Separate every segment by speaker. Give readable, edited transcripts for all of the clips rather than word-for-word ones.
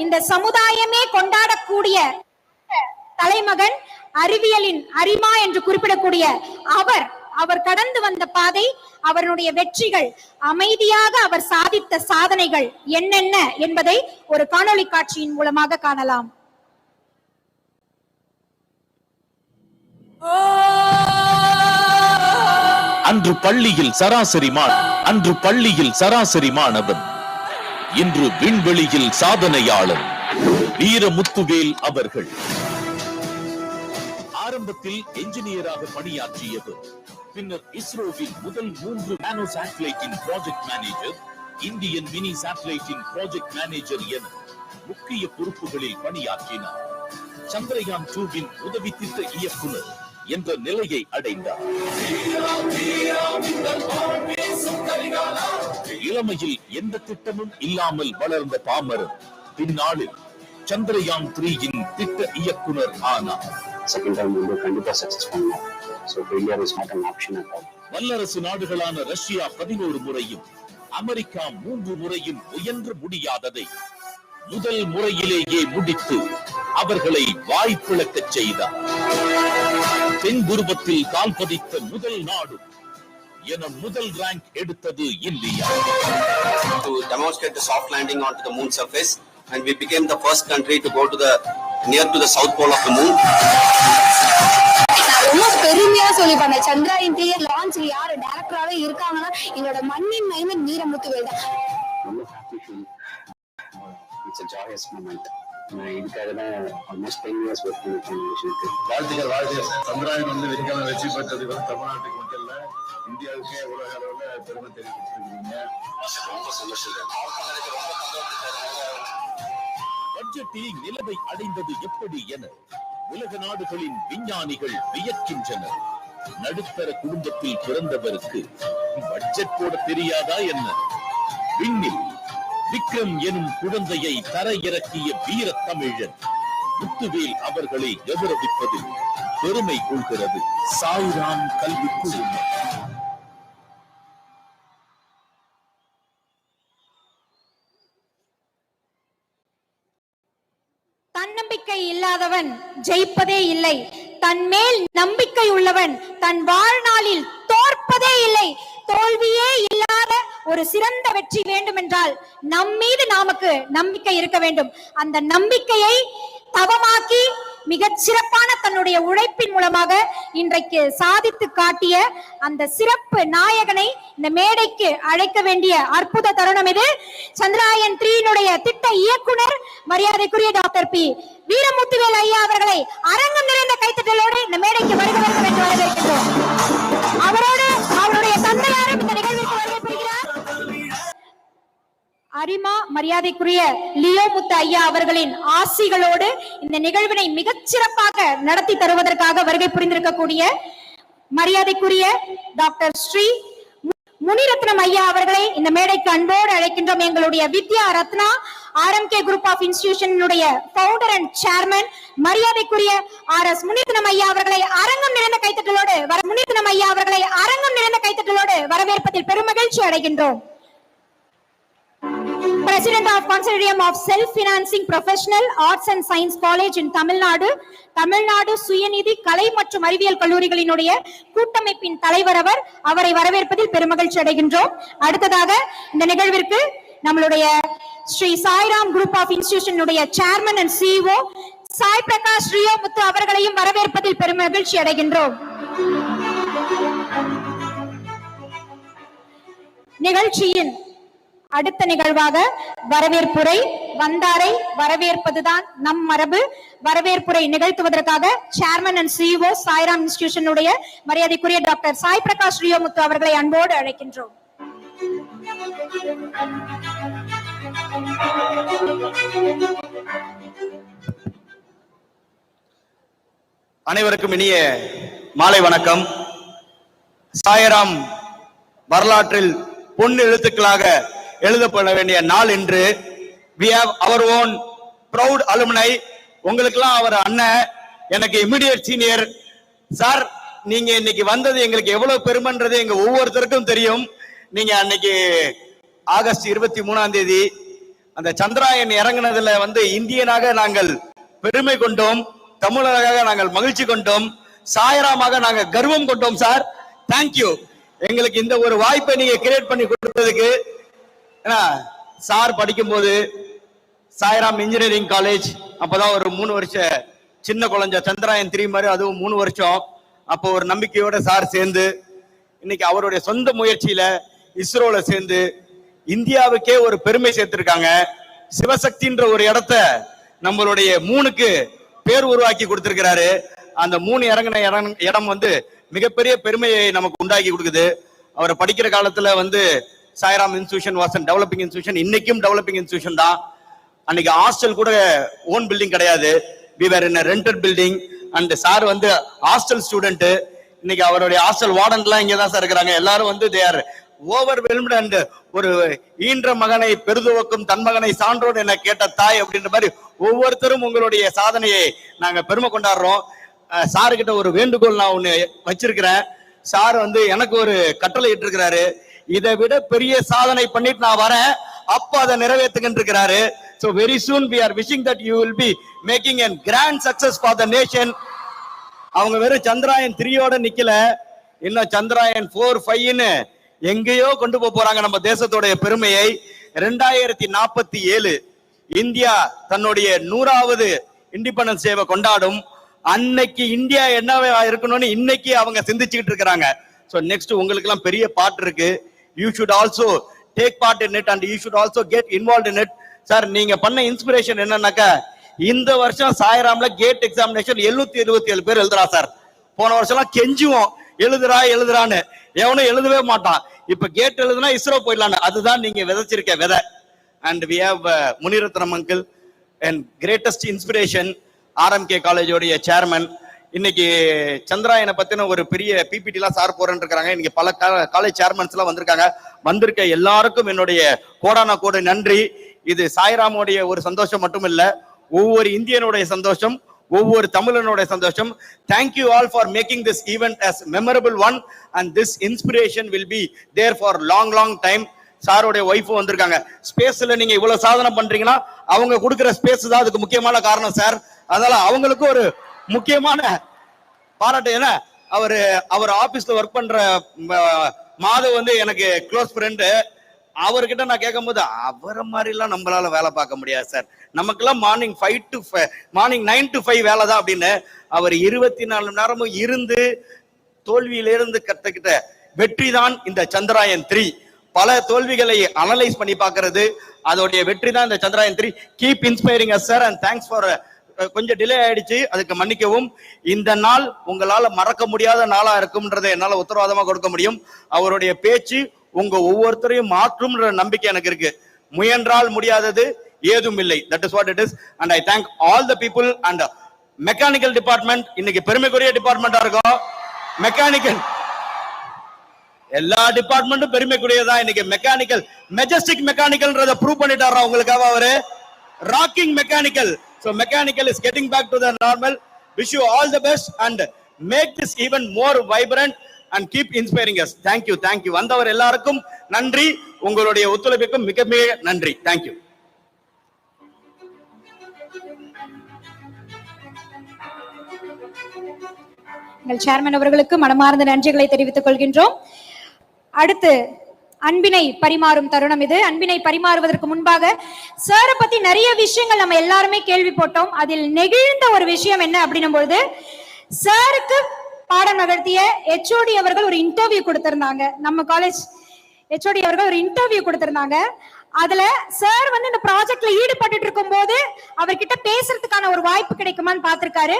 Speaker 1: இந்த சமுதாயமே கொண்டாடக்கூடிய தலைமகன், அறிவியலின் அரிமா என்று குறிப்பிடக்கூடிய அவர் கடந்து வந்த பாதை, அவருடைய வெற்றிகள், அமைதியாக அவர் சாதித்த சாதனைகள் என்னென்ன என்பதை ஒரு காணொளி காட்சியின் மூலமாக காணலாம்.
Speaker 2: அன்று பள்ளியில் சராசரி மாணவன், இன்று விண்வெளியில் சாதனையாளர் வீரமுத்துவேல் அவர்கள். ஆரம்பத்தில் என்ஜினியராக பணியாற்றியவர், பின்னர் இஸ்ரோவில் முதல் 3 நானோ சேட்டலைட்டின் ப்ராஜெக்ட் மேனேஜர், இந்தியன் மினி சேட்டலைட்டின் ப்ராஜெக்ட் மேனேஜர் என முக்கிய பொறுப்புகளில் பணியாற்றினார். சந்திரயான் 2வின் உதவி திட்ட இயக்குனர் என்ற நிலையை அடைந்தார். இளமையில் எந்த திட்டமும் இல்லாமல் வளர்ந்த பாமரன் பின்னாளில் சந்திரயான் 3இன் திட்ட இயக்குனர் ஆனார். வல்லரசு நாடுகளான ரஷ்யா 11 முறையும் அமெரிக்கா 3 முறையும் முயன்று முடியாததை முதல் முறையிலேயே முடித்து அவர்களை வாய்ப்பிழக்கச் செய்தார். தென் துருவத்தில் கால் பதித்த முதல் நாடு என முதல் ரேங்க் எடுத்தது India.
Speaker 3: To demonstrate the soft landing onto the moon surface, and we became the first country to go to the near to the south pole of the moon.
Speaker 4: ரொம்ப பெருமையா சொல்லிப்பாங்க. சந்திரயான் 3 லான்ச் யாரு டைரக்டராவே இருக்காங்கன்னா எங்களோட மண்ணின் மைமன் வீரமுத்துவேல் தான்.
Speaker 5: It's a joyous moment. இதுக்காக தான் almost 10 years work பண்ணிருக்கேன்.
Speaker 6: வாழ்த்துக்கள். சந்திரயான் விஞ்ஞான வெற்றி பெற்றது தமிழ்நாட்டுக்கு மட்டும் இல்ல, இந்தியாவுக்கே உலக அளவுல பெருமை தெரிவிச்சிருக்கீங்க.
Speaker 3: ரொம்ப சந்தோஷம்.
Speaker 2: பட்ஜெட்டில் நிலைமை அடைந்தது எப்படி என உலக நாடுகளின் விஞ்ஞானிகள் வியக்கின்றனர். நடுத்தர குடும்பத்தில் பிறந்தவருக்கு பட்ஜெட் போட தெரியாதா என்ன? விண்ணில் விக்ரம் எனும் குழந்தையை தரையிறக்கிய வீர தமிழன் முத்துவேல் அவர்களை கௌரவிப்பதில் பெருமை கொள்கிறது சாய்ராம் கல்வி குழுமம்.
Speaker 1: தன்னம்பிக்கை இல்லாதவன் ஜெயிப்பதே இல்லை. தன் மேல் நம்பிக்கை உள்ளவன் தன் வாழ்நாளில் தோற்பதே இல்லை. தோல்வியே இல்லாத ஒரு சிறந்த வெற்றி வேண்டும் என்றால் நம் மீது நமக்கு நம்பிக்கை இருக்க வேண்டும். அந்த நம்பிக்கையை தவமாக்கி மிகச் சிறப்பான தன்னுடைய உழைப்பின் மூலமாக இன்றைக்கு சாதித்து காட்டிய அந்த சிறப்பு நாயகனை இந்த மேடைக்கு அழைக்க வேண்டிய அற்புத தருணம் இது. சந்திரயான் 3 திட்ட இயக்குனர் மரியாதைக்குரிய டாக்டர் பி வீரமுத்துவேல் ஐயா அவர்களை அரங்கம் நிறைந்த கைத்தட்டலோடு இந்த மேடைக்கு வருக வேண்டும் என்று வரவேற்கின்றோம். அவரோடு அவருடைய தந்தையாரும் இந்த நிகழ்விற்கு வருகை புரிகிறார். அரிமா மரியாதைக்குரிய லியோ முத்து ஐயா அவர்களின் ஆசிகளோடு இந்த நிகழ்வினை மிகச் சிறப்பாக நடத்தி தருவதற்காக வருகை புரிந்திருக்கக்கூடிய மரியாதைக்குரிய டாக்டர் ஸ்ரீ முனிரத்னம் ஐயா அவர்களை இந்த மேடைக்கு அன்போடு அழைக்கின்றோம். எங்களுடைய Vidya Ratna RMK group of இன்ஸ்டிடியூஷனுடைய ஃபவுண்டர் அண்ட் சேர்மன் மரியாதைக்குரிய RS முனிரத்னம் ஐயா அவர்களை அரங்கம் நிறைந்த கைத்தட்டலோடு வரவேற்பதில் பெருமகிழ்ச்சி அடைகின்றோம். President of Consortium of Self-Financing Professional Arts and Science College in Tamil Nadu சுயநிதி கலை மற்றும் அறிவியல் கல்லூரிகளினுடைய கூட்டமைப்பின் தலைவர் அவரை வரவேற்பதில் பெருமகிழ்ச்சி அடைகின்றோம். அடுத்ததாக இந்த நிகழ்விற்கு நம்மளுடைய ஸ்ரீ சாய்ராம் குரூப் ஆஃப் இன்ஸ்டிடியூஷனுடைய chairman and CEO Sai Prakash Rio Muthu அவர்களையும் வரவேற்பதில் பெருமகிழ்ச்சி அடைகின்றோம். நிகழ்ச்சியின் அடுத்த நிகழ்வாக வரவேற்புரை. வந்தாரை வரவேற்பதுதான் நம் மரபு. வரவேற்புரை நிகழ்த்துவதற்காக சேர்மன் அண்ட் CEO சாய்ராம் இன்ஸ்டிடியூஷனுடைய மரியாதைக்குரிய டாக்டர் சாய் பிரகாஷ் ரியோ முத்து அவர்களை அன்போடு அழைக்கின்றோம்.
Speaker 7: அனைவருக்கும் இனிய மாலை வணக்கம். சாய்ராம் வரலாற்றில் பொன் எழுத்துக்களாக எழுதப்பட வேண்டிய நாள் என்று we have our own proud alumni. உங்களுக்கெல்லாம் அவர் அண்ணன், எனக்கு இமிடியேட் சீனியர். சார், நீங்க இன்னைக்கு வந்தது எங்களுக்கு எவ்வளவு பெருமைன்றது எங்க ஒவ்வொருத்தருக்கும் தெரியும். நீங்க அன்னைக்கு ஆகஸ்ட் 23ஆம் தேதி அந்த சந்திராயன் இறங்குனதுல வந்து இந்தியனாக நாங்கள் பெருமை கொண்டோம், தமிழராக நாங்கள் மகிழ்ச்சி கொண்டோம், சாயராமாக நாங்க கர்வம் கொண்டோம் சார். தேங்க்யூ. எங்களுக்கு இந்த ஒரு வாய்ப்பை நீங்க கிரியேட் பண்ணி கொடுத்ததுக்கு. சார் படிக்கும் போது சாய்ராம் இன்ஜினியரிங் காலேஜ் அப்பதான் ஒரு 3 வருஷம் சின்ன குழந்தை, சந்திராயன் 3 மாதிரி அதுவும் 3 வருஷம். அப்போ ஒரு நம்பிக்கையோட சார் சேர்ந்து இன்னைக்கு அவருடைய சொந்த முயற்சியில இஸ்ரோல சேர்ந்து இந்தியாவுக்கே ஒரு பெருமை சேர்த்திருக்காங்க. சிவசக்தின்ற ஒரு இடத்த நம்மளுடைய 3க்கு பேர் உருவாக்கி கொடுத்திருக்கிறாரு. அந்த 3 இறங்கின இடம் வந்து மிகப்பெரிய பெருமையை நமக்கு உண்டாக்கி கொடுக்குது. அவரை படிக்கிற காலத்துல வந்து Sairam institution was a developing institution. இன்னைக்கும் டெவலப்பிங் இன்ஸ்டிடியூஷன் தான். அன்னைக்கு ஹாஸ்டல் கூட ஓன் பில்டிங் கிடையாது. we were in a rented building and sir வந்து ஹாஸ்டல் ஸ்டூடெண்ட். இன்னைக்கு அவருடைய ஹாஸ்டல் வார்டன்லாம் இங்க தான் சார் இருக்கிறாங்க. எல்லாரும் வந்து they are overwhelmed and ஒரு ஈன்ற மகனை பெருதுவக்கும் தன் மகனை சான்றோன் என கேட்ட தாய் அப்படின்ற மாதிரி ஒவ்வொருத்தரும் உங்களுடைய சாதனையை நாங்க பெருமை கொண்டாடுறோம். சாரு கிட்ட ஒரு வேண்டுகோள் நான் ஒண்ணு வச்சிருக்கிறேன். சார் வந்து எனக்கு ஒரு கட்டளை இட்டிருக்கிறாரு, இதை விட பெரிய சாதனை பண்ணிட்டு நான் வரேன், அப்ப அதை நிறைவேற்றுகின்ற இருக்கிறாரு. So very soon we are wishing that you will be making a grand success for the nation. அவங்க வெறும் சந்திராயன் 3யோட நிக்கல, இன்னும் சந்திராயன் 4, 5ன்னு எங்கேயோ கொண்டு போறாங்க நம்ம தேசத்தோடைய பெருமையை. 2047 இந்தியா தன்னுடைய 100வது இண்டிபெண்டன்ஸ் டேவை கொண்டாடும். அன்னைக்கு இந்தியா என்னவா இருக்கணும்னு இன்னைக்கு அவங்க சிந்திச்சுக்கிட்டு இருக்கிறாங்க. சோ நெக்ஸ்ட் உங்களுக்கு எல்லாம் பெரிய பார்ட் இருக்கு. You should also take part in it and you should also get involve in it. Sir நீங்க பண்ண இன்ஸ்பிரேஷன் என்னன்னாக்கா, இந்த வருஷம் சாய்ராம்ல கேட் எக்ஸாமினேஷன் 727 பேர் எழுதுறா சார். போன வருஷம் எல்லாம் கெஞ்சுவோம் எழுதுறான்னு, எவனும் எழுதவே மாட்டான். இப்ப கேட் எழுதுனா இஸ்ரோ போயிடலான்னு. அதுதான் நீங்க விதைச்சிருக்க விதை. And we have Munirathnam uncle and greatest inspiration, RMK காலேஜோடைய சேர்மன். இன்னைக்கு சந்திராயனை பத்தின ஒரு பெரிய பிபிடி எல்லாம் சார் போறேன்னு இருக்காங்க. இன்னைக்கு பல காலேஜ் சேர்மன்ஸ் எல்லாம் வந்திருக்காங்க. வந்திருக்க எல்லாருக்கும் என்னுடைய கோடான கோடி நன்றி. இது சாய்ராமுடைய ஒரு சந்தோஷம் மட்டும் இல்ல, ஒவ்வொரு இந்தியனுடைய சந்தோஷம், ஒவ்வொரு தமிழனுடைய சந்தோஷம். Thank you all for making this event as memorable one and this inspiration will be there for long time. சாரோடைய ஒய்ஃப் வந்திருக்காங்க. ஸ்பேஸ்ல நீங்க இவ்வளவு சாதனை பண்றீங்கன்னா அவங்க கொடுக்கிற ஸ்பேஸ் தான் அதுக்கு முக்கியமான காரணம் சார். அதனால அவங்களுக்கு ஒரு முக்கியமான பாராட்டு. ஏன்னா அவர் ஆபீஸ்ல ஒர்க் பண்ற மாதவ் வந்து எனக்கு க்ளோஸ் ஃப்ரெண்டு. அவர்கிட்ட நான் கேட்கும் போது அவரை மாதிரி எல்லாம் நம்மளால வேலை பார்க்க முடியாது சார், நமக்கெல்லாம் மார்னிங் 9 to 5 வேலை தான் அப்படின்னு. அவர் 24 மணி நேரமும் இருந்து தோல்வியிலிருந்து கத்துக்கிட்ட வெற்றி தான் இந்த சந்திராயன் 3. பல தோல்விகளை அனலைஸ் பண்ணி பார்க்கிறது, அதோடைய வெற்றி தான் இந்த Chandrayaan 3. Keep inspiring as sir and thanks for கொஞ்சம் டிலே ஆயிடுச்சு, அதுக்கு மன்னிக்கவும். இந்த நாள் உங்களால மறக்க முடியாத நாளா இருக்கும்ன்றதை என்னால உத்தரவாதமா கொடுக்க முடியும். அவருடைய பேச்சு உங்க ஒவ்வொருத்தரையும் மாற்றும்ன்ற நம்பிக்கை எனக்கு இருக்கு. முயன்றால் முடியாதது ஏதும் இல்லை. That is what it is. And I thank all the people and mechanical department. இன்னைக்கு பெருமைக்குரிய டிபார்ட்மெண்டா இருக்கும் மெக்கானிக்கல். எல்லா டிபார்ட்மெண்ட்டும் பெருமைக்குரியதான். இன்னைக்கு மெக்கானிக்கல் மெஜஸ்டிக் மெக்கானிக்கல்ன்றத ப்ரூவ் பண்ணிட்டாரா உங்களுக்காக அவரு. Rocking mechanical. So mechanical is getting back to the normal. Wish you all the best and make this even more vibrant and keep inspiring us. Thank you. வந்தவர் எல்லாருக்கும் நன்றி. உங்களுடைய ஒத்துழைப்புக்கும் மிக மிக நன்றி. Thank you.
Speaker 1: எங்கள் சேர்மன் அவர்களுக்கு மனமார்ந்த நன்றிகளை தெரிவித்துக் கொள்கின்றோம். அடுத்து அன்பினை பரிமாறும் தருணம் இது. அன்பினை பரிமாறுவதற்கு முன்பாக சாரை பத்தி நிறைய விஷயங்கள் நம்ம எல்லாருமே கேள்விப்பட்டோம். அதில் நெகிழ்ந்த ஒரு விஷயம் என்ன அப்படின்னும் பொழுது, சாருக்கு பாடம் நகர்த்திய HOD அவர்கள் ஒரு இன்டர்வியூ கொடுத்திருந்தாங்க. நம்ம காலேஜ் HOD அவர்கள் ஒரு இன்டர்வியூ கொடுத்திருந்தாங்க. அதுல சார் வந்து இந்த ப்ராஜெக்ட்ல ஈடுபட்டு இருக்கும் போது அவர்கிட்ட பேசுறதுக்கான ஒரு வாய்ப்பு கிடைக்குமான்னு பார்த்திருக்காரு.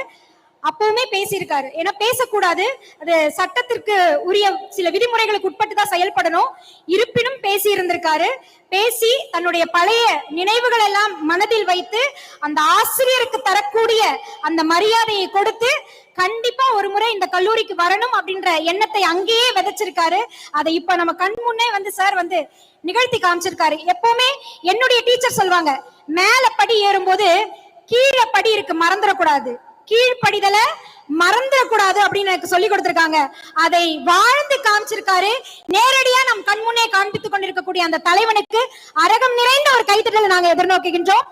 Speaker 1: அப்பவுமே பேசியிருக்காரு. ஏன்னா பேசக்கூடாது, அது சட்டத்திற்கு உரிய சில விதிமுறைகளுக்கு உட்பட்டு தான் செயல்படணும். இருப்பினும் பேசி இருந்திருக்காரு. பேசி தன்னுடைய பழைய நினைவுகள் எல்லாம் மனதில் வைத்து அந்த ஆசிரியருக்கு தரக்கூடிய அந்த மரியாதையை கொடுத்து கண்டிப்பா ஒரு முறை இந்த கல்லூரிக்கு வரணும் அப்படின்ற எண்ணத்தை அங்கேயே விதைச்சிருக்காரு. அதை இப்ப நம்ம கண் முன்னே வந்து சார் வந்து நிகழ்த்தி காமிச்சிருக்காரு. எப்பவுமே என்னுடைய டீச்சர் சொல்லுவாங்க, மேல படி ஏறும்போது கீழே படி இருக்கு மறந்துடக்கூடாது, கீழ்படிதல மறந்துடக்கூடாது அப்படின்னு எனக்கு சொல்லி கொடுத்திருக்காங்க. அதை வாழ்ந்து காமிச்சிருக்காரு. நேரடியா நம் கண்முன்னே காண்பித்துக் கொண்டிருக்கக்கூடிய அந்த தலைவனுக்கு அரகம் நிறைந்த ஒரு கைத்தட்டலை நாங்கள் எதிர்நோக்குகின்றோம்.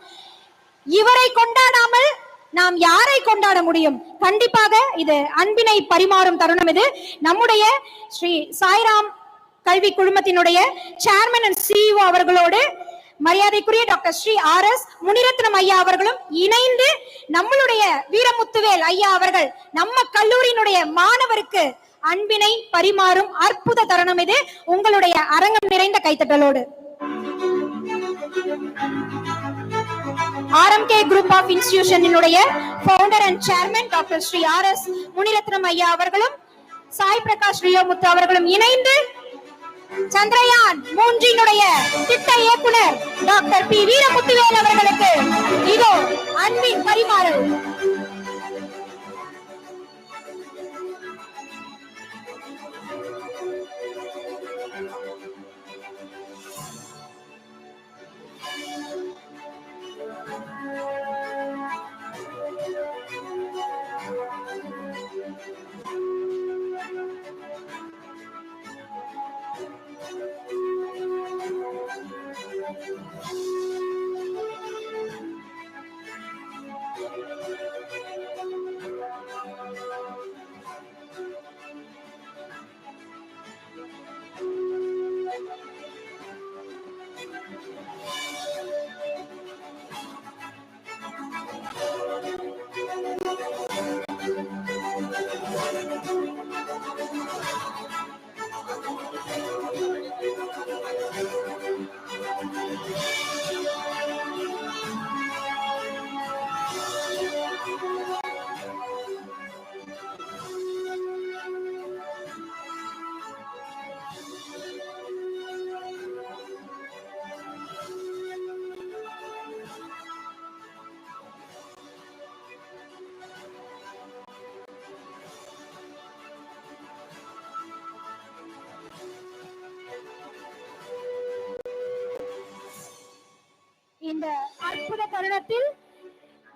Speaker 1: இவரை கொண்டாடாமல் நாம் யாரை கொண்டாட முடியும்? கண்டிப்பாக இது அன்பினை பரிமாறும் தருணம். இது நம்முடைய ஸ்ரீ சாய்ராம் கல்வி குழுமத்தினுடைய சேர்மன் அண்ட் சிஇஓ அவர்களோடு மரியாதைக்குரிய டாக்டர் ஸ்ரீ RS முனிரத்னம் ஐயா அவர்களும் இணைந்து நம்மளுடைய வீரமுத்துவேல் ஐயா அவர்கள் நம்ம கல்லூரியினுடைய மாணவருக்கு அன்பினை பரிமாறும் அற்புத தருணம் இது. உங்களுடைய அரங்கம் நிறைந்த கைத்தட்டலோடு RMK குரூப் ஆஃப் இன்ஸ்டிடியூஷனினுடைய founder and chairman doctor Sri RS Munirathnam ஐயா அவர்களும் சாய் பிரகாஷ் ரியோமுத்து அவர்களும் இணைந்து சந்திரயான் 3 திட்ட இயக்குனர் டாக்டர் P வீரமுத்துவேல் அவர்களுக்கு இதோ அன்பின் பரிமாறல். இந்த அற்புத தருணத்தில்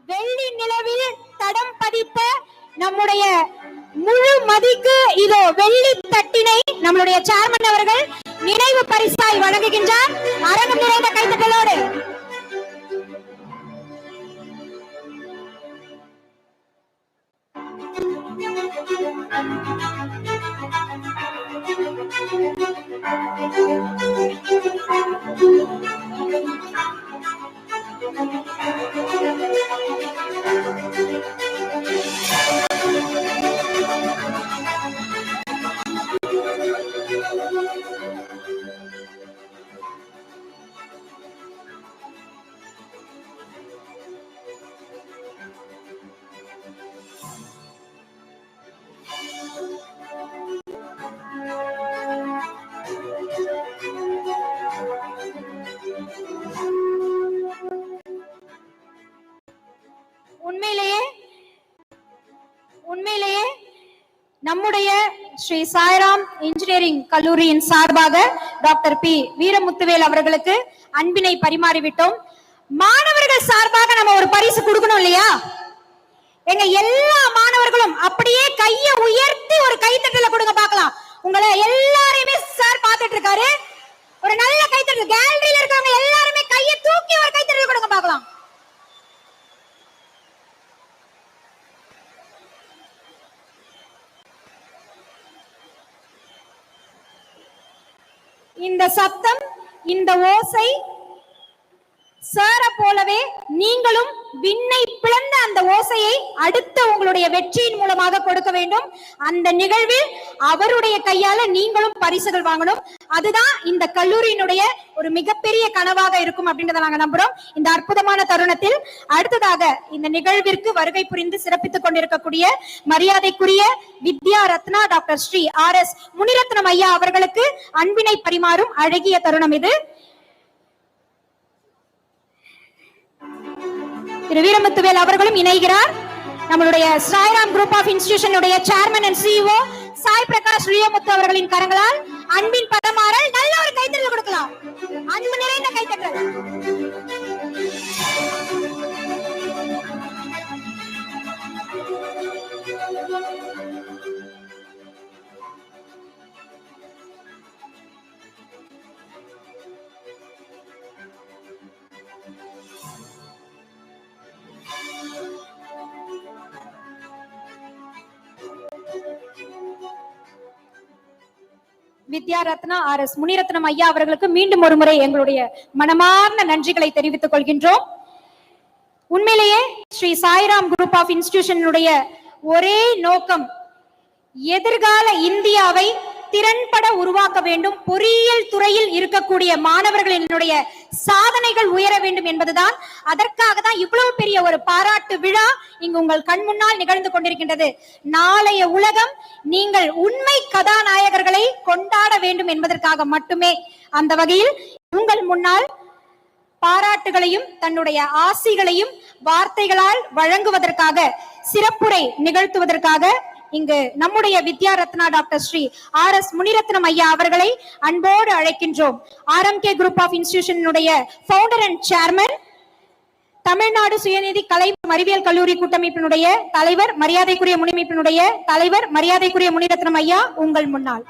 Speaker 1: வெள்ளி நிலவில் தடம் பதித்த நம்முடைய முழு மதிக்கு இதோ வெள்ளி தட்டினை நம்மளுடைய சேர்மன் அவர்கள் நினைவு பரிசாய் வழங்குகின்றார். அரங்கம் நிறைந்த கைத்தட்டலோடு உண்மையிலேயே நம்முடைய ஸ்ரீ சாய்ராம் இன்ஜினியரிங் கல்லூரியின் சார்பாக டாக்டர் P வீரமுத்துவேல் அவர்களுக்கு அன்பினை பரிமாறிவிட்டோம். மாணவர்கள் சார்பாக நம்ம ஒரு பரிசு கொடுக்கணும் இல்லையா? எங்க எல்லா மாணவர்களும் அப்படியே கைய உயர்த்தி ஒரு கைத்தட்டல கொடுங்க பார்க்கலாம். உங்களை எல்லாரையுமே சார் பார்த்துட்டு இருக்காரு. ஒரு நல்ல கைத்தட்டல். கேலரியில இருக்கவங்க எல்லாருமே கையை தூக்கி ஒரு கைத்தட்டல் கொடுங்க பார்க்கலாம். இந்த சத்தம், இந்த ஓசை சார போலவே நீங்களும் விண்ணை பிளந்த அந்த ஓசையை அடுத்த உங்களுடைய வெற்றியின் மூலமாக கொடுக்க வேண்டும். அந்த நிகழ்வில் அவருடைய கையால நீங்களும் பரிசுகள் வாங்கணும். அதுதான் இந்த கல்லூரியினுடைய ஒரு மிகப்பெரிய கனவாக இருக்கும் அப்படின்றத நாங்க நம்புறோம். இந்த அற்புதமான தருணத்தில் அடுத்ததாக இந்த நிகழ்விற்கு வருகை புரிந்து சிறப்பித்துக் கொண்டிருக்கக்கூடிய மரியாதைக்குரிய வித்யா ரத்னா டாக்டர் ஸ்ரீ RS முனிரத்னம் ஐயா அவர்களுக்கு அன்பினை பரிமாறும் அழகிய தருணம் இது. திரு வீரமுத்துவேல் அவர்களும் இணைகிறார். நம்மளுடைய சாய்ராம் குரூப் ஆஃப் இன்ஸ்டிடியூஷனுடைய chairman and CEO Sai Prakash Riyomuthu அவர்களின் கரங்களால் அன்பின் பரிமாறல். நல்ல ஒரு கைத்தட்டல் கொடுக்கலாம். அன்பு நிறைந்த கைத்தட்டல். வித்யா ரத்னா RS முனிரத்னம் ஐயா அவர்களுக்கு மீண்டும் ஒரு முறை எங்களுடைய மனமார்ந்த நன்றிகளை தெரிவித்துக் கொள்கின்றோம். உண்மையிலேயே ஸ்ரீ சாய்ராம் குரூப் ஆஃப் இன்ஸ்டிடியூஷனுடைய ஒரே நோக்கம் எதிர்கால இந்தியாவை திறன்பட உருவாக்க வேண்டும், பொறியியல் துறையில் இருக்கக்கூடிய மாணவர்களினுடைய சாதனைகள் உயர வேண்டும் என்பதுதான். அதற்காக தான் இவ்வளவு பெரிய ஒரு பாராட்டு விழா இங்கு உங்கள் கண் முன்னால் நிகழ்ந்து கொண்டிருக்கின்றது. நாளைய உலகம் நீங்கள் உண்மை கதாநாயகர்களை கொண்டாட வேண்டும் என்பதற்காக மட்டுமே. அந்த வகையில் உங்கள் முன்னால் பாராட்டுகளையும் தன்னுடைய ஆசிகளையும் வார்த்தைகளால் வழங்குவதற்காக, சிறப்புரை நிகழ்த்துவதற்காக இங்கு நம்முடைய வித்யா ரத்னா டாக்டர் ஸ்ரீ RS முனிரத்னம் ஐயா அவர்களை அன்போடு அழைக்கின்றோம். RMK குரூப் ஆஃப் இன்ஸ்டிடியூஷனுடைய ஃபவுண்டர் அண்ட் சேர்மன், தமிழ்நாடு சுயநிதி கலை அறிவியல் கல்லூரி கூட்டமைப்பினுடைய தலைவர், மரியாதைக்குரிய முனிமைப்பினுடைய தலைவர், மரியாதைக்குரிய முனிரத்னம் ஐயா உங்கள் முன்னால்.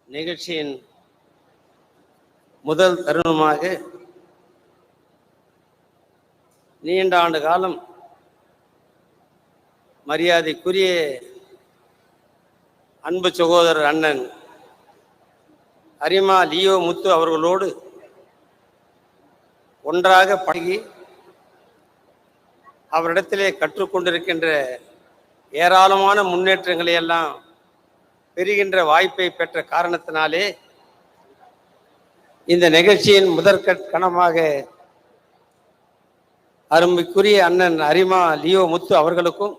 Speaker 8: நிகழ்ச்சியின் முதல் தருணமாக நீண்ட ஆண்டு காலம் மரியாதைக்குரிய அன்பு சகோதரர் அண்ணன் அரிமா லியோ முத்து அவர்களோடு ஒன்றாக பழகி அவரிடத்திலே கற்றுக்கொண்டிருக்கின்ற ஏராளமான முன்னேற்றங்களை எல்லாம் பெறுகின்ற வாய்ப்பை பெற்ற காரணத்தினாலே இந்த நிகழ்ச்சியின் முதற்கணமாக அருமைக்குரிய அண்ணன் அரிமா லியோ முத்து அவர்களுக்கும்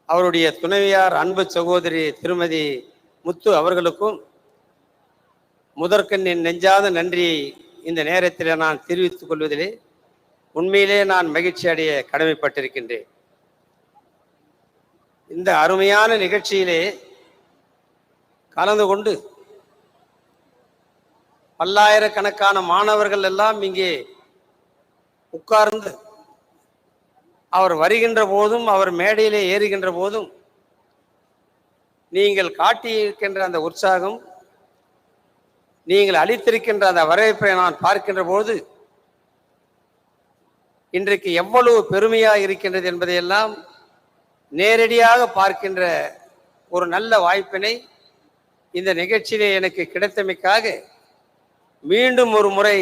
Speaker 8: அவருடைய துணைவியார் அன்பு சகோதரி திருமதி முத்து அவர்களுக்கும் முதற்கண்ணின் நெஞ்சாத நன்றியை இந்த நேரத்தில் நான் தெரிவித்துக் கொள்வதிலே உண்மையிலே நான் மகிழ்ச்சி அடைய கடமைப்பட்டிருக்கின்றேன். இந்த அருமையான நிகழ்ச்சியிலே கலந்து கொண்டு பல்லாயிரக்கணக்கான மாணவர்கள் எல்லாம் இங்கே உட்கார்ந்து அவர் வருகின்ற போதும் அவர் மேடையிலே ஏறுகின்ற போதும் நீங்கள் காட்டியிருக்கின்ற அந்த உற்சாகம், நீங்கள் அளித்திருக்கின்ற அந்த வரவேற்பை நான் பார்க்கின்ற போது இன்றைக்கு எவ்வளவு பெருமையாக இருக்கின்றது என்பதையெல்லாம் நேரடியாக பார்க்கின்ற ஒரு நல்ல வாய்ப்பினை இந்த நிகழ்ச்சியிலே எனக்கு கிடைத்தமைக்காக மீண்டும் ஒரு முறை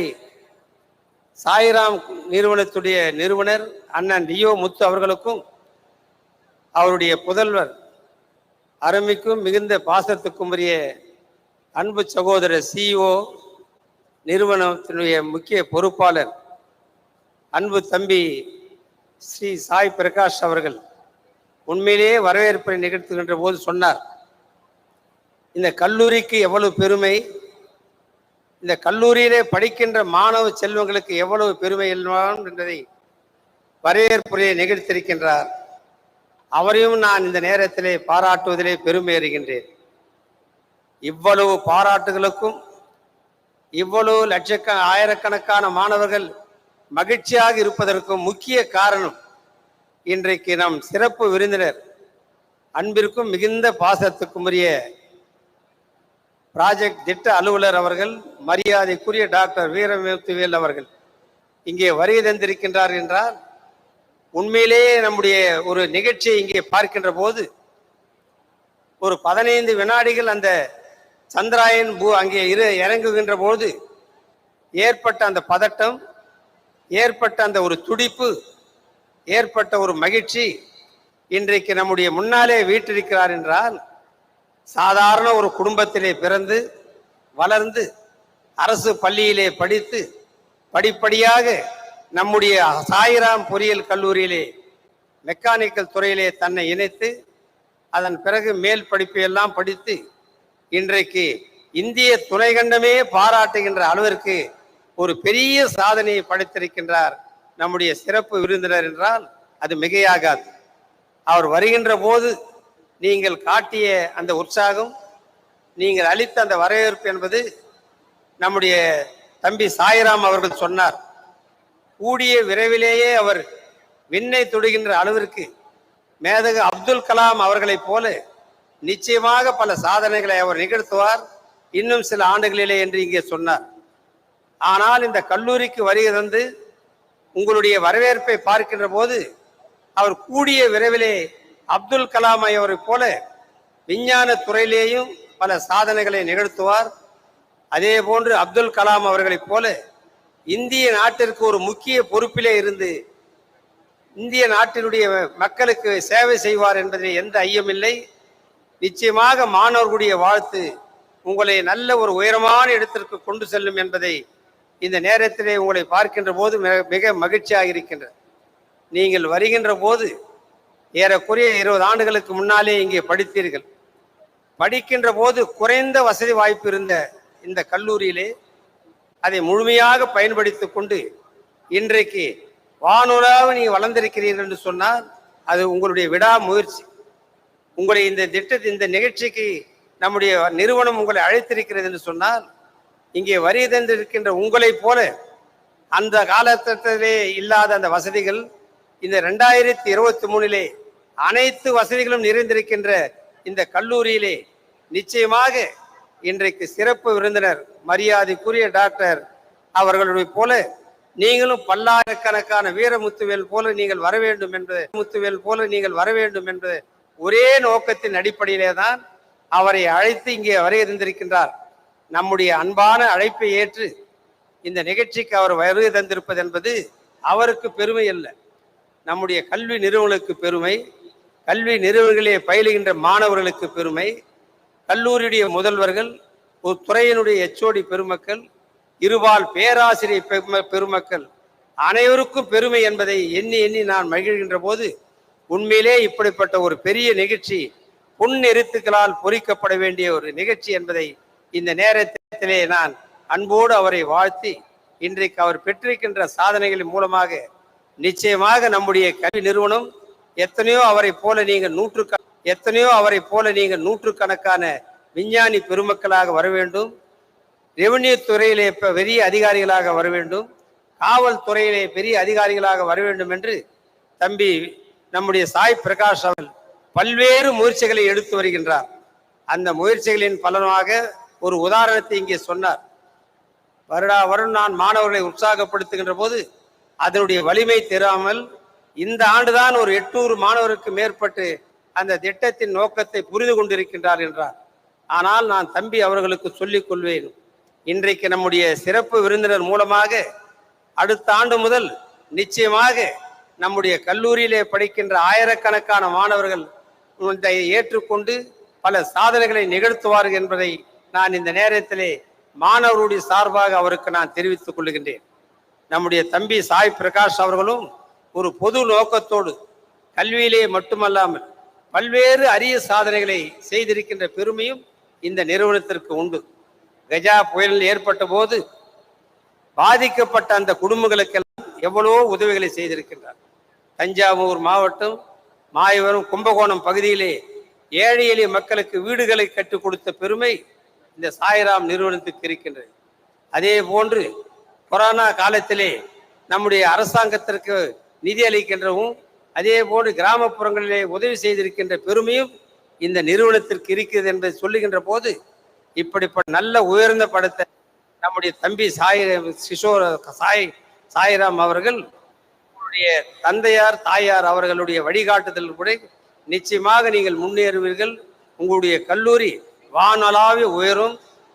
Speaker 8: சாய்ராம் நிறுவனத்துடைய நிறுவனர் அண்ணன் லியோ முத்து அவர்களுக்கும் அவருடைய புதல்வர் அருமைக்கும் மிகுந்த பாசத்துக்கும் உரிய அன்பு சகோதரர் CEO நிறுவனத்தினுடைய முக்கிய பொறுப்பாளர் அன்பு தம்பி ஸ்ரீ சாய் பிரகாஷ் அவர்கள் உண்மையிலேயே வரவேற்பை நிகழ்த்துகின்ற போது சொன்னார், இந்த கல்லூரிக்கு எவ்வளவு பெருமை, இந்த கல்லூரியிலே படிக்கின்ற மாணவ செல்வங்களுக்கு எவ்வளவு பெருமை என்பதை வரவேற்புரையை நிகழ்த்திருக்கின்றார். அவரையும் நான் இந்த நேரத்திலே பாராட்டுவதிலே பெருமை அறிகின்றேன். இவ்வளவு பாராட்டுகளுக்கும் இவ்வளவு ஆயிரக்கணக்கான மாணவர்கள் மகிழ்ச்சியாக இருப்பதற்கும் முக்கிய காரணம் இன்றைக்கு நம் சிறப்பு விருந்தினர் அன்பிற்கும் மிகுந்த பாசத்துக்கும் உரிய ப்ராஜெக்ட் திட்ட அலுவலர் அவர்கள், மரியாதைக்குரிய டாக்டர் வீரமுத்துவேல் அவர்கள் இங்கே வருகை தந்திருக்கின்றார் என்றால் உண்மையிலேயே நம்முடைய ஒரு நிகழ்ச்சியை இங்கே பார்க்கின்ற போது ஒரு 15 வினாடிகள் அந்த சந்திராயன் அங்கே இறங்குகின்ற போது ஏற்பட்ட அந்த பதட்டம், ஏற்பட்ட அந்த ஒரு துடிப்பு, ஏற்பட்ட ஒரு மகிழ்ச்சி இன்றைக்கு நம்முடைய முன்னாலே வீற்றிருக்கிறார் என்றால் சாதாரண ஒரு குடும்பத்திலே பிறந்து வளர்ந்து அரசு பள்ளியிலே படித்து படிப்படியாக நம்முடைய சாய்ராம் பொறியியல் கல்லூரியிலே மெக்கானிக்கல் துறையிலே தன்னை இணைத்து அதன் பிறகு மேல் படிப்பை எல்லாம் படித்து இன்றைக்கு இந்திய துணைக்கண்டமே பாராட்டுகின்ற அளவிற்கு ஒரு பெரிய சாதனையை படைத்திருக்கின்றார் நம்முடைய சிறப்பு விருந்தினர் என்றால் அது மிகையாகாது. அவர் வருகின்ற போது நீங்கள் காட்டிய அந்த உற்சாகம், நீங்கள் அளித்த அந்த வரவேற்பு என்பது நம்முடைய தம்பி சாய்ராம் அவர்கள் சொன்னார், கூடிய விரைவிலேயே அவர் விண்ணை தொடுகின்ற அளவிற்கு மேதகு அப்துல் கலாம் அவர்களைப் போல நிச்சயமாக பல சாதனைகளை அவர் நிகழ்த்துவார் இன்னும் சில ஆண்டுகளிலே என்று இங்கே சொன்னார். ஆனால் இந்த கல்லூரிக்கு வருகை தந்து உங்களுடைய வரவேற்பை பார்க்கின்ற போது அவர் கூடிய விரைவிலே அப்துல் கலாம் அவரை போல விஞ்ஞான துறையிலேயும் பல சாதனைகளை நிகழ்த்துவார். அதே போன்று அப்துல் கலாம் அவர்களைப் போல இந்திய நாட்டிற்கு ஒரு முக்கிய பொறுப்பிலே இருந்து இந்திய நாட்டினுடைய மக்களுக்கு சேவை செய்வார் என்பதில் எந்த ஐயமில்லை. நிச்சயமாக மாணவர்களுடைய வாழ்த்து உங்களை நல்ல ஒரு உயரமான இடத்திற்கு கொண்டு செல்லும் என்பதை இந்த நேரத்திலே உங்களை பார்க்கின்ற போது மிக மகிழ்ச்சியாக இருக்கின்றது. நீங்கள் வருகின்ற போது ஏறக்குறைய 20 ஆண்டுகளுக்கு முன்னாலே இங்கே படித்தீர்கள். படிக்கின்ற போது குறைந்த வசதி வாய்ப்பு இருந்த இந்த கல்லூரியிலே அதை முழுமையாக பயன்படுத்திக் கொண்டு இன்றைக்கு வானுலாக நீங்க வளர்ந்திருக்கிறீர்கள் என்று சொன்னால் அது உங்களுடைய விடாமுயற்சி. உங்களை இந்த நிகழ்ச்சிக்கு நம்முடைய நிறுவனம் உங்களை அழைத்திருக்கிறது என்று சொன்னால் இங்கே வரி தந்திருக்கின்ற உங்களை போல அந்த காலத்திலே இல்லாத அந்த வசதிகள் இந்த 2023 அனைத்து வசதிகளும் நிறைந்திருக்கின்ற இந்த கல்லூரியிலே நிச்சயமாக இன்றைக்கு சிறப்பு விருந்தினர் மரியாதைக்குரிய டாக்டர் அவர்களுடைய போல நீங்களும் பல்லாயிரக்கணக்கான வீரமுத்துவேல் போல நீங்கள் வர வேண்டும் என்ற ஒரே நோக்கத்தின் அடிப்படையிலே தான் அவரை அழைத்து இங்கே வருகை தந்திருக்கின்றார். நம்முடைய அன்பான அழைப்பை ஏற்று இந்த நிகழ்ச்சிக்கு அவர் வருகை தந்திருப்பது என்பது அவருக்கு பெருமை அல்ல, நம்முடைய கல்வி நிறுவனங்களுக்கு பெருமை, கல்வி நிறுவனங்களே பயிலுகின்ற மாணவர்களுக்கு பெருமை, கல்லூரியுடைய முதல்வர்கள், ஒரு துறையினுடைய எச்ஓடி பெருமக்கள், இருபால் பேராசிரியர் பெருமக்கள் அனைவருக்கும் பெருமை என்பதை எண்ணி எண்ணி நான் மகிழ்கின்ற போது உண்மையிலே இப்படிப்பட்ட ஒரு பெரிய நிகழ்ச்சி பொன்னெருத்துக்களால் பொறிக்கப்பட வேண்டிய ஒரு நிகழ்ச்சி என்பதை இந்த நேரத்திலே நான் அன்போடு அவரை வாழ்த்தி இன்றைக்கு அவர் பெற்றிருக்கின்ற சாதனைகளின் மூலமாக நிச்சயமாக நம்முடைய கல்வி நிறுவனம் எத்தனையோ அவரை போல நீங்கள் நூற்றுக்கணக்கான விஞ்ஞானி பெருமக்களாக வர வேண்டும், ரெவன்யூ துறையிலே பெரிய அதிகாரிகளாக வர வேண்டும், காவல்துறையிலே பெரிய அதிகாரிகளாக வர வேண்டும் என்று தம்பி நம்முடைய சாய் பிரகாஷ் அவர்கள் பல்வேறு முயற்சிகளை எடுத்து வருகின்றார். அந்த முயற்சிகளின் பலனாக ஒரு உதாரணத்தை இங்கே சொன்னார். வருடம் நான் மாணவர்களை உற்சாகப்படுத்துகின்ற போது அதனுடைய வலிமை தெரியாமல் இந்த ஆண்டுதான் ஒரு 800 மாணவருக்கு மேற்பட்டு அந்த திட்டத்தின் நோக்கத்தை புரிந்து கொண்டிருக்கின்றார் என்றார். ஆனால் நான் தம்பி அவர்களுக்கு சொல்லிக் கொள்வேன், இன்றைக்கு நம்முடைய சிறப்பு விருந்தினர் மூலமாக அடுத்த ஆண்டு முதல் நிச்சயமாக நம்முடைய கல்லூரியிலே படிக்கின்ற ஆயிரக்கணக்கான மாணவர்கள் இதை ஏற்றுக்கொண்டு பல சாதனைகளை நிகழ்த்துவார்கள் என்பதை நான் இந்த நேரத்திலே மாணவருடைய சார்பாக அவருக்கு நான் தெரிவித்துக் கொள்கின்றேன். நம்முடைய தம்பி சாய் பிரகாஷ் அவர்களும் ஒரு பொது நோக்கத்தோடு கல்வியிலே மட்டுமல்லாமல் பல்வேறு அரிய சாதனைகளை செய்திருக்கின்ற பெருமையும் இந்த நிறுவனத்திற்கு உண்டு. கஜா புயல் ஏற்பட்ட போது பாதிக்கப்பட்ட அந்த குடும்பங்களுக்கெல்லாம் எவ்வளவோ உதவிகளை செய்திருக்கின்றார். தஞ்சாவூர் மாவட்டம் மாயவரம் கும்பகோணம் பகுதியிலே ஏழை எளிய மக்களுக்கு வீடுகளை கற்றுக் கொடுத்த பெருமை இந்த சாய்ராம் நிறுவனத்துக்கு இருக்கின்றது. அதே போன்று கொரோனா காலத்திலே நம்முடைய அரசாங்கத்திற்கு நிதி அளிக்கின்றவும் அதே போன்று கிராமப்புறங்களிலே உதவி செய்திருக்கின்ற பெருமையும் இந்த நிறுவனத்திற்கு இருக்கிறது என்பதை சொல்லுகின்ற போது இப்படிப்பட்ட நல்ல உயர்ந்த படத்தை நம்முடைய தம்பி சாய்ராம் அவர்கள் தந்தையார் தாயார் அவர்களுடைய வழிகாட்டுதல் கூட நிச்சயமாக நீங்கள் முன்னேறுவீர்கள். உங்களுடைய கல்லூரி வானளாவிய உயரும்.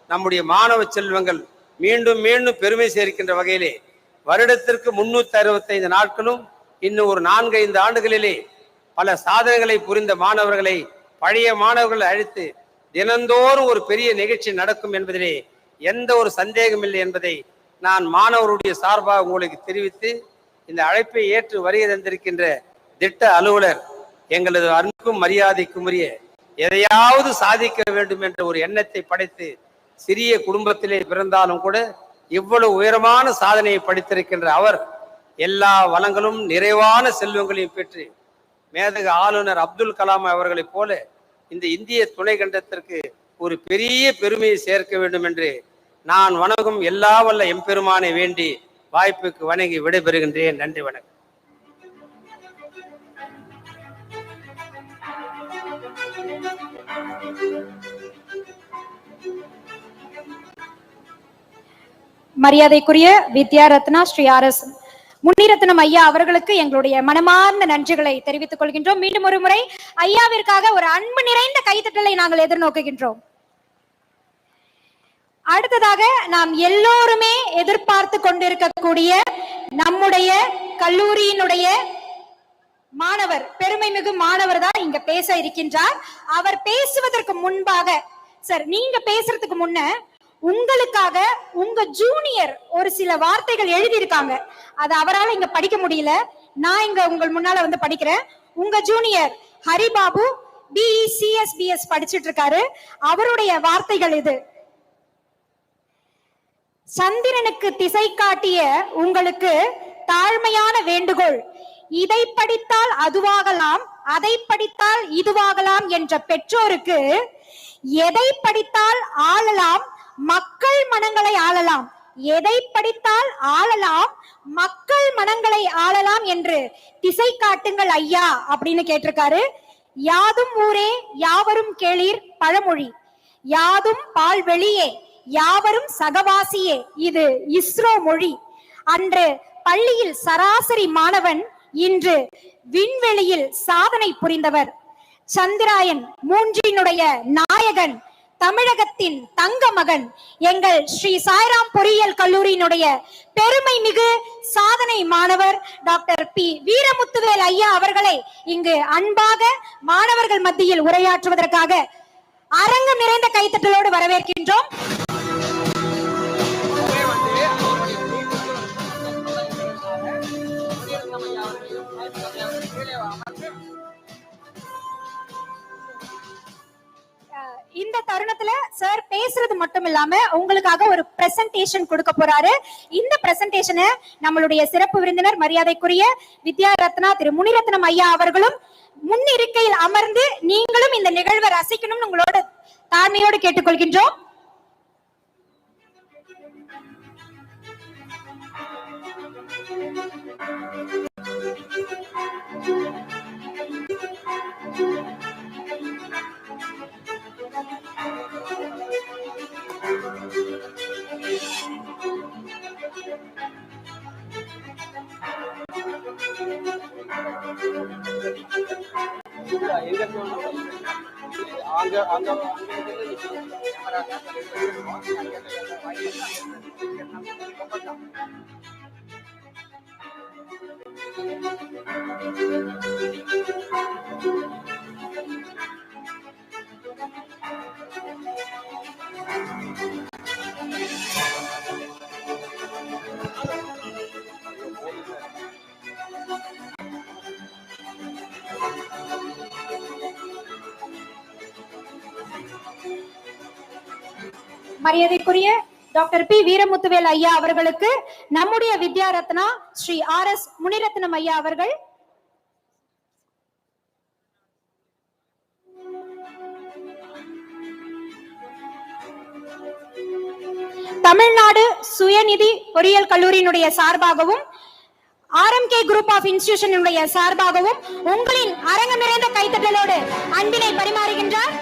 Speaker 8: நம்முடைய மாணவ செல்வங்கள் மீண்டும் மீண்டும் பெருமை சேர்க்கின்ற வகையிலே வருடத்திற்கு 365 நாட்களும் இன்னும் ஒரு 4-5 ஆண்டுகளிலே பல சாதனைகளை புரிந்த மாணவர்களை பழைய மாணவர்கள் அழைத்து தினந்தோறும் ஒரு பெரிய நிகழ்ச்சி நடக்கும் என்பதிலே எந்த ஒரு சந்தேகம் இல்லை என்பதை நான் மாணவருடைய சார்பாக உங்களுக்கு தெரிவித்து இந்த அழைப்பை ஏற்று வருகை தந்திருக்கின்ற திட்ட அலுவலர் எங்களது அன்புக்கும் மரியாதைக்கும் உரிய எதையாவது சாதிக்க வேண்டும் என்ற ஒரு எண்ணத்தை படைத்து சிறிய குடும்பத்திலே பிறந்தாலும் கூட இவ்வளவு உயரமான சாதனையை படித்திருக்கின்ற அவர் எல்லா வளங்களும் நிறைவான செல்வங்களையும் பெற்று மேதக ஆளுநர் அப்துல் கலாம் அவர்களைப் போல இந்த இந்திய துணை கண்டத்திற்கு ஒரு பெரிய பெருமையை சேர்க்க வேண்டும் என்று நான் வணங்கும் எல்லா வல்ல எம்பெருமானை வேண்டி வாய்ப்புக்கு வணங்கி விடைபெறுகின்றேன். நன்றி, வணக்கம்.
Speaker 1: மரியாதைக்குரிய வித்யா ரத்னா ஸ்ரீ RS முனிரத்னம் ஐயா அவர்களுக்கு எங்களுடைய மனமார்ந்த நன்றிகளை தெரிவித்துக் கொள்கின்றோம். மீண்டும் ஒரு முறை ஐயாவிற்காக ஒரு அன்பு நிறைந்த கைத்தட்டலை நாங்கள் எதிர்நோக்குகின்றோம். அடுத்ததாக நாம் எல்லோருமே எதிர்பார்த்து கொண்டிருக்கக்கூடிய நம்முடைய கல்லூரியினுடைய மாணவர், பெருமைமிகு மாணவர் தான் இங்க பேச இருக்கின்றார். அவர் பேசுவதற்கு முன்பாக, சார் நீங்க பேசுறதுக்கு முன்ன உங்களுக்காக உங்க ஜூனியர் ஒரு சில வார்த்தைகள் எழுதியிருக்காங்க. அது அவரால் இங்க படிக்க முடியல, நான் இங்க உங்கள் முன்னால வந்து படிக்கிறேன். உங்க ஜூனியர் ஹரிபாபு BE CSBS படிச்சிட்டு இருக்காரு. அவருடைய வார்த்தைகள் இது. சந்திரனுக்கு திசை காட்டிய உங்களுக்கு தாழ்மையான வேண்டுகோள், இதை படித்தால் அதுவாகலாம், அதை படித்தால் இதுவாகலாம் என்ற பெற்றோருக்கு எதை படித்தால் ஆளலாம், மக்கள் மனங்களை ஆளலாம், எதை படித்தால் ஆளலாம், மக்கள் மனங்களை ஆளலாம் என்று திசை காட்டுங்கள் ஐயா அப்படின்னு கேட்டிருக்காரு. யாதும் ஊரே யாவரும் கேளீர் பழமொழி, யாதும் பால் வெளியே யாவரும் சகவாசியே, இது இஸ்ரோ மொழி. அன்று பள்ளியில் சராசரி மாணவன், இன்று விண்வெளியில் சாதனை புரிந்தவர். சந்திராயன் 3 நாயகன், தமிழகத்தின் தங்க மகன், எங்கள் ஸ்ரீ சாய்ராம் பொறியியல் கல்லூரியினுடைய பெருமை மிகு சாதனை மாணவர் டாக்டர் P வீரமுத்துவேல் ஐயா அவர்களை இங்கு அன்பாக மாணவர்கள் மத்தியில் உரையாற்றுவதற்காக அரங்கம் நிறைந்த கைத்தட்டலோடு வரவேற்கின்றோம். இந்த தருணத்துல சார் பேசுறது மட்டும் இல்லாம உங்களுக்காக ஒரு பிரசன்டேஷன் கொடுக்க போறாரு. இந்த பிரசன்டேஷனை நம்மளுடைய சிறப்பு விருந்தினர் மரியாதைக்குரிய வித்யா ரத்னா திரு முனிரத்னம் ஐயா அவர்களும் முன்னிருக்கையில் அமர்ந்து நீங்களும் இந்த நிகழ்வை ரசிக்கணும்னு உங்களோட தாழ்மையோடு கேட்டுக்கொள்கின்றோம். மரியாதைக்குரிய டாக்டர் P வீரமுத்துவேல் ஐயா அவர்களுக்கு நம்முடைய வித்யா ரத்னா ஸ்ரீ RS முனிரத்னம் ஐயா அவர்கள் தமிழ்நாடு சுயநிதி பொறியியல் கல்லூரியினுடைய சார்பாகவும் RMK குரூப் ஆஃப் இன்ஸ்டிடியூஷனுடைய சார்பாகவும் உங்களின் அரங்கம் நிறைந்த கைத்தட்டலோடு அன்பினை பரிமாறுகின்றார்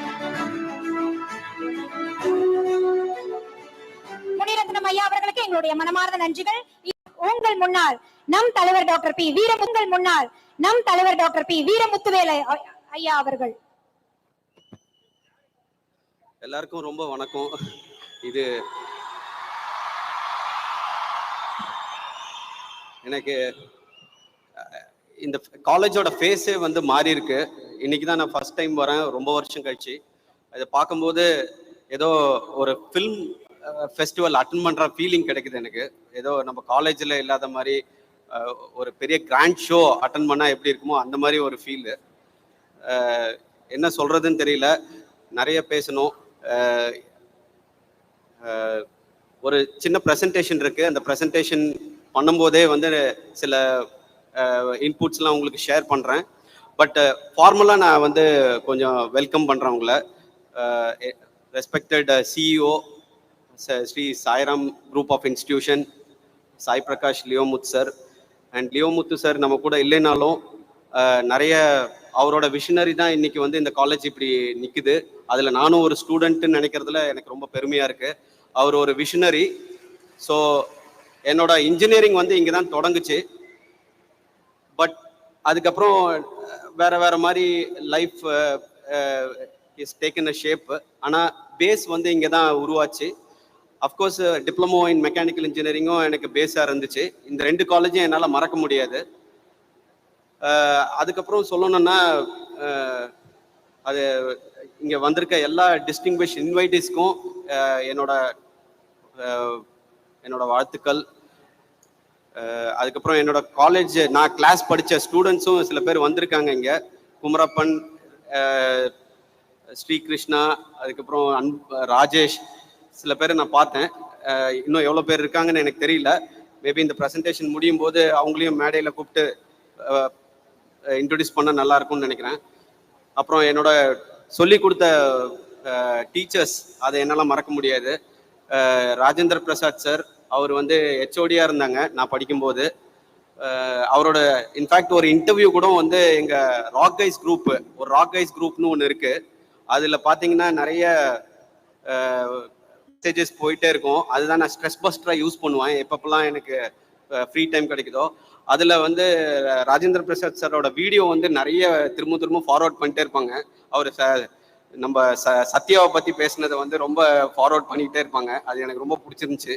Speaker 1: முனிரத்னம் ஐயா அவர்களுக்கு எங்களுடைய மனமார்ந்த நன்றிகள். உங்கள் முன்னாள் நம் தலைவர் டாக்டர் P வீரமுத்துவேல் ஐயா அவர்கள்.
Speaker 3: எல்லாருக்கும் ரொம்ப வணக்கம். இது எனக்கு இந்த காலேஜோட ஃபேஸே வந்து மாறி இருக்கு. இன்னைக்கு தான் நான் ஃபர்ஸ்ட் டைம் வரேன், ரொம்ப வருஷம் கழிச்சு. அதை பார்க்கும்போது ஏதோ ஒரு ஃபில்ம் ஃபெஸ்டிவல் அட்டன் பண்ணுற ஃபீலிங் கிடைக்குது எனக்கு. ஏதோ நம்ம காலேஜில் இல்லாத மாதிரி ஒரு பெரிய கிராண்ட் ஷோ அட்டன் பண்ணால் எப்படி இருக்குமோ அந்த மாதிரி ஒரு ஃபீலு. என்ன சொல்கிறதுன்னு தெரியல, நிறைய பேசணும். ஒரு சின்ன ப்ரெசன்டேஷன் இருக்குது. அந்த ப்ரெசன்டேஷன் பண்ணும்போதே வந்து சில இன்புட்ஸ்லாம் உங்களுக்கு ஷேர் பண்ணுறேன். பட் ஃபார்மலாக நான் வந்து கொஞ்சம் வெல்கம் பண்ணுறேன் உங்களை. Respected CEO Sri Sairam group of institution, Sai Prakash Leomuthu sir. And Leomuthu sir நம்ம கூட இல்லைனாலும் நிறைய அவரோட விஷனரி தான் இன்னைக்கு வந்து இந்த காலேஜ் இப்படி நிற்குது. அதில் நானும் ஒரு ஸ்டூடெண்ட்டுன்னு நினைக்கிறதுல எனக்கு ரொம்ப பெருமையாக இருக்குது. அவர் ஒரு விஷனரி. ஸோ என்னோட இன்ஜினியரிங் வந்து இங்கே தான் தொடங்குச்சு. பட் அதுக்கப்புறம் வேற மாதிரி life is taken a shape. ஆனால் பேஸ் வந்து இங்கே தான் உருவாச்சு. அஃப்கோர்ஸ் டிப்ளமோ இன் மெக்கானிக்கல் இன்ஜினியரிங்கும் எனக்கு பேஸாக இருந்துச்சு. இந்த 2 காலேஜும் என்னால் மறக்க முடியாது. அதுக்கப்புறம் சொல்லணும்னா அது இங்கே வந்திருக்க எல்லா டிஸ்டிங்விஷ் இன்வைட்டிஸ்க்கும் என்னோட வாழ்த்துக்கள். அதுக்கப்புறம் என்னோட காலேஜ் நான் கிளாஸ் படித்த ஸ்டூடெண்ட்ஸும் சில பேர் வந்திருக்காங்க இங்கே. குமரப்பன், ஸ்ரீகிருஷ்ணா, அதுக்கப்புறம் ராஜேஷ், சில பேர் நான் பார்த்தேன். இன்னும் எவ்வளோ பேர் இருக்காங்கன்னு எனக்கு தெரியல. மேபி இந்த ப்ரெசன்டேஷன் முடியும் போது அவங்களையும் மேடையில் கூப்பிட்டு இன்ட்ரடியூஸ் பண்ண நல்லா இருக்கும்னு நினைக்கிறேன். அப்புறம் என்னோட சொல்லி கொடுத்த டீச்சர்ஸ், அதை என்னால் மறக்க முடியாது. ராஜேந்திர பிரசாத் சார், அவர் வந்து ஹெச்ஓடியாக இருந்தாங்க நான் படிக்கும்போது. அவரோட இன்ஃபேக்ட் ஒரு இன்டர்வியூ கூட வந்து எங்கள் ராக் கைஸ் குரூப்னு ஒன்று இருக்குது. அதில் பார்த்தீங்கன்னா நிறைய மெசேஜஸ் போயிட்டே இருக்கும். அதுதான் நான் ஸ்ட்ரெஸ் பஸ்டராக யூஸ் பண்ணுவேன் எப்பப்பெல்லாம் எனக்கு ஃப்ரீ டைம் கிடைக்குதோ. அதில் வந்து ராஜேந்திர பிரசாத் சாரோட வீடியோ வந்து நிறைய திரும்ப ஃபார்வர்ட் பண்ணிட்டே இருப்பாங்க. அவர் நம்ம சத்யாவை பற்றி பேசுனதை வந்து ரொம்ப ஃபார்வர்ட் பண்ணிக்கிட்டே இருப்பாங்க. அது எனக்கு ரொம்ப பிடிச்சிருந்துச்சு.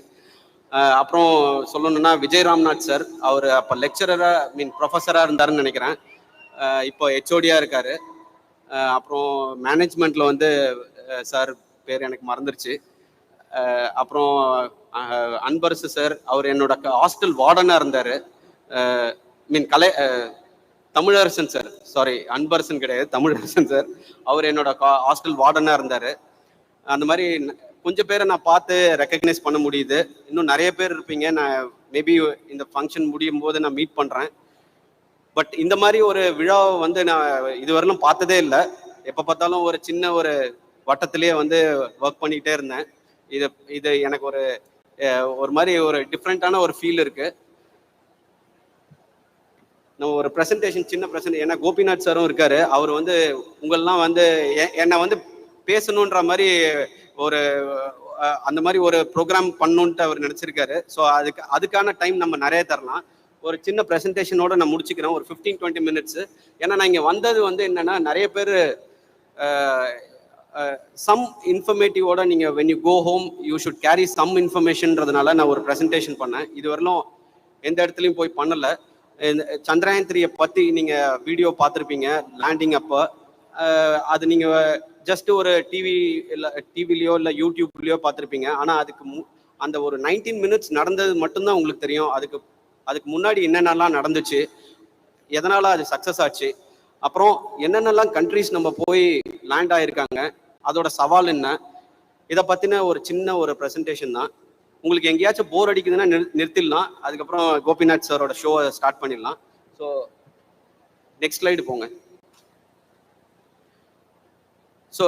Speaker 3: அப்புறம் சொல்லணும்னா விஜய் ராம்நாத் சார், அவர் அப்போ லெக்சரராக ப்ரொஃபஸராக இருந்தாருன்னு நினைக்கிறேன். இப்போ ஹெச்ஓடியாக இருக்கார். அப்புறம் மேனேஜ்மெண்ட்டில் வந்து சார் பேர் எனக்கு மறந்துருச்சு. அப்புறம் அன்பரசு சார், அவர் என்னோட ஹாஸ்டல் வார்டனாக இருந்தார். தமிழரசன் சார், சாரி அன்பரசன் கிடையாது, தமிழரசன் சார், அவர் என்னோட ஹாஸ்டல் வார்டனாக இருந்தார். அந்த மாதிரி கொஞ்சம் பேரை நான் பார்த்து ரெக்கக்னைஸ் பண்ண முடியுது. இன்னும் நிறைய பேர் இருப்பீங்க. நான் மேபி இந்த ஃபங்க்ஷன் முடியும் போது நான் மீட் பண்ணுறேன். பட் இந்த மாதிரி ஒரு விழாவை வந்து நான் இதுவரையிலும் பார்த்ததே இல்லை. எப்போ பார்த்தாலும் ஒரு சின்ன ஒரு வட்டத்திலேயே வந்து ஒர்க் பண்ணிக்கிட்டே இருந்தேன். இது எனக்கு ஒரு மாதிரி ஒரு டிஃப்ரெண்ட்டான ஒரு ஃபீல் இருக்குது. நம்ம ஒரு சின்ன ப்ரெசன்டேஷன், ஏன்னா கோபிநாத் சாரும் இருக்காரு. அவர் வந்து உங்களெலாம் வந்து என்னை வந்து பேசணுன்ற மாதிரி அந்த மாதிரி ஒரு ப்ரோக்ராம் பண்ணணுன்ட்டு அவர் நினச்சிருக்காரு. ஸோ அதுக்கான டைம் நம்ம நிறைய தரலாம். ஒரு சின்ன ப்ரெசன்டேஷனோட நான் முடிச்சுக்கிறேன், ஒரு 15-20 மினிட்ஸு. ஏன்னா நான் இங்கே வந்தது வந்து என்னென்னா, நிறைய பேர் சம் இன்ஃபர்மேட்டிவோட நீங்கள் when you go home you should carry some இன்ஃபர்மேஷன்றதுனால நான் ஒரு ப்ரெசன்டேஷன் பண்ணேன். இது வரலும் எந்த இடத்துலையும் போய் பண்ணலை. சந்திராயன் 3 பற்றி நீங்கள் வீடியோ பார்த்துருப்பீங்க லேண்டிங் அப்போ. அது நீங்கள் ஜஸ்ட் ஒரு டிவிலையோ இல்லை யூடியூப்லேயோ பார்த்துருப்பீங்க. ஆனால் அந்த ஒரு 19 மினிட்ஸ் நடந்தது மட்டும்தான் உங்களுக்கு தெரியும். அதுக்கு முன்னாடி என்னென்னலாம் நடந்துச்சு, எதனால் அது சக்ஸஸ் ஆச்சு, அப்புறம் என்னென்னலாம் கண்ட்ரிஸ் நம்ம போய் லேண்ட் ஆகிருக்காங்க, அதோட சவால் என்ன, இதை பற்றின ஒரு சின்ன ஒரு ப்ரெசன்டேஷன் தான். உங்களுக்கு எங்கேயாச்சும் போர் அடிக்குதுன்னா நிறுத்திடலாம். அதுக்கப்புறம் கோபிநாத் சாரோட ஷோவை ஸ்டார்ட் பண்ணிடலாம். ஸோ நெக்ஸ்ட் ஸ்லைடு போங்க. So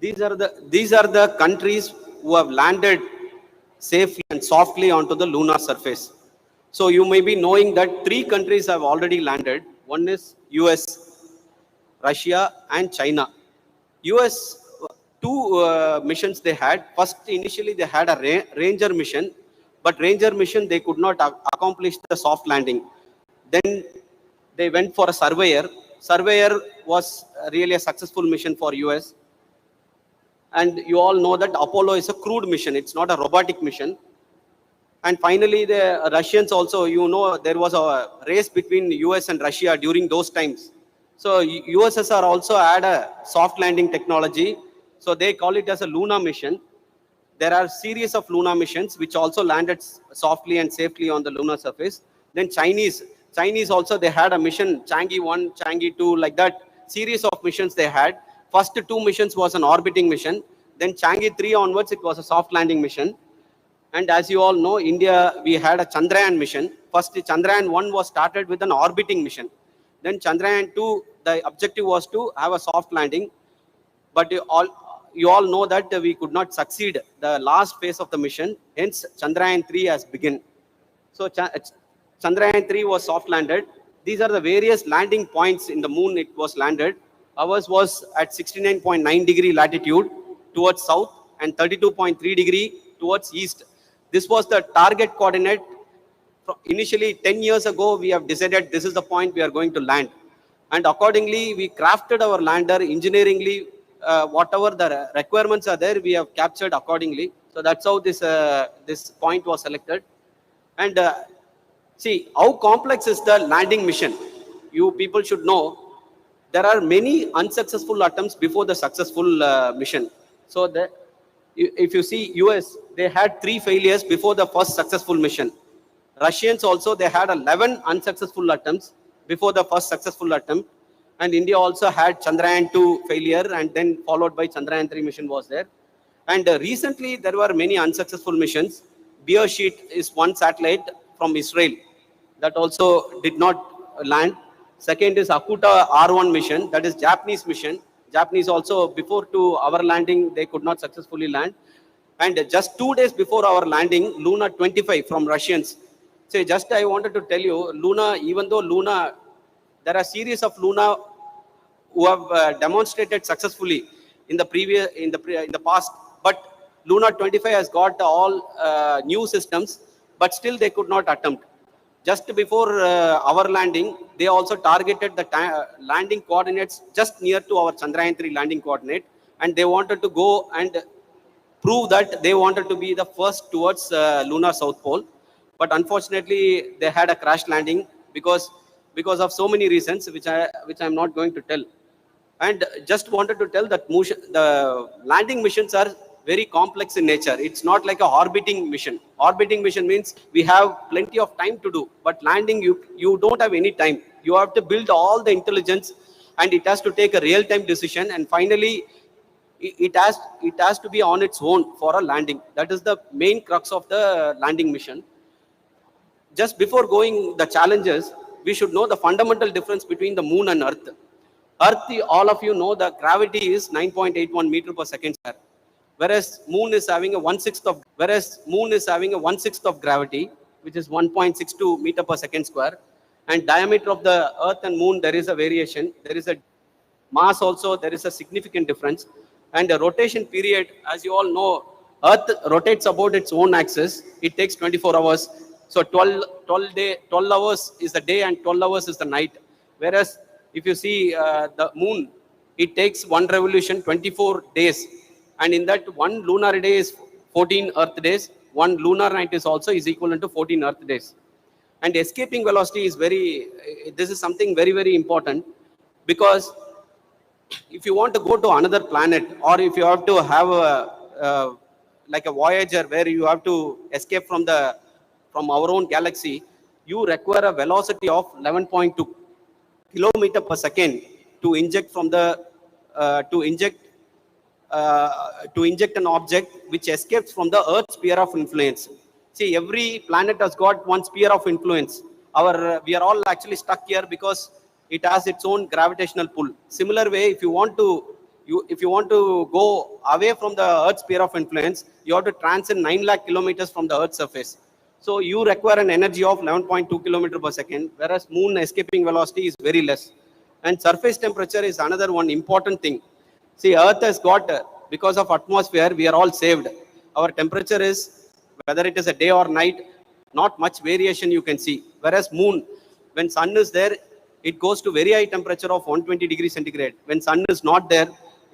Speaker 3: these are the countries who have landed safely and softly onto the lunar surface. So you may be knowing that 3 countries have already landed. One is US, Russia and China. US 2 missions they had. First, initially they had a Ranger mission, but Ranger mission they could not accomplish the soft landing. Then they went for a Surveyor. Surveyor was really a successful mission for US. And you all know that Apollo is a crewed mission. It's not a robotic mission. And finally, the Russians also, you know, there was a race between US and Russia during those times. So USSR also had a soft landing technology. So they call it as a Luna mission. There are series of Luna missions which also landed softly and safely on the lunar surface. Then Chinese also, they had a mission, Chang'e 1, Chang'e 2, like that series of missions they had. First 2 missions was an orbiting mission. Then Chang'e 3 onwards, it was a soft landing mission. And as you all know, India, we had a Chandrayaan mission. First, Chandrayaan 1 was started with an orbiting mission. Then Chandrayaan 2, the objective was to have a soft landing. But you all know that we could not succeed the last phase of the mission. Hence, Chandrayaan 3 has begun. So Chandrayaan 3 was soft landed. These are the various landing points in the moon it was landed. Ours was at 69.9 degree latitude towards south and 32.3 degree towards east. This was the target coordinate. Initially 10 years ago, we have decided this is the point we are going to land. And accordingly, we crafted our lander engineeringly. Whatever the requirements are there, we have captured accordingly. So that's how this point was selected. And see how complex is the landing mission. You people should know there are many unsuccessful attempts before the successful mission. So if you see US, they had 3 failures before the first successful mission. Russians also, they had 11 unsuccessful attempts before the first successful attempt. And India also had Chandrayaan-2 failure, and then followed by Chandrayaan-3 mission was there. And recently there were many unsuccessful missions. Bearsheet is one satellite from Israel that also did not land. Second is Akuta R1 mission, that is Japanese mission. Japanese also, before to our landing, they could not successfully land. And just 2 days before our landing, Luna 25 from Russians. So just I wanted to tell you, Luna, even though Luna, there are series of Luna who have demonstrated successfully in the past, but Luna 25 has got all new systems, but still they could not attempt. Just before our landing, they also targeted the landing coordinates just near to our Chandrayaan-3 landing coordinate, and they wanted to go and prove that they wanted to be the first towards lunar South Pole. But unfortunately, they had a crash landing because of so many reasons, which I'm not going to tell. And just wanted to tell that the landing missions are very complex in nature. It's not like a orbiting mission. Orbiting mission means we have plenty of time to do, but landing, you don't have any time. You have to build all the intelligence, and it has to take a real-time decision, and finally it has to be on its own for a landing. That is the main crux of the landing mission. Just before going the challenges, we should know the fundamental difference between the moon and Earth. Earth, all of you know, the gravity is 9.81 meter per second square, whereas moon is having a 1/6 of gravity, which is 1.62 meter per second square. And diameter of the Earth and moon, there is a variation. There is a mass also, there is a significant difference. And the rotation period, as you all know, Earth rotates about its own axis. It takes 24 hours. So 12 hours is the day and 12 hours is the night. Whereas if you see the moon, it takes one revolution 24 days. And in that, one lunar day is 14 Earth days. One lunar night is also equivalent to 14 Earth days. And escaping velocity is this is something very, very important, because if you want to go to another planet, or if you have to have like a Voyager where you have to escape from our own galaxy, you require a velocity of 11.2 kilometer per second to inject an object which escapes from the Earth's sphere of influence. See, every planet has got one sphere of influence. We are all actually stuck here because it has its own gravitational pull. Similar way, if you want to go away from the Earth's sphere of influence, you have to transcend 9 lakh kilometers from the Earth's surface. So you require an energy of 11.2 kilometers per second, whereas moon escaping velocity is very less. And surface temperature is another one important thing. See, Earth has got, because of atmosphere, we are all saved. Our temperature is, whether it is a day or night, not much variation you can see. Whereas moon, when sun is there, it goes to very high temperature of 120 degrees centigrade. When sun is not there,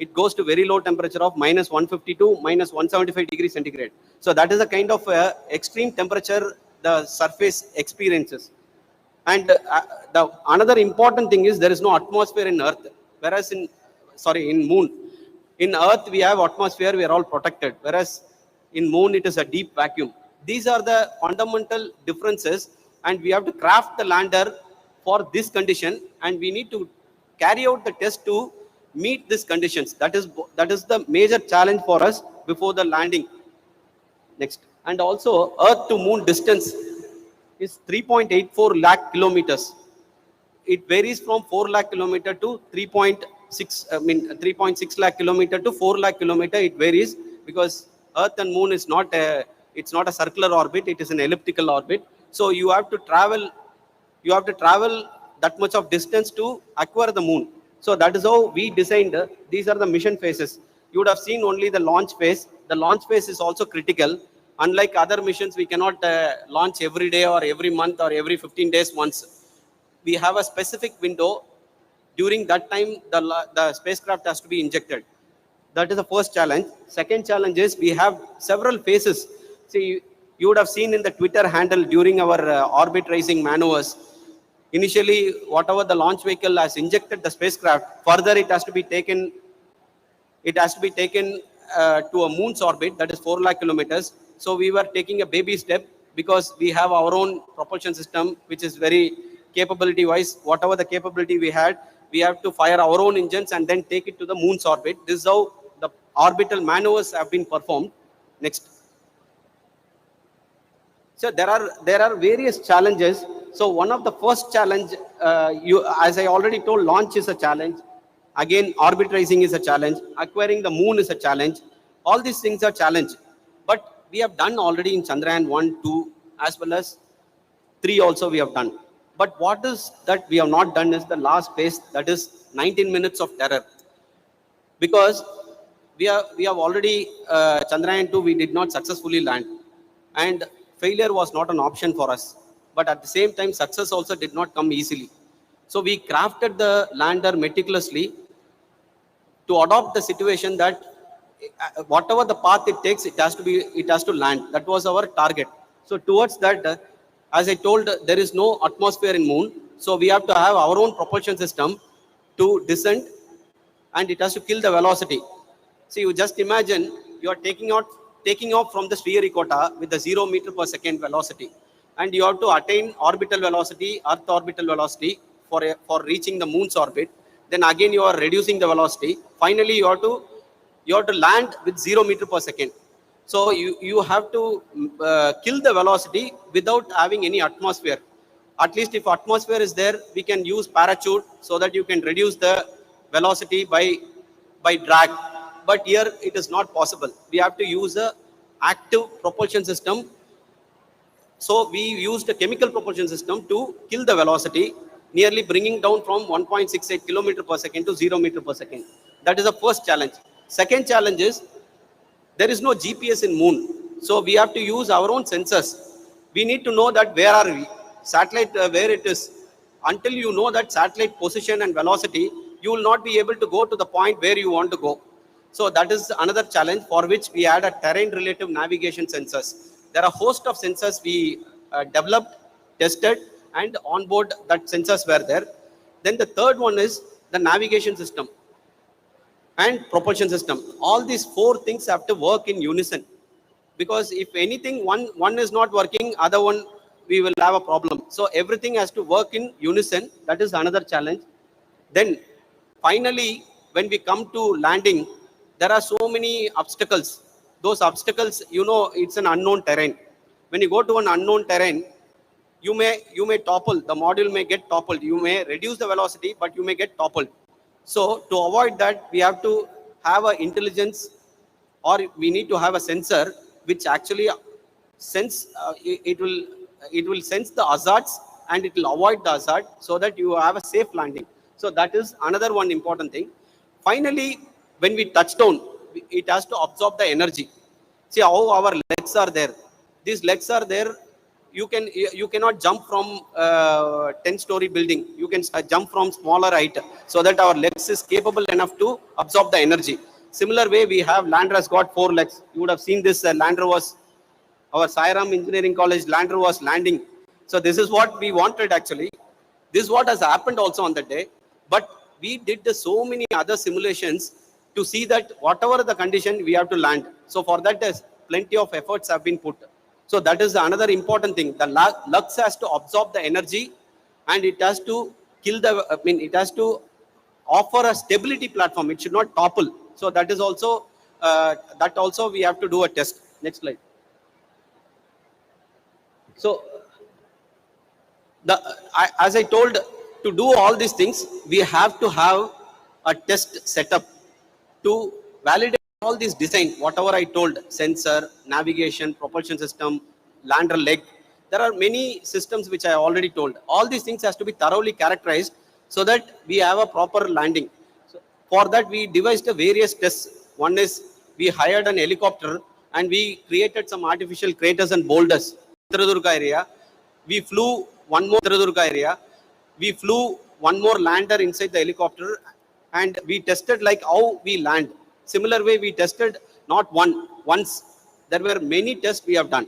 Speaker 3: it goes to very low temperature of -150 to -175 degrees centigrade. So that is a kind of extreme temperature the surface experiences. And another important thing is there is no atmosphere in Earth, whereas in moon. In Earth we have atmosphere, we are all protected, whereas in moon it is a deep vacuum. These are the fundamental differences, and we have to craft the lander for this condition, and we need to carry out the test to meet these conditions. That is the major challenge for us before the landing. Next. And also, Earth to moon distance is 3.84 lakh kilometers. It varies from 4 lakh kilometer to 3.6 lakh kilometer to 4 lakh kilometer. It varies because Earth and moon is it's not a circular orbit, it is an elliptical orbit. So you have to travel that much of distance to acquire the moon. So that is how we designed. These are the mission phases. You would have seen only the launch phase. The launch phase is also critical. Unlike other missions, we cannot launch every day or every month or every 15 days once. We have a specific window. During that time, the spacecraft has to be injected. That is the first challenge. Second challenge is we have several phases. See, you would have seen in the Twitter handle during our orbit raising maneuvers. Initially, whatever the launch vehicle has injected the spacecraft, further it has to be taken. It has to be taken to a moon's orbit, that is 4 lakh kilometers. So we were taking a baby step because we have our own propulsion system, which is very capability wise. Whatever the capability we had, we have to fire our own engines and then take it to the moon's orbit. This is how the orbital maneuvers have been performed. Next. So there are various challenges. So one of the first challenge, as I already told, launch is a challenge. Again, orbit raising is a challenge. Acquiring the moon is a challenge. All these things are challenge. But we have done already in Chandrayaan 1, 2, as well as 3 also we have done. But what is that we have not done is the last phase, that is 19 minutes of terror. Because we have already, Chandrayaan 2, we did not successfully land. And failure was not an option for us. But at the same time, success also did not come easily. So we crafted the lander meticulously to adopt the situation that whatever the path it takes, it has to land. That was our target. So towards that, as I told, there is no atmosphere in moon. So we have to have our own propulsion system to descend, and it has to kill the velocity. So you just imagine you are taking off from the sphericota with the 0 meter per second velocity, and you have to attain orbital velocity, Earth orbital velocity for reaching the moon's orbit. Then again you are reducing the velocity. Finally you have to land with 0 meter per second. So you have to kill the velocity without having any atmosphere. At least if atmosphere is there, we can use parachute so that you can reduce the velocity by drag. But here it is not possible. We have to use a active propulsion system. So we used a chemical propulsion system to kill the velocity, nearly bringing down from 1.68 kilometer per second to 0 meter per second. That is the first challenge. Second challenge is there is no GPS in moon. So we have to use our own sensors. We need to know that where are we, satellite where it is. Until you know that satellite position and velocity, you will not be able to go to the point where you want to go. So that is another challenge for which we add a terrain relative navigation sensors. There are a host of sensors we developed, tested, and on board that sensors were there. Then the third one is the navigation system and propulsion system. All these 4 things have to work in unison, because if anything one is not working, other one we will have a problem. So everything has to work in unison. That is another challenge. Then finally, when we come to landing, there are so many obstacles. Those obstacles, it's an unknown terrain. When you go to an unknown terrain, you may topple. The module may get toppled. You may reduce the velocity, but you may get toppled. So to avoid that, we have to have an intelligence, or we need to have a sensor which actually sense. It will sense the hazards and it will avoid the hazard, so that you have a safe landing. So that is another one important thing. Finally, when we touch down, it has to absorb the energy. See how our legs are there. These legs are there. You cannot jump from 10-story building. You can jump from smaller height, so that our legs is capable enough to absorb the energy. Similar way, we have lander has got 4 legs. You would have seen this lander was, our Sairam Engineering College lander was landing. So this is what we wanted actually. This is what has happened also on that day. But we did so many other simulations to see that whatever the condition, we have to land. So for that, plenty of efforts have been put. So that is another important thing. The lux has to absorb the energy, and it has to kill it has to offer a stability platform. It should not topple. So that is also, we have to do a test. Next slide. So as I told, to do all these things, we have to have a test setup to validate all these design, whatever I told, sensor, navigation, propulsion system, lander leg. There are many systems which I already told. All these things has to be thoroughly characterized so that we have a proper landing. So for that, we devised various tests. One is we hired an helicopter and we created some artificial craters and boulders. Chitradurga area, we flew one more Chitradurga area. We flew one more lander inside the helicopter, and we tested like how we land. Similar way, we tested not once. There were many tests we have done.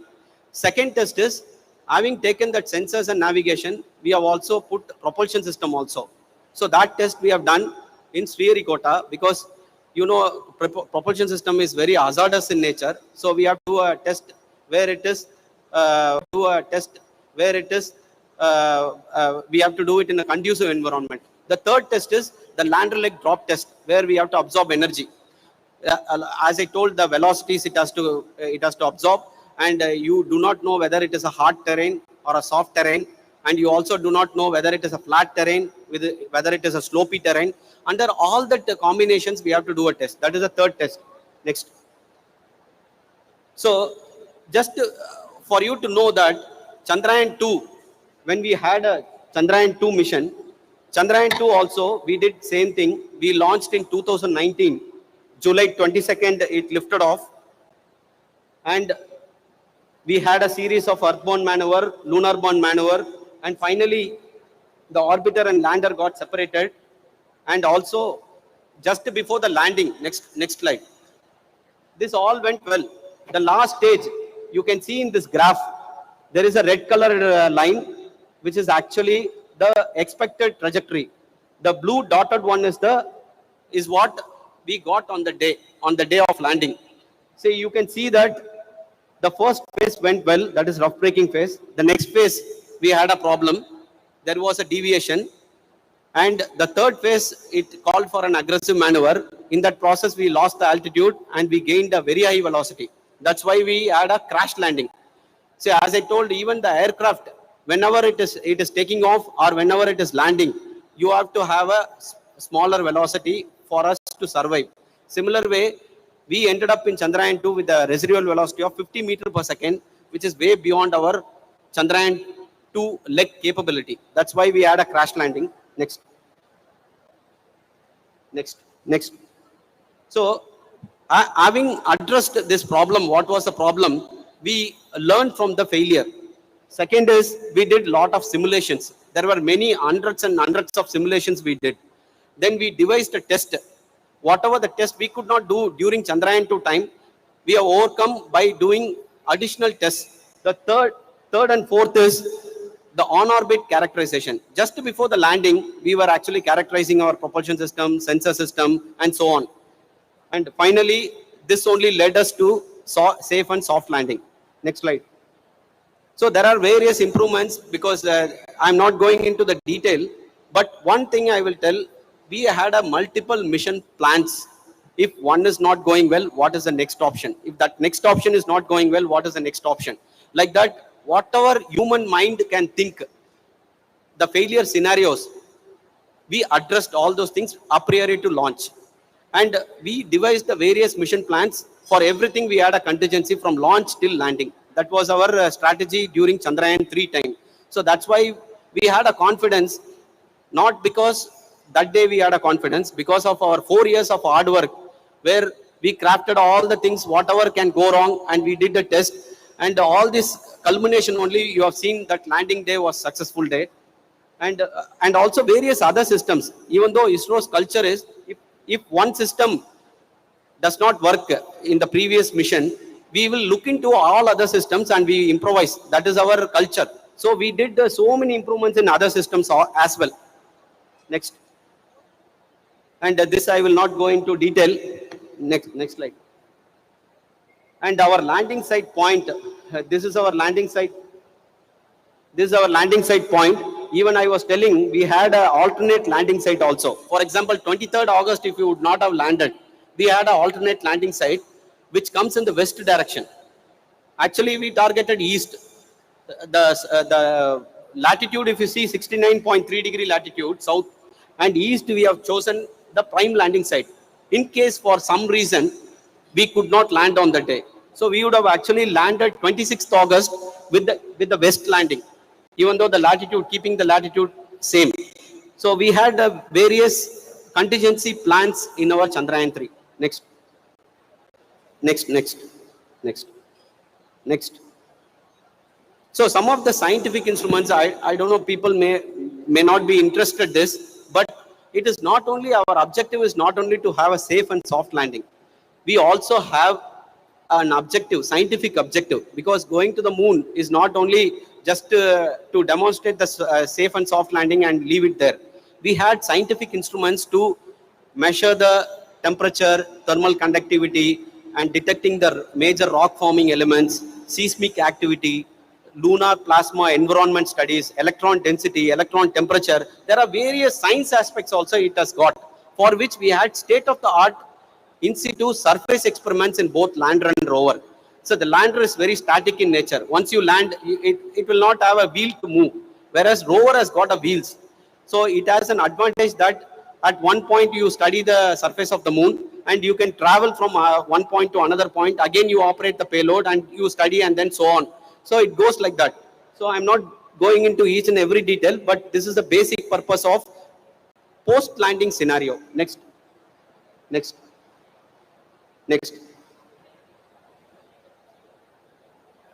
Speaker 3: Second test is, having taken that sensors and navigation, we have also put propulsion system also. So that test we have done in Sriharikota, because you know propulsion system is very hazardous in nature. So we have to do a test where it is we have to do it in a conducive environment. The third test is the lander leg drop test, where we have to absorb energy. As I told, the velocities it has to absorb, and you do not know whether it is a hard terrain or a soft terrain, and you also do not know whether it is a flat terrain with whether it is a slopy terrain. Under all the combinations, we have to do a test. That is the third test. Next. So just for you to know that Chandrayaan 2, when we had a Chandrayaan 2 mission, Chandrayaan 2 also we did same thing. We launched in 2019, July 22nd, it lifted off, and we had a series of earthbound maneuver, lunar-bound maneuver, and finally the orbiter and lander got separated. And also just before the landing, next slide, this all went well. The last stage, you can see in this graph, there is a red color line, which is actually the expected trajectory. The blue dotted one is what we got on the day of landing. So you can see that the first phase went well, that is rough braking phase. The next phase, we had a problem. There was a deviation. And the third phase, it called for an aggressive maneuver. In that process, we lost the altitude and we gained a very high velocity. That's why we had a crash landing. So as I told, even the aircraft, whenever it is taking off or whenever it is landing, you have to have a smaller velocity for us to survive. Similar way, we ended up in Chandrayaan 2 with a residual velocity of 50 meters per second, which is way beyond our Chandrayaan 2 leg capability. That's why we had a crash landing. Next. So, having addressed this problem, what was the problem? We learned from the failure. Second is, we did lot of simulations. There were many hundreds and hundreds of simulations we did. Then we devised a test. Whatever the test we could not do during Chandrayaan 2 time, we have overcome by doing additional tests. The third and fourth is the on-orbit characterization. Just before the landing, we were actually characterizing our propulsion system, sensor system, and so on. And finally, this only led us to safe and soft landing. Next slide. So there are various improvements, because I'm not going into the detail, but one thing I will tell, we had a multiple mission plans. If one is not going well, what is the next option? If that next option is not going well, what is the next option? Like that, whatever human mind can think, the failure scenarios, we addressed all those things a priori to launch. And we devised the various mission plans. For everything, we had a contingency from launch till landing. That was our strategy during Chandrayaan 3 time. So that's why we had a confidence, not because that day we had a confidence, because of our 4 years of hard work, where we crafted all the things, whatever can go wrong, and we did the test. And all this culmination only, you have seen that landing day was successful day. And also various other systems. Even though ISRO's culture is, if one system does not work in the previous mission, we will look into all other systems and we improvise. That is our culture. So we did so many improvements in other systems as well. Next. And this I will not go into detail. Next slide. And our landing site point, this is our landing site. This is our landing site point. Even I was telling, we had an alternate landing site also. For example, 23rd August, if you would not have landed, we had an alternate landing site which comes in the west direction. Actually, we targeted east. The latitude, if you see 69.3 degree latitude, south, and east, we have chosen the prime landing site. In case for some reason, we could not land on the day. So we would have actually landed 26th August with the west landing, even though the latitude, keeping the latitude same. So we had various contingency plans in our Chandrayaan 3. Next. Next. Next. So some of the scientific instruments, I don't know, people may not be interested in this, but it is not only, our objective is not only to have a safe and soft landing. We also have an objective, scientific objective, because going to the moon is not only just to demonstrate the safe and soft landing and leave it there. We had scientific instruments to measure the temperature, thermal conductivity, and detecting the major rock forming elements, seismic activity, lunar plasma environment studies, electron density, electron temperature. There are various science aspects also it has got, for which we had state-of-the-art in situ surface experiments in both lander and rover. So the lander is very static in nature. Once you land, it will not have a wheel to move, whereas rover has got a wheels. So it has an advantage that at one point you study the surface of the moon and you can travel from one point to another point. Again, you operate the payload and you study and then so on. So it goes like that. So I'm not going into each and every detail, but this is the basic purpose of post-landing scenario. Next. Next. Next.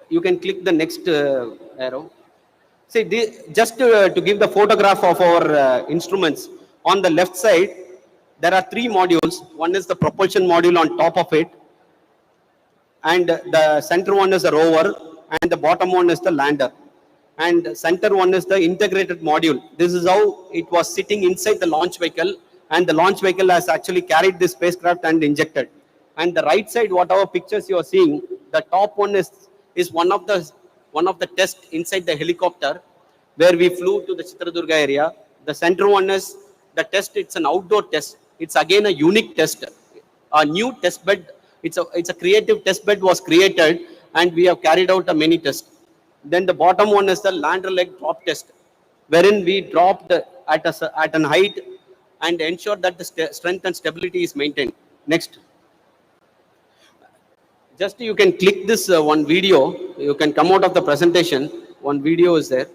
Speaker 3: You can click the next arrow. See, just to give the photograph of our instruments, on the left side, there are 3 modules. One is the propulsion module on top of it, and the center one is the rover, and the bottom one is the lander. And center one is the integrated module. This is how it was sitting inside the launch vehicle, and the launch vehicle has actually carried this spacecraft and injected. And the right side, whatever pictures you are seeing, the top one is one of the tests inside the helicopter where we flew to the Chitradurga area. The center one is the test. It's an outdoor test. It's again a unique test, a new test bed. It's a creative test bed was created, and we have carried out a many tests. Then the bottom one is the lander leg drop test, wherein we dropped at an height and ensure that the strength and stability is maintained. Next. Just you can click this one video. You can come out of the presentation. One video is there.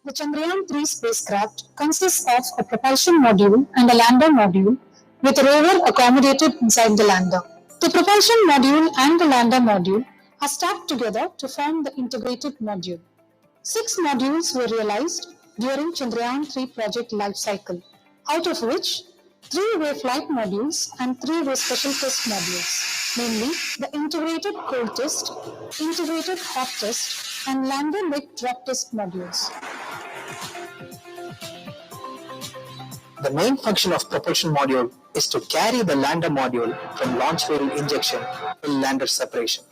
Speaker 9: The Chandrayaan-3 spacecraft consists of a propulsion module and a lander module with a rover accommodated inside the lander. The propulsion module and the lander module are stacked together to form the integrated module. 6 modules were realized during Chandrayaan-3 project life cycle, out of which 3 were flight modules and 3 were special test modules, namely the integrated cold test, integrated hot test, and lander leg drop test modules.
Speaker 10: The main function of propulsion module is to carry the lander module from launch fuel injection till lander separation.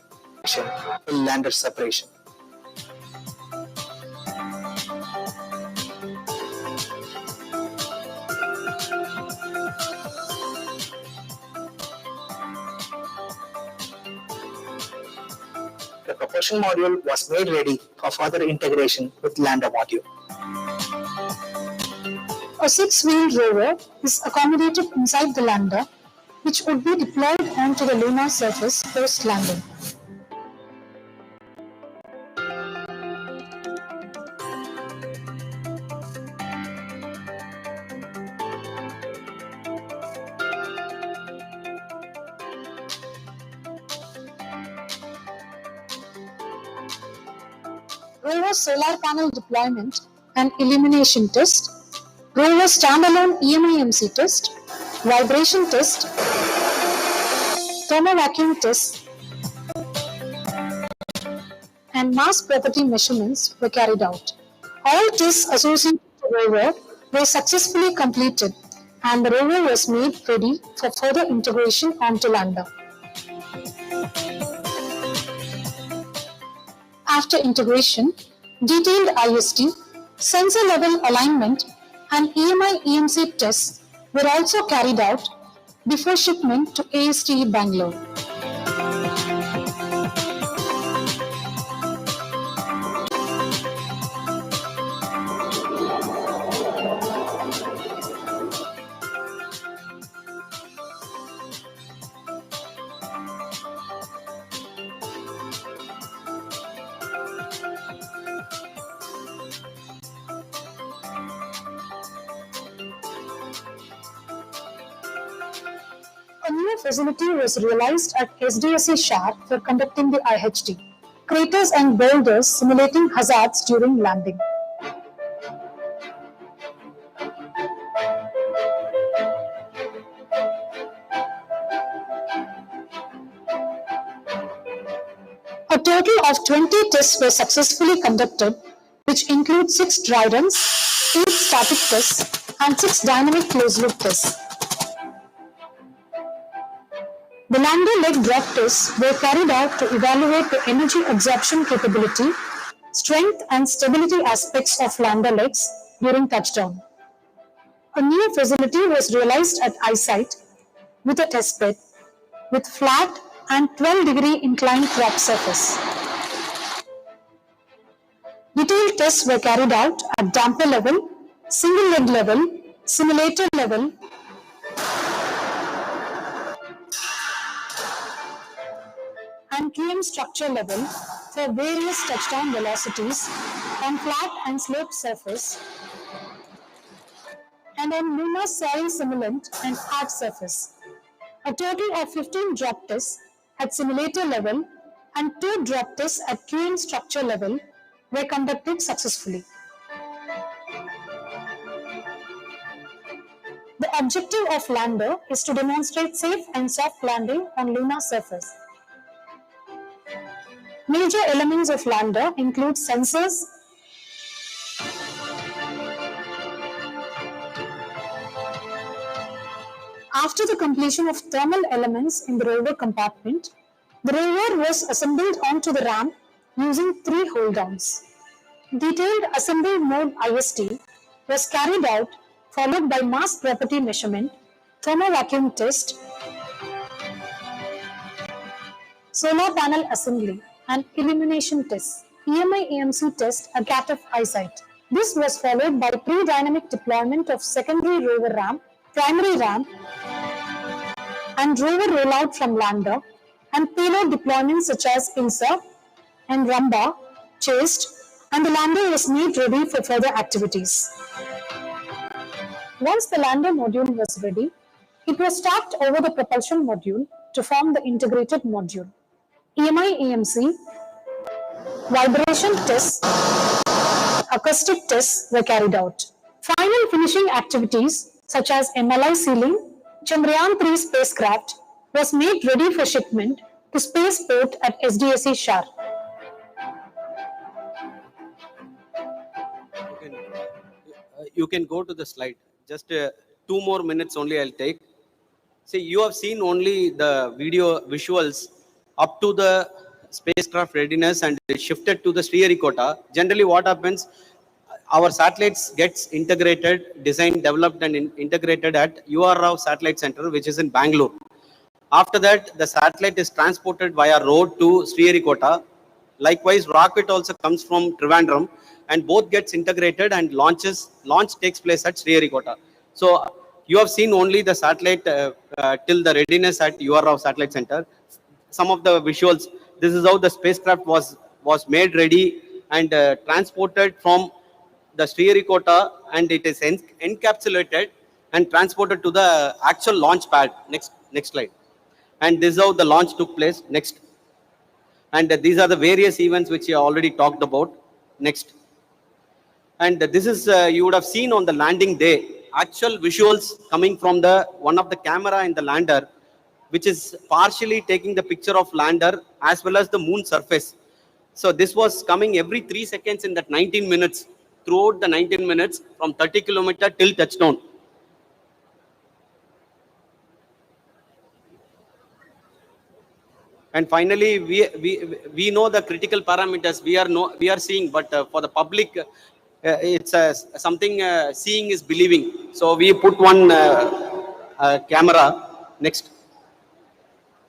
Speaker 10: The propulsion module was made ready for further integration with lander module.
Speaker 9: A 6-wheeled rover is accommodated inside the lander, which would be deployed onto the lunar surface post-landing. Rover solar panel deployment and illumination test, rover standalone EMIMC test, vibration test, thermovacuum test, and mass property measurements were carried out. All tests associated with the rover were successfully completed, and the rover was made ready for further integration onto lander. after integration, detailed IST, sensor level alignment, and EMI/EMC tests were also carried out before shipment to ASTE Bangalore. A new facility was realized at SDSC Shar for conducting the IHT. Craters and boulders simulating hazards during landing. A total of 20 tests were successfully conducted, which include 6 dry runs, 8 static tests, and 6 dynamic closed-loop tests. The lander leg drop tests were carried out to evaluate the energy absorption capability, strength and stability aspects of lander legs during touchdown. A new facility was realized at iSite with a test bed with flat and 12-degree inclined crop surface. Detailed tests were carried out at damper level, single leg level, simulator level, and QM structure level for various touchdown velocities on flat and sloped surface and on lunar soil simulant and hard surface. A total of 15 drop tests at simulator level and 2 drop tests at QM structure level were conducted successfully. The objective of lander is to demonstrate safe and soft landing on lunar surface. Major elements of lander include sensors, after the completion of thermal elements in the rover compartment, the rover was assembled onto the ramp using 3 hold-downs. Detailed assembly mode IST was carried out, followed by mass property measurement, thermo-vacuum test, solar panel assembly, and illumination tests, EMI/EMC test at CATF iSite. This was followed by pre-dynamic deployment of secondary rover ramp, primary ramp, and rover rollout from lander, and payload deployments such as INSA and Ramba, chased, and the lander was made ready for further activities. Once the lander module was ready, it was stacked over the propulsion module to form the integrated module. EMI/EMC, vibration tests, acoustic tests were carried out. Final finishing activities such as MLI sealing, Chandrayaan-3 spacecraft was made ready for shipment to spaceport at SDSC Shar.
Speaker 3: You can go to the slide. Just 2 more minutes only I'll take. See, you have seen only the video visuals up to the spacecraft readiness and shifted to the Sriharikota. Generally what happens, our satellites gets integrated, designed, developed and integrated at UR Rao Satellite Center, which is in Bangalore. After that, the satellite is transported via road to Sriharikota. Likewise, rocket also comes from Trivandrum, and both gets integrated and launch takes place at Sriharikota. So you have seen only the satellite till the readiness at UR Rao Satellite Center. Some of the visuals, this is how the spacecraft was made ready and transported from the Sriharikota, and it is encapsulated and transported to the actual launch pad. Next slide. And this is how the launch took place. Next. And these are the various events which you already talked about. Next. And this is, you would have seen on the landing day, actual visuals coming from one of the camera in the lander, which is partially taking the picture of lander as well as the moon surface. So this was coming every 3 seconds in that 19 minutes, throughout the 19 minutes from 30 kilometers till touchdown. And finally, we know the critical parameters we are seeing, but for the public, it's something seeing is believing. So we put one camera next.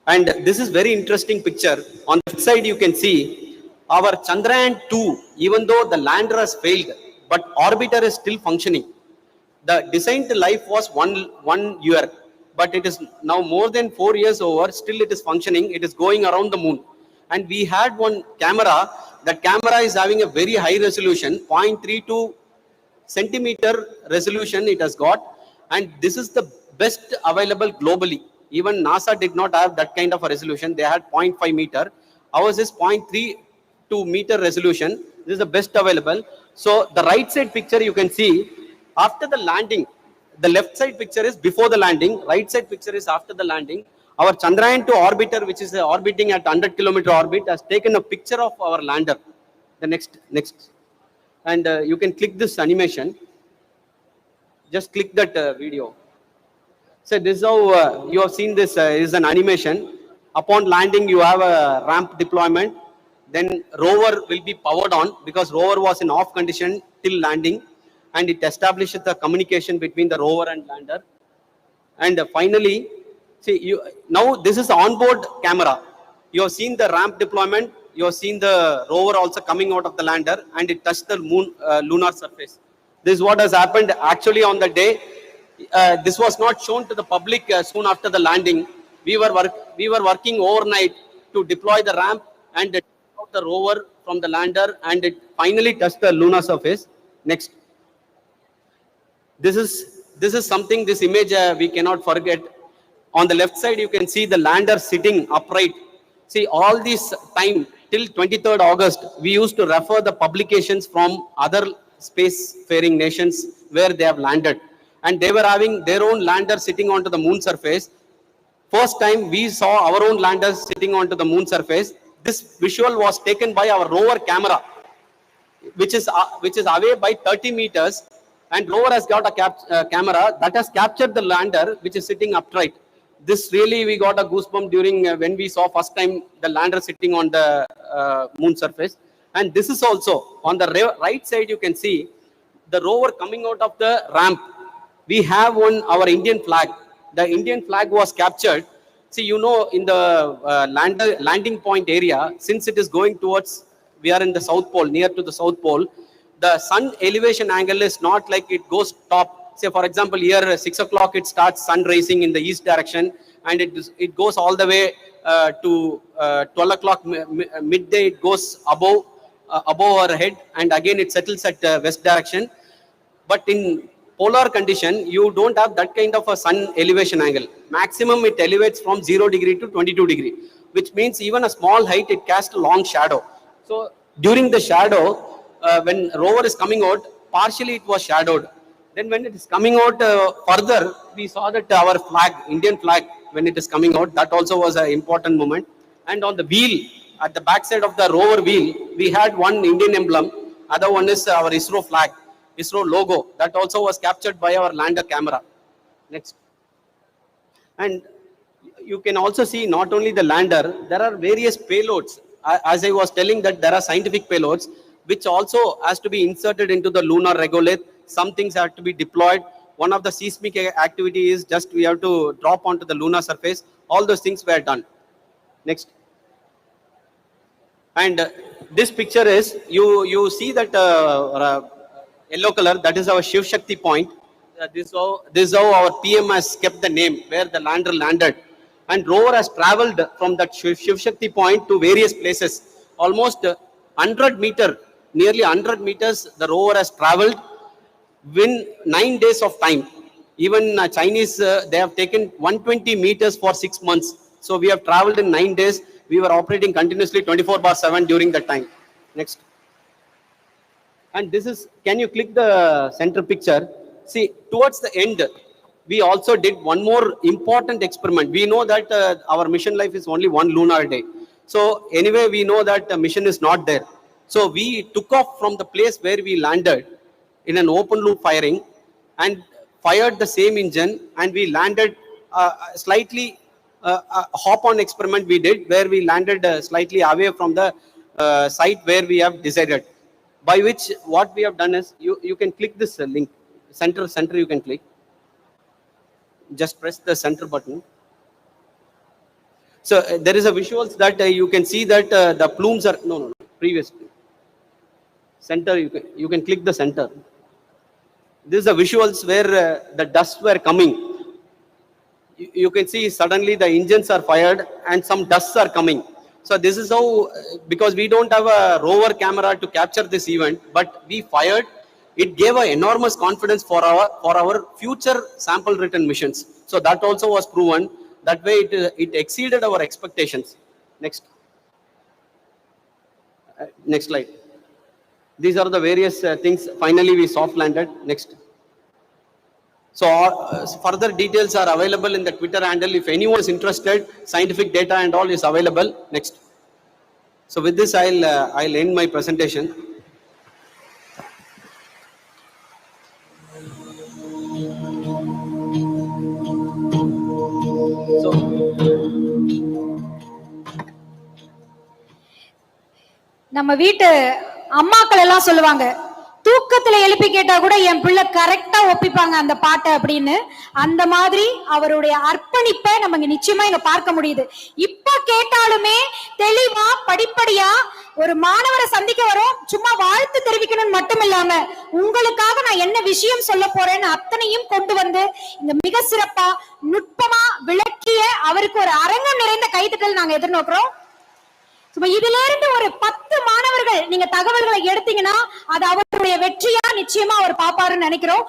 Speaker 3: And this is very interesting picture. On the side, you can see our Chandrayaan 2, even though the lander has failed, but orbiter is still functioning. The designed life was one year, but it is now more than 4 years over. Still, it is functioning. It is going around the moon. And we had one camera. That camera is having a very high resolution, 0.32 centimeter resolution it has got. And this is the best available globally. Even NASA did not have that kind of a resolution. They had 0.5 meter. Ours is 0.32 meter resolution. This is the best available. So the right side picture you can see after the landing. The left side picture is before the landing. Right side picture is after the landing. Our Chandrayaan 2 orbiter, which is orbiting at 100-kilometer orbit, has taken a picture of our lander. The next. And you can click this animation. Just click that video. So this is how you have seen this is an animation. Upon landing, you have a ramp deployment. Then rover will be powered on because rover was in off condition till landing, and it establishes the communication between the rover and lander. And finally, see now this is onboard camera. You have seen the ramp deployment. You have seen the rover also coming out of the lander, and it touched the moon lunar surface. This is what has happened actually on the day. This was not shown to the public soon after the landing. We were working overnight to deploy the ramp and out the rover from the lander, and it finally touched the lunar surface. Next. This is something. This image we cannot forget. On the left side, you can see the lander sitting upright. See, all this time till 23rd August, we used to refer the publications from other spacefaring nations where they have landed. And they were having their own lander sitting onto the moon surface. First time we saw our own lander sitting onto the moon surface. This visual was taken by our rover camera, which is away by 30 meters. And rover has got a camera that has captured the lander, which is sitting upright. This really, we got a goosebump during when we saw first time the lander sitting on the moon surface. And this is also on the right side, you can see the rover coming out of the ramp. We have our Indian flag. The Indian flag was captured. See, you know, in the landing point area, since it is going towards, we are in the South Pole, near to the South Pole, the sun elevation angle is not like it goes top. Say, for example, here 6 o'clock, it starts sun rising in the east direction, and it goes all the way to 12 o'clock midday, it goes above our head, and again it settles at west direction. But in polar condition, you don't have that kind of a sun elevation angle. Maximum it elevates from 0 degree to 22 degree, which means even a small height, it casts a long shadow. So during the shadow, when rover is coming out, partially it was shadowed. Then when it is coming out further, we saw that our flag, Indian flag, when it is coming out, that also was an important moment. And on the wheel, at the back side of the rover wheel, we had one Indian emblem. Other one is our ISRO flag, ISRO logo. That also was captured by our lander camera. Next. And you can also see not only the lander, there are various payloads. As I was telling that there are scientific payloads, which also has to be inserted into the lunar regolith. Some things have to be deployed. One of the seismic activity is just we have to drop onto the lunar surface. All those things were done. Next. And this picture is, you see that yellow color, that is our Shiv Shakti point. This is how our PM has kept the name, where the lander landed. And rover has traveled from that Shiv Shakti point to various places. Almost 100 meter, nearly 100 meters, the rover has traveled within 9 days of time. Even Chinese, they have taken 120 meters for 6 months. So we have traveled in 9 days. We were operating continuously 24/7 during that time. Next. And this is, can you click the center picture? See, towards the end, we also did one more important experiment. We know that our mission life is only one lunar day. So anyway, we know that the mission is not there. So we took off from the place where we landed in an open loop firing and fired the same engine, and we landed slightly hop-on experiment we did, where we landed slightly away from the site where we have decided. By which what we have done is, you can click this link, center you can click. Just press the center button. So there is a visuals that you can see that the plumes are no previous center. You can click the center. This is the visuals where the dust were coming. You can see suddenly the engines are fired and some dusts are coming. So this is how, because we don't have a rover camera to capture this event, but we fired. It gave an enormous confidence for our future sample return missions. So that also was proven. That way it exceeded our expectations. Next slide. These are the various things. Finally, we soft landed. Next. So further details are available in the Twitter handle. If anyone is interested, scientific data and all is available. Next. So with this, I'll end my presentation. So
Speaker 1: நம்ம வீட்டு அம்மாக்கள் எல்லாம் சொல்லுவாங்க, தூக்கத்துல எழுப்பி கேட்டா கூட என் பிள்ளை கரெக்டா ஒப்பிப்பாங்க அந்த பாட்டை அப்படின்னு. அந்த மாதிரி அவருடைய அர்ப்பணிப்பை நம்ம இங்க நிச்சயமா இங்க பார்க்க முடியுது. இப்ப கேட்டாலுமே தெளிவா படிப்படியா ஒரு மாணவரை சந்திக்க வரும், சும்மா வாழ்த்து தெரிவிக்கணும்னு மட்டும் இல்லாம உங்களுக்காக நான் என்ன விஷயம் சொல்ல போறேன்னு அத்தனையும் கொண்டு வந்து இங்க மிக சிறப்பா நுட்பமா விளக்கிய அவருக்கு ஒரு அரங்கம் நிறைந்த கைத்தட்டல் நாங்க எதிர்நோக்கிறோம். இதுல இருந்து ஒரு 10 மாணவர்கள் நீங்க தகவல்களை எடுத்தீங்கன்னா அது அவருடைய வெற்றியா நிச்சயமா அவர் பாப்பாருன்னு நினைக்கிறோம்.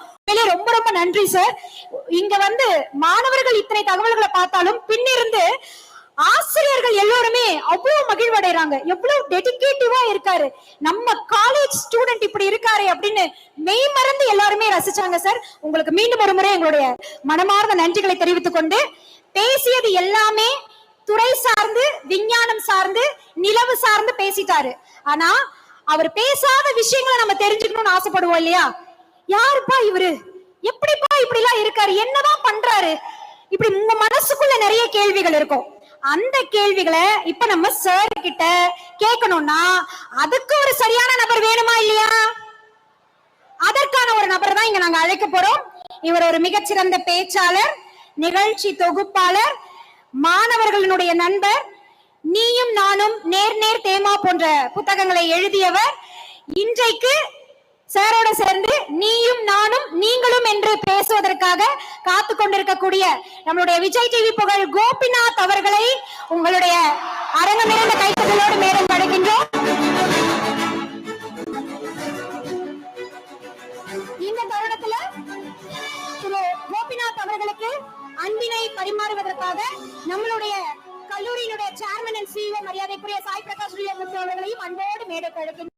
Speaker 1: ரொம்ப ரொம்ப நன்றி சார். இங்க வந்து மாணவர்கள் இத்தனை தகவல்களை பார்த்தாலும் பின்னிருந்து ஆசிரியர்கள் எல்லோருமே அவ்வளவு மகிழ்வடைறாங்க. எவ்வளவு டெடிகேட்டிவா இருக்காரு நம்ம காலேஜ் ஸ்டூடெண்ட், இப்படி இருக்காரு அப்படின்னு மெய் மறந்து எல்லாருமே ரசிச்சாங்க சார். உங்களுக்கு மீண்டும் ஒரு முறை எங்களுடைய மனமார்ந்த நன்றிகளை தெரிவித்துக் கொண்டு, பேசியது எல்லாமே துறை சார்ந்து, விஞ்ஞானம் சார்ந்து, நிலவு சார்ந்து பேசிட்டாரு. ஆனா அவர் பேசாத விஷயங்களை நம்ம தெரிஞ்சுக்கணும்னு ஆசைப்படுவோம் இல்லையா? யாருப்பா இவரு, எப்படிப்பா இப்படி எல்லாம் இருக்காரு, என்னதான் பண்றாரு, இப்படி உங்க மனசுக்குள்ள நிறைய கேள்விகள் இருக்கும். அந்த கேள்விகளை இப்ப நம்ம சார் கிட்ட கேட்கணும்னா அதுக்கு ஒரு சரியான நபர் வேணுமா இல்லையா? அதற்கான ஒரு நபர் தான் இங்க நாங்க அழைக்க போறோம். இவர் ஒரு மிகச்சிறந்த பேச்சாளர், நிகழ்ச்சி தொகுப்பாளர், மாணவர்களுடைய நண்பர், நீயும் நானும், நேர் நேர் தேமா போன்ற புத்தகங்களை எழுதியவர். இன்றைக்கு சாரோட சேர்ந்து நீயும் நானும் நீங்களும் என்று பேசுவதற்காக காத்து கொண்டிருக்கக்கூடிய நம்மளுடைய விஜய் டிவி புகழ் கோபிநாத் அவர்களை உங்களுடைய அரங்கம் நிறைந்த கைத்தட்டலோடு மேலும் அழைக்கின்றோம். இந்த தருணத்துல திரு கோபிநாத் அவர்களுக்கு அன்பினை பரிமாறுவதற்காக நம்மளுடைய கல்லூரியினுடைய சேர்மன் அண்ட் சிஇஓ மரியாதைக்குரிய சாய் பிரகாஷ் அவர்களையும் அன்போடு மேடைக்கு அழைக்கின்றோம்.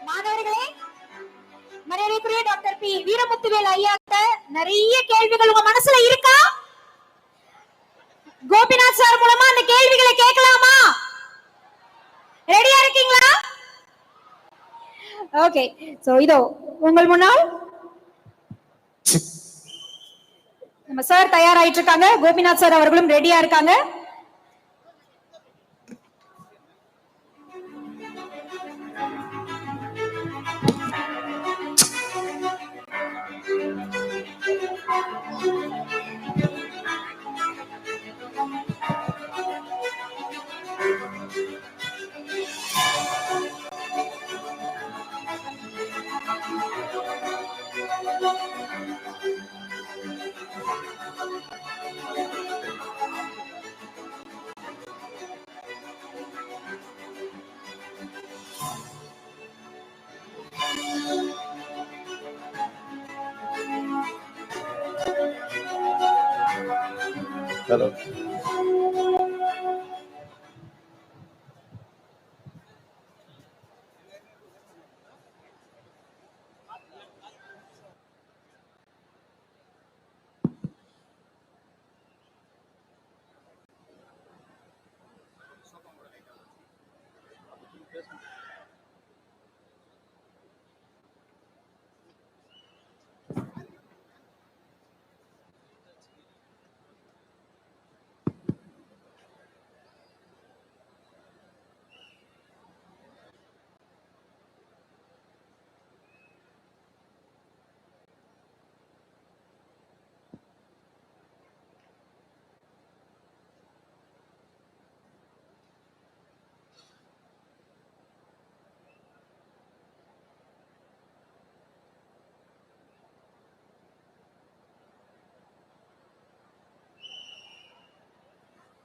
Speaker 1: மாணவர்களே, மரியாதைக்குரிய டாக்டர் பி வீரமுத்துவேல் ஐயாட்ட நிறைய கேள்விகள் உங்க மனசுல இருக்கா? கோபிநாத் சார் மூலமா அந்த கேள்விகளை கேட்கலாமா? ரெடியா இருக்கீங்களா? ஓகே, சோ இதோ உங்கள் முன்னால் நம்ம சார் தயாராயிட்டு இருக்காங்க. கோபிநாத் சார் அவர்களும் ரெடியா இருக்காங்க.
Speaker 11: Hello.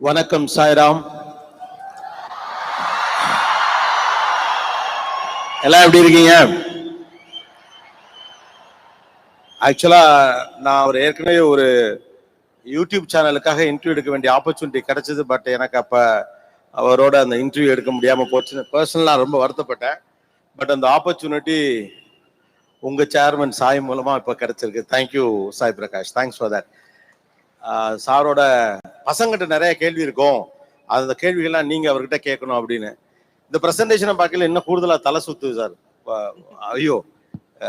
Speaker 11: வணக்கம் சாய்ராம். எல்லாம் எப்படி இருக்கீங்க? ஆக்சுவலா நான் அவர் ஏற்கனவே ஒரு யூடியூப் சேனலுக்காக இன்டர்வியூ எடுக்க வேண்டிய ஆப்பர்ச்சுனிட்டி கிடைச்சது. பட் எனக்கு அப்ப அவரோட அந்த இன்டர்வியூ எடுக்க முடியாம போச்சு. பர்சனலா ரொம்ப வருத்தப்பட்டேன். பட் அந்த ஆப்பர்ச்சுனிட்டி உங்க சேர்மன் சாய் மூலமா இப்ப கிடைச்சிருக்கு. Thank you Sai Prakash, thanks for that. சாரோட பசங்கிட்ட நிறைய கேள்வி இருக்கும், அந்த கேள்விகள்லாம் நீங்க அவர்கிட்ட கேட்கணும் அப்படின்னு. இந்த பிரசன்டேஷனை பார்க்கல இன்னும் கூடுதலா தலை சுத்துது சார். ஐயோ,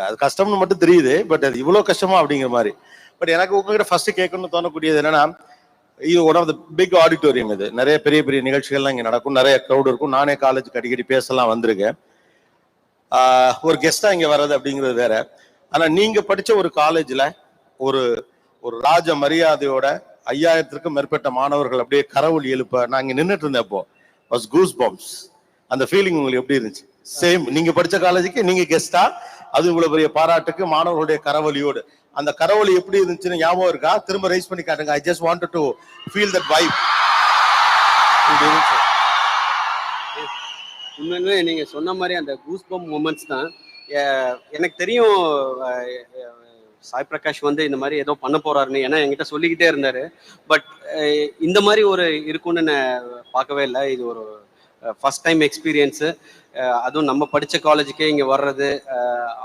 Speaker 11: அது கஷ்டம்னு மட்டும் தெரியுது, பட் அது இவ்வளவு கஷ்டமா அப்படிங்கிற மாதிரி. பட் எனக்கு உங்ககிட்ட ஃபர்ஸ்ட் கேட்கணும்னு தோணக்கூடியது என்னன்னா, இது one of the big auditorium. இது நிறைய பெரிய பெரிய நிகழ்ச்சிகள்லாம் இங்க நடக்கும், நிறைய க்ரௌட் இருக்கும். நானே காலேஜுக்கு அடிக்கடி பேசலாம் வந்திருக்கேன். ஒரு கெஸ்டா இங்க வர்றது அப்படிங்கிறது வேற. ஆனா நீங்க படிச்ச ஒரு காலேஜ்ல ஒரு ஒரு ராஜ மரியாதையோட 5000க்கும் மேற்பட்ட மாணவர்கள் அப்படியே கரவொலி எழுப்ப நான் இங்க நின்றுட்டு இருந்தேன். அப்போ வாஸ் கூஸ் பம்ப்ஸ். அந்த ஃபீலிங் உங்களுக்கு எப்படி இருந்துச்சு? சேம் நீங்க படிச்ச காலேஜுக்கு நீங்க கெஸ்டா, அது இவ்வளவு பெரிய பாராட்டுக்கு மாணவர்களுடைய கரவொலியோடு. அந்த கரவொலி எப்படி இருந்துச்சுன்னு ஞாபகம் இருக்கா? திரும்ப ரைஸ் பண்ணி காட்டுங்க. I just wanted to feel that vibe.
Speaker 3: உண்மையிலே நீங்க சொன்ன மாதிரி அந்த கூஸ் பம்ப் மூமெண்ட்ஸ் தான். எனக்கு தெரியும் சாய் பிரகாஷ் வந்து இந்த மாதிரி ஏதோ பண்ண போறாருன்னு, ஏன்னா என்கிட்ட சொல்லிக்கிட்டே இருந்தாரு. பட் இந்த மாதிரி ஒரு இருக்குன்னு நான் பார்க்கவே இல்லை. இது ஒரு ஃபர்ஸ்ட் டைம் எக்ஸ்பீரியன்ஸு. அதுவும் நம்ம படித்த காலேஜுக்கே இங்கே வர்றது,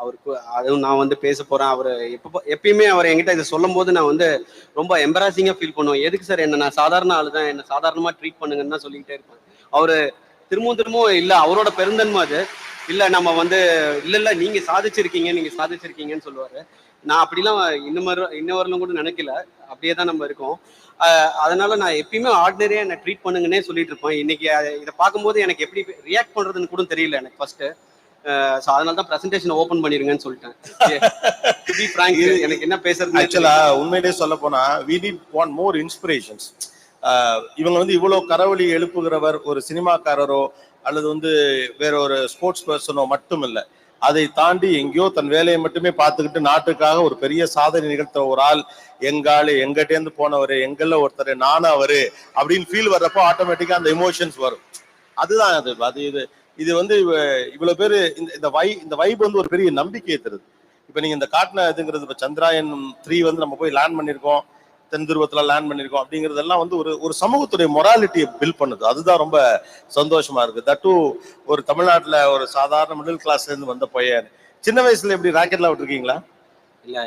Speaker 3: அவருக்கு அதுவும் நான் வந்து பேச போகிறேன். அவர் எப்பயுமே அவர் என்கிட்ட இதை சொல்லும் போது நான் வந்து ரொம்ப எம்பராசிங்காக ஃபீல் பண்ணுவேன். எதுக்கு சார் என்ன, நான் சாதாரண ஆள் தான், என்ன சாதாரணமாக ட்ரீட் பண்ணுங்கன்னு தான் சொல்லிக்கிட்டே இருப்பேன். அவர் திரும்பவும் இல்லை, அவரோட பெருந்தன்மை அது. இல்லை நம்ம வந்து இல்லை நீங்கள் சாதிச்சிருக்கீங்கன்னு சொல்லுவார். நான் அப்படிலாம் இன்னவரிலும் கூட நினைக்கல, அப்படியே தான் நம்ம இருக்கோம். அதனால நான் எப்பயுமே ஆர்டினரியா என்ன ட்ரீட் பண்ணுங்கன்னே சொல்லிட்டு இருப்பேன். இன்னைக்கு இதை பார்க்கும்போது எனக்கு எப்படி ரியாக்ட் பண்றதுன்னு கூட தெரியல எனக்கு ஃபர்ஸ்ட். ஸோ அதனால தான் பிரசன்டேஷன் ஓப்பன் பண்ணிருங்கன்னு சொல்லிட்டேன். எனக்கு என்ன பேசுறது
Speaker 11: ஆக்சுவலா உண்மையிலேயே சொல்ல போனா we need one more inspirations. இவங்க வந்து இவ்வளவு கரவொலி எழுப்புகிறவர் ஒரு சினிமாக்காரரோ அல்லது வந்து வேற ஒரு ஸ்போர்ட்ஸ் பர்சனோ மட்டும் இல்லை. அதை தாண்டி எங்கேயோ தன் வேலையை மட்டுமே பார்த்துக்கிட்டு நாட்டுக்காக ஒரு பெரிய சாதனை நிகழ்த்த ஒரு ஆள். எங்காளு, எங்கிட்டேருந்து போனவரு, எங்கள்ல ஒருத்தர், நானும் அவரு அப்படின்னு ஃபீல் வர்றப்போ ஆட்டோமேட்டிக்கா அந்த எமோஷன்ஸ் வரும். அதுதான் அது இது வந்து இவ்வளவு பேரு இந்த வைப் வந்து ஒரு பெரிய நம்பிக்கையை தருது. இப்ப நீங்க இந்த காட்டின இதுங்கிறது, இப்ப சந்திராயன் 3 வந்து நம்ம போய் லேண்ட் பண்ணிருக்கோம், தென் துருவத்துல லேண்ட் பண்ணிருக்கோம் அப்படிங்கறதெல்லாம் வந்து ஒரு சமூகத்துடைய மொராலிட்டியை பில்ட் பண்ணுது. அதுதான் ரொம்ப சந்தோஷமா இருக்கு. தட்டு ஒரு தமிழ்நாட்டுல ஒரு சாதாரண மிடில் கிளாஸ்ல இருந்து வந்த பையன். சின்ன வயசுல எப்படி ராக்கெட்லாம் விட்டுருக்கீங்களா?
Speaker 3: இல்ல,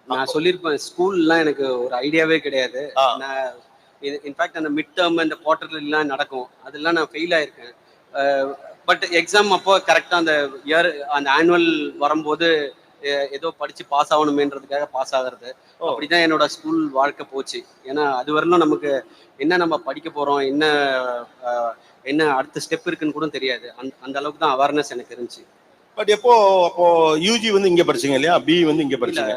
Speaker 3: நான் சொல்லியிருப்பேன், ஸ்கூல்லாம் எனக்கு ஒரு ஐடியாவே கிடையாது. நான் இன்ஃபேக்ட் அந்த மிட் டேர்ம் அந்த குவார்டர்லாம் நடக்கும், அதெல்லாம் நான் ஃபெயில் ஆயிருக்கேன். பட் எக்ஸாம் அப்போ கரெக்டா அந்த இயர் அந்த ஆனுவல் வரும்போது ஏதோ படிச்சு பாஸ் ஆகணுமேன்றதுக்காக பாஸ் ஆகிறது. அப்படிதான் என்னோட ஸ்கூல் வாழ்க்கை போச்சு. ஏன்னா அது வரலும் நமக்கு என்ன நம்ம படிக்க போறோம், என்ன அடுத்த ஸ்டெப் இருக்குன்னு கூட தெரியாது. அந்த அளவுக்கு தான் அவேர்னஸ் எனக்கு இருந்துச்சு.
Speaker 11: பட் அப்போ யூஜி வந்து இங்க படிச்சீங்க இல்லையா? பி வந்து இங்க படிச்சீங்க?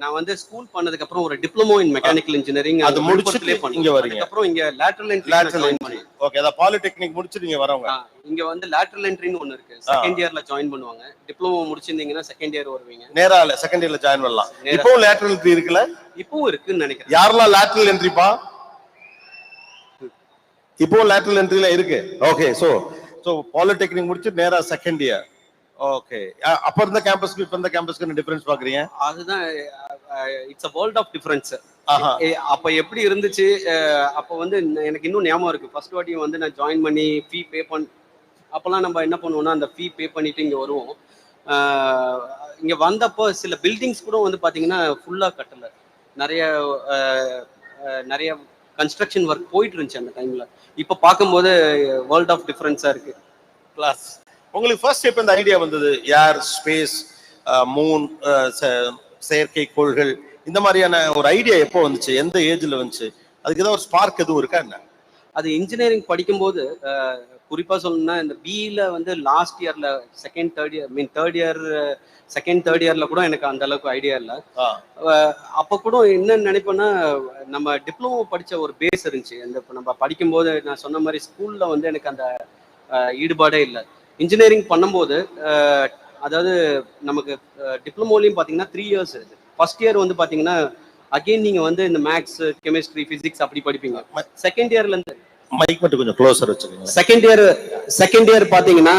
Speaker 3: நான் வந்து ஸ்கூல் பண்ணதுக்கு அப்புறம் ஒரு டிப்ளமோ இன் மெக்கானிக்கல் இன்ஜினியரிங்
Speaker 11: அது முடிச்சிட்டு இங்க வரீங்க.
Speaker 3: அப்புறம் இங்க லேட்டரல் என்ட்ரி ஜாயின் பண்ணேன்.
Speaker 11: ஓகே, அத பாலிடெக்னிக் முடிச்சிட்டு நீங்க வரவங்க.
Speaker 3: இங்க வந்து லேட்டரல் என்ட்ரின்னு ஒன்னு இருக்கு, செகண்ட் இயர்ல ஜாயின் பண்ணுவாங்க. டிப்ளமோ முடிச்சிருந்தீங்கன்னா செகண்ட் இயர் வருவீங்க, நேரா
Speaker 11: செகண்ட் இயர்ல ஜாயின் பண்ணலாம். இப்போ லேட்டரல் என்ட்ரி இருக்குல?
Speaker 3: இப்போ இருக்குன்னு நினைக்கிறேன்.
Speaker 11: யாரெல்லாம் லேட்டரல் என்ட்ரிப்பா? இப்போ லேட்டரல் என்ட்ரில இருக்கு. ஓகே, சோ பாலிடெக்னிக் முடிச்சு நேரா செகண்ட் இயர். ஓகே, அப்ப இருந்த கேம்பஸ்க்கு இப்ப இருந்த கேம்பஸ்க்கு என்ன டிஃபரன்ஸ் பாக்குறீங்க?
Speaker 3: அதுதான் it's a world of difference. அப்ப எப்படி இருந்துச்சு, அப்ப வந்து எனக்கு இன்னும் ஞாபகம் இருக்கு. ஃபர்ஸ்ட் வாட்டி வந்து நான் ஜாயின் பண்ணி ஃபீ பே அப்பெல்லாம் நம்ம என்ன பண்ணுவோம்னா அந்த ஃபீ பே பண்ணிட்டு இங்க வருவோம். இங்க வந்தப்போ சில பில்டிங்ஸ் கூட வந்து பாத்தீங்கன்னா ஃபுல்லா கட்டல, நிறைய நிறைய கன்ஸ்ட்ரக்ஷன் ஒர்க் போயிட்டு இருந்துச்சு அந்த டைம்ல. இப்ப பார்க்கும்போது வேர்ல்ட் ஆஃப் டிஃபரன்ஸா இருக்கு.
Speaker 11: கிளாஸ் உங்களுக்கு ஃபர்ஸ்ட் எப்ப இந்த ஐடியா வந்தது? ஏர், ஸ்பேஸ், மூன், செயற்கைக்கோள்கள், இந்த மாதிரியான ஒரு ஐடியா எப்போ வந்துச்சு? எந்த ஏஜ்ல வந்துச்சு? அதுக்கு ஏதாவது ஒரு ஸ்பார்க் எதுவும் இருக்கா என்ன?
Speaker 3: அது இன்ஜினியரிங் படிக்கும்போது, குறிப்பா சொல்லணும்னா இந்த பிஇல வந்து லாஸ்ட் இயர்ல தேர்ட் இயர்ல கூட எனக்கு அந்த அளவுக்கு ஐடியா இல்லை. அப்போ கூட என்ன நினைப்பேன்னா, நம்ம டிப்ளமோ படிச்ச ஒரு பேஸ் இருந்துச்சு. அந்த நம்ம படிக்கும்போது நான் சொன்ன மாதிரி ஸ்கூல்ல வந்து எனக்கு அந்த ஈடுபாடே இல்லை. இன்ஜினியரிங் பண்ணும்போது அதாவது நமக்கு டிப்ளமோலையும் பார்த்தீங்கன்னா 3 years இருக்கு. ஃபர்ஸ்ட் இயர் வந்து பார்த்தீங்கன்னா அகெயின் நீங்க வந்து இந்த மேக்ஸ், கெமிஸ்ட்ரி, பிசிக்ஸ் அப்படி படிப்பீங்க. செகண்ட் இயர்ல இருந்து
Speaker 11: மைக் மட்டும் கொஞ்சம் க்ளோஸர் வச்சுக்கோங்க.
Speaker 3: செகண்ட் இயர் பாத்தீங்கன்னா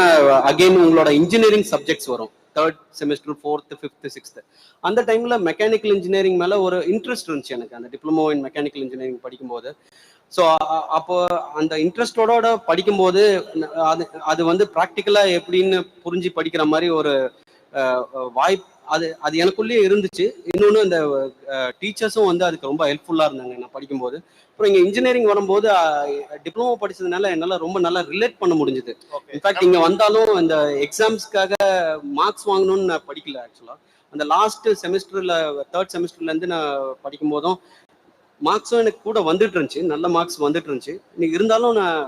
Speaker 3: அகைன் உங்களோட இன்ஜினியரிங் சப்ஜெக்ட்ஸ் வரும். Third semester, fourth, fifth, sixth. அந்த டைம்ல மெக்கானிக்கல் இன்ஜினியரிங் மேல ஒரு இன்ட்ரெஸ்ட் இருந்துச்சு எனக்கு, அந்த டிப்ளமோ இன் மெக்கானிக்கல் இன்ஜினியரிங் படிக்கும்போது. ஸோ அப்போ அந்த இன்ட்ரெஸ்டோட படிக்கும்போது அது வந்து ப்ராக்டிக்கலா எப்படின்னு புரிஞ்சு படிக்கிற மாதிரி ஒரு வாய்ப்பு அது எனக்குள்ளேயே இருந்துச்சு. இன்னொன்று அந்த டீச்சர்ஸும் வந்து அதுக்கு ரொம்ப ஹெல்ப்ஃபுல்லாக இருந்தாங்க நான் படிக்கும்போது. அப்புறம் இங்கே இன்ஜினியரிங் வரும்போது டிப்ளமோ படிச்சதுனால என்னால் ரொம்ப நல்லா ரிலேட் பண்ண முடிஞ்சுது. இன்ஃபேக்ட் இங்கே வந்தாலும் இந்த எக்ஸாம்ஸ்க்காக மார்க்ஸ் வாங்கணும்னு நான் படிக்கல. ஆக்சுவலாக அந்த லாஸ்ட் செமஸ்டரில் தேர்ட் செமஸ்டர்லேருந்து நான் படிக்கும் போதும் மார்க்ஸும் எனக்கு கூட வந்துட்டு இருந்துச்சு, நல்ல மார்க்ஸ் வந்துட்டு இருந்துச்சு. இன்னைக்கு இருந்தாலும் நான்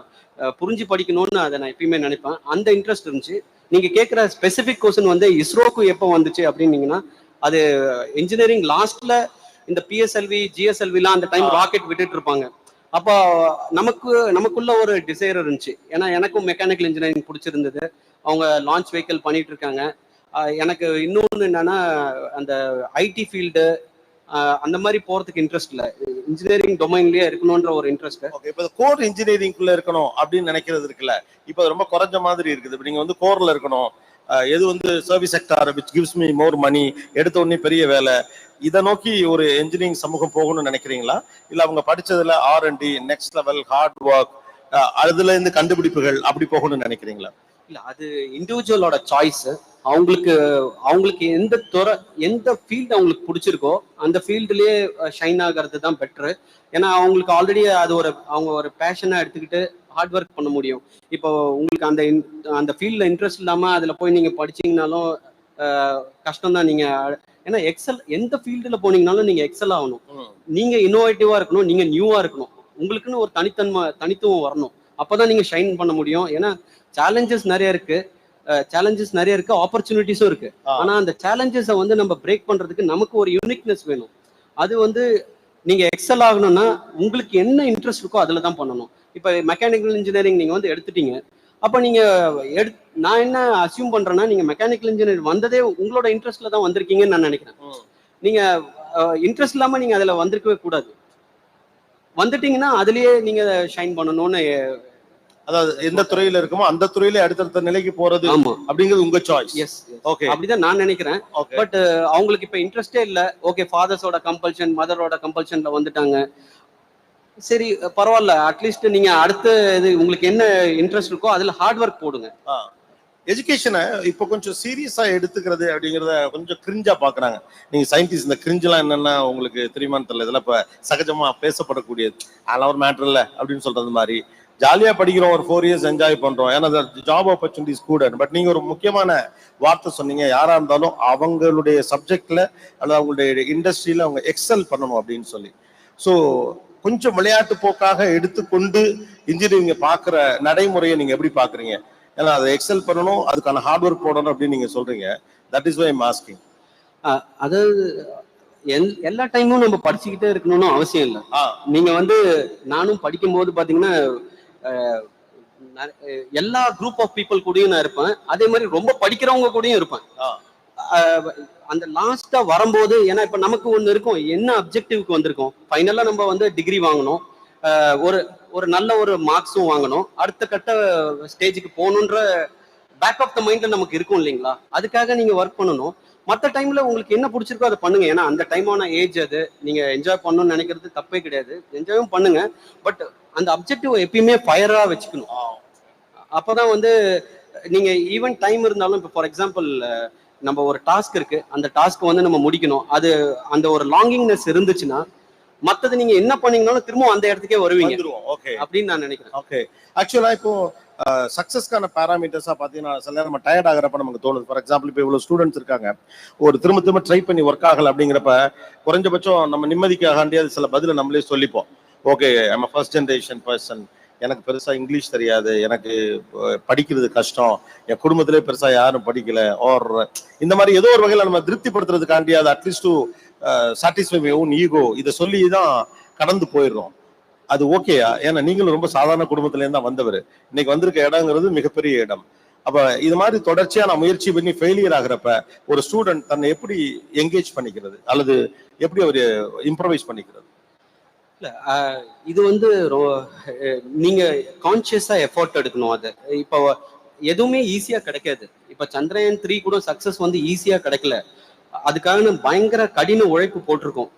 Speaker 3: புரிஞ்சு படிக்கணும்னு அதை நான் எப்பயுமே நினைப்பேன். அந்த இன்ட்ரெஸ்ட் இருந்துச்சு. நீங்க கேட்குற ஸ்பெசிபிக் கொஸ்டின் வந்து இஸ்ரோக்கு எப்போ வந்துச்சு அப்படின்னீங்கன்னா, அது இன்ஜினியரிங் லாஸ்ட்ல இந்த பிஎஸ்எல்வி, ஜிஎஸ்எல்விலாம் அந்த டைம் ராக்கெட் விட்டுட்டு இருப்பாங்க. அப்போ நமக்குள்ள ஒரு டிசைர் இருந்துச்சு. ஏன்னா எனக்கும் மெக்கானிக்கல் இன்ஜினியரிங் பிடிச்சிருந்தது. அவங்க லான்ச் வெஹிக்கிள் பண்ணிட்டு இருக்காங்க. எனக்கு இன்னொன்று என்னன்னா, அந்த ஐடி ஃபீல்டு அந்த மாதிரி போறதுக்கு இன்ட்ரெஸ்ட் இல்லை, இன்ஜினியரிங் டொமைன்லயே இருக்கணும்ன்ற ஒரு இன்ட்ரெஸ்ட்.
Speaker 11: ஓகே, இப்போ கோர் இன்ஜினியரிங்குள்ள இருக்கணும் அப்படின்னு நினைக்கிறது இருக்குல்ல, இப்போ ரொம்ப குறைஞ்ச மாதிரி இருக்குது. இப்போ நீங்க வந்து கோர்ல இருக்கணும், எது வந்து service sector which gives me more money, எடுத்த உடனே பெரிய வேலை, இதை நோக்கி ஒரு இன்ஜினியரிங் சமூகம் போகணும்னு நினைக்கிறீங்களா? இல்லை அவங்க படிச்சதுல R&D, next level hard work, அதுல இருந்து கண்டுபிடிப்புகள் அப்படி போகணும்னு நினைக்கிறீங்களா?
Speaker 3: இல்லை, அது இண்டிவிஜுவலோட சாய்ஸ். அவங்களுக்கு எந்த ஃபீல்டு அவங்களுக்கு பிடிச்சிருக்கோ அந்த ஃபீல்டுலயே ஷைன் ஆகிறது தான் பெட்ரு. ஏன்னா அவங்களுக்கு ஆல்ரெடி அது அவங்க ஒரு பேஷனாக எடுத்துக்கிட்டு ஹார்ட் ஒர்க் பண்ண முடியும். இப்போ உங்களுக்கு அந்த ஃபீல்டில் இன்ட்ரெஸ்ட் இல்லாமல் அதில் போய் நீங்கள் படிச்சீங்கனாலும் கஷ்டம்தான். நீங்கள் ஏன்னா எந்த ஃபீல்டில் போனீங்கனாலும் நீங்கள் எக்ஸல் ஆகணும், நீங்கள் இன்னோவேட்டிவாக இருக்கணும், நீங்கள் நியூவாக இருக்கணும், உங்களுக்குன்னு ஒரு தனித்துவம் வரணும். அப்போதான் நீங்கள் ஷைன் பண்ண முடியும். ஏன்னா சேலஞ்சஸ் நிறைய இருக்கு, ஆப்பர்ச்சுனிட்டிஸும் இருக்கு. ஆனா அந்த சேலஞ்சஸை வந்து நம்ம பிரேக் பண்றதுக்கு நமக்கு ஒரு யூனிக்னஸ் வேணும். அது வந்து நீங்க எக்ஸல் ஆகணும்னா உங்களுக்கு என்ன இன்ட்ரெஸ்ட் இருக்கோ அதுல தான் பண்ணணும். இப்ப மெக்கானிக்கல் இன்ஜினியரிங் நீங்க வந்து எடுத்துட்டீங்க, அப்ப நீங்க நான் என்ன அசியூம் பண்றேன்னா, நீங்க மெக்கானிக்கல் இன்ஜினியரிங் வந்ததே உங்களோட இன்ட்ரெஸ்ட்ல தான் வந்திருக்கீங்கன்னு நான் நினைக்கிறேன். நீங்க இன்ட்ரெஸ்ட் இல்லாம நீங்க அதுல வந்திருக்கவே கூடாது. வந்துட்டீங்கன்னா அதுலயே நீங்க ஷைன் பண்ணணும்னு,
Speaker 11: அதாவது எந்த துறையில இருக்குமோ அந்த துறையில அடுத்தடுத்த நிலைக்கு போறது அப்படிங்கிறது உங்க சாய்ஸ்.
Speaker 3: எஸ், ஓகே, அப்படிதான் நான் நினைக்கிறேன். பட் அவங்களுக்கு இப்ப இன்ட்ரெஸ்டே இல்ல. ஓகே, ஃபாதர்ஸோட கம்பல்ஷன், மதரோட கம்பல்ஷன்ல வந்துட்டாங்க. சரி, பரவாயில்ல, அட்லீஸ்ட் நீங்க அடுத்த இது உங்களுக்கு என்ன இன்ட்ரெஸ்ட் இருக்கோ அதுல ஹார்ட் ஒர்க் போடுங்க.
Speaker 11: எஜுகேஷனை இப்போ கொஞ்சம் சீரியஸா எடுத்துக்கிறது அப்படிங்கிறத கொஞ்சம் கிரிஞ்சா பாக்குறாங்க. நீங்க சயின்டிஸ்ட், இந்த கிரிஞ்செல்லாம் என்னன்னா உங்களுக்கு தெரியுமான்னு தெரியல. இதெல்லாம் இப்ப சகஜமா பேசப்படக்கூடியது. அதெல்லாம் ஒரு மேட்டர் இல்லை அப்படின்னு சொல்றது மாதிரி ஜாலியா படிக்கிறோம், ஒரு 4 years என்ஜாய் பண்றோம், ஏன்னா ஜாப் ஆப்பர்ச்சுனிட்டிஸ் கூட. பட் நீங்க ஒரு முக்கியமான வார்த்தை சொன்னீங்க, யாரா இருந்தாலும் அவங்களுடைய சப்ஜெக்ட்ல அல்லது அவங்களுடைய இண்டஸ்ட்ரியில அவங்க எக்ஸல் பண்ணணும் அப்படின்னு சொல்லி. ஸோ கொஞ்சம் விளையாட்டு போக்காக எடுத்துக்கொண்டு இன்ஜினியரிங் பாக்குற நடைமுறையை நீங்க எப்படி பாக்குறீங்க? ஏன்னா அதை எக்ஸல் பண்ணணும், அதுக்கான ஹார்ட் ஒர்க் போடணும் அப்படின்னு நீங்க சொல்றீங்க. That is why I'm asking.
Speaker 3: அதாவது எல்லா டைமும் நம்ம படிச்சுக்கிட்டே இருக்கணும்னு அவசியம் இல்லை. நீங்க வந்து நானும் படிக்கும் போது பாத்தீங்கன்னா எல்லா குரூப் ஆஃப் பீப்புள் கூடயும் நான் இருப்பேன், அதே மாதிரி ரொம்ப படிக்கிறவங்க கூடயும் இருப்பேன். அந்த லாஸ்டா வரும்போது, ஏன்னா இப்ப நமக்கு ஒண்ணு இருக்கும், என்ன அப்ஜெக்டிவ்க்கு வந்திருக்கோம், ஃபைனலா நம்ம வந்து டிகிரி வாங்கணும், ஒரு நல்ல ஒரு மார்க்ஸும் வாங்கணும், அடுத்த கட்ட ஸ்டேஜுக்கு போகணுன்ற பேக் ஆஃப் த மைண்ட்ல நமக்கு இருக்கும் இல்லைங்களா? அதுக்காக நீங்க ஒர்க் பண்ணணும். மற்ற டைம்ல உங்களுக்கு என்ன பிடிச்சிருக்கோ அதை பண்ணுங்க. ஏன்னா அந்த டைமான ஏஜ் அது, நீங்க என்ஜாய் பண்ணணும்னு நினைக்கிறது தப்பே கிடையாது, என்ஜாயும் பண்ணுங்க. பட் அந்த அப்ஜெக்டிவ் எப்பயுமே ஃபயரா வச்சுக்கணும். அப்பதான் வந்து நீங்க ஈவன் டைம் இருந்தாலும், இப்போ ஃபார் எக்ஸாம்பிள் நம்ம ஒரு டாஸ்க் இருக்கு, அந்த டாஸ்க் வந்து நம்ம முடிக்கணும், அது அந்த ஒரு லாங்கிங்னஸ் இருந்துச்சுன்னா மத்தது நீங்க என்ன பண்ணீங்கனாலும் திரும்ப அந்த இடத்துக்கே வருவீங்க.
Speaker 11: ஓகே
Speaker 3: அப்படின்னு நான் நினைக்கிறேன்.
Speaker 11: ஓகே, ஆக்சுவலா இப்போ சக்சஸ்க்கான பேராமீட்டர்ஸா பாத்தீங்கன்னா சில நேரம் நம்ம டயர்ட் ஆகிறப்ப நமக்கு தோணுது. ஃபார் எக்ஸாம்பிள் இப்போ இவ்வளவு ஸ்டூடெண்ட்ஸ் இருக்காங்க, ஒரு திரும்ப ட்ரை பண்ணி ஒர்க் ஆகல அப்படிங்கிறப்ப குறைஞ்சபட்சம் நம்ம நிம்மதிக்காக சில பதில நம்மளே சொல்லிப்போம். Okay, I'm first generation person, எனக்கு பெருசா இங்கிலீஷ் தெரியாது, எனக்கு படிக்கிறது கஷ்டம், என் குடும்பத்திலே பெருசா யாரும் படிக்கல, ஆர் இந்த மாதிரி ஏதோ ஒரு வகையில நம்ம திருப்திப்படுத்துறதுக்காண்டியாவது at least to satisfy my own ego இதை சொல்லி தான் கடந்து போயிடுறோம். அது ஓகேயா? ஏன்னா நீங்களும் ரொம்ப சாதாரண குடும்பத்துல இருந்து தான் வந்தவர், இன்னைக்கு வந்திருக்க இடங்கிறது மிகப்பெரிய இடம். அப்ப இது மாதிரி தொடர்ச்சியா நான் முயற்சி பண்ணி ஃபெயிலியர் ஆகிறப்ப ஒரு ஸ்டூடெண்ட் தன்னை எப்படி என்கேஜ் பண்ணிக்கிறது அல்லது எப்படி அவர் இம்ப்ரவைஸ் பண்ணிக்கிறது?
Speaker 3: இல்ல இது வந்து நீங்க கான்சியஸா எஃபோர்ட் எடுக்கணும். அது இப்போ எதுவுமே ஈஸியா கிடைக்காது. இப்ப சந்திரயான் 3 கூட சக்சஸ் வந்து ஈஸியா கிடைக்கல, அதுக்காக பயங்கர கடின உழைப்பு போட்டிருக்கோம்.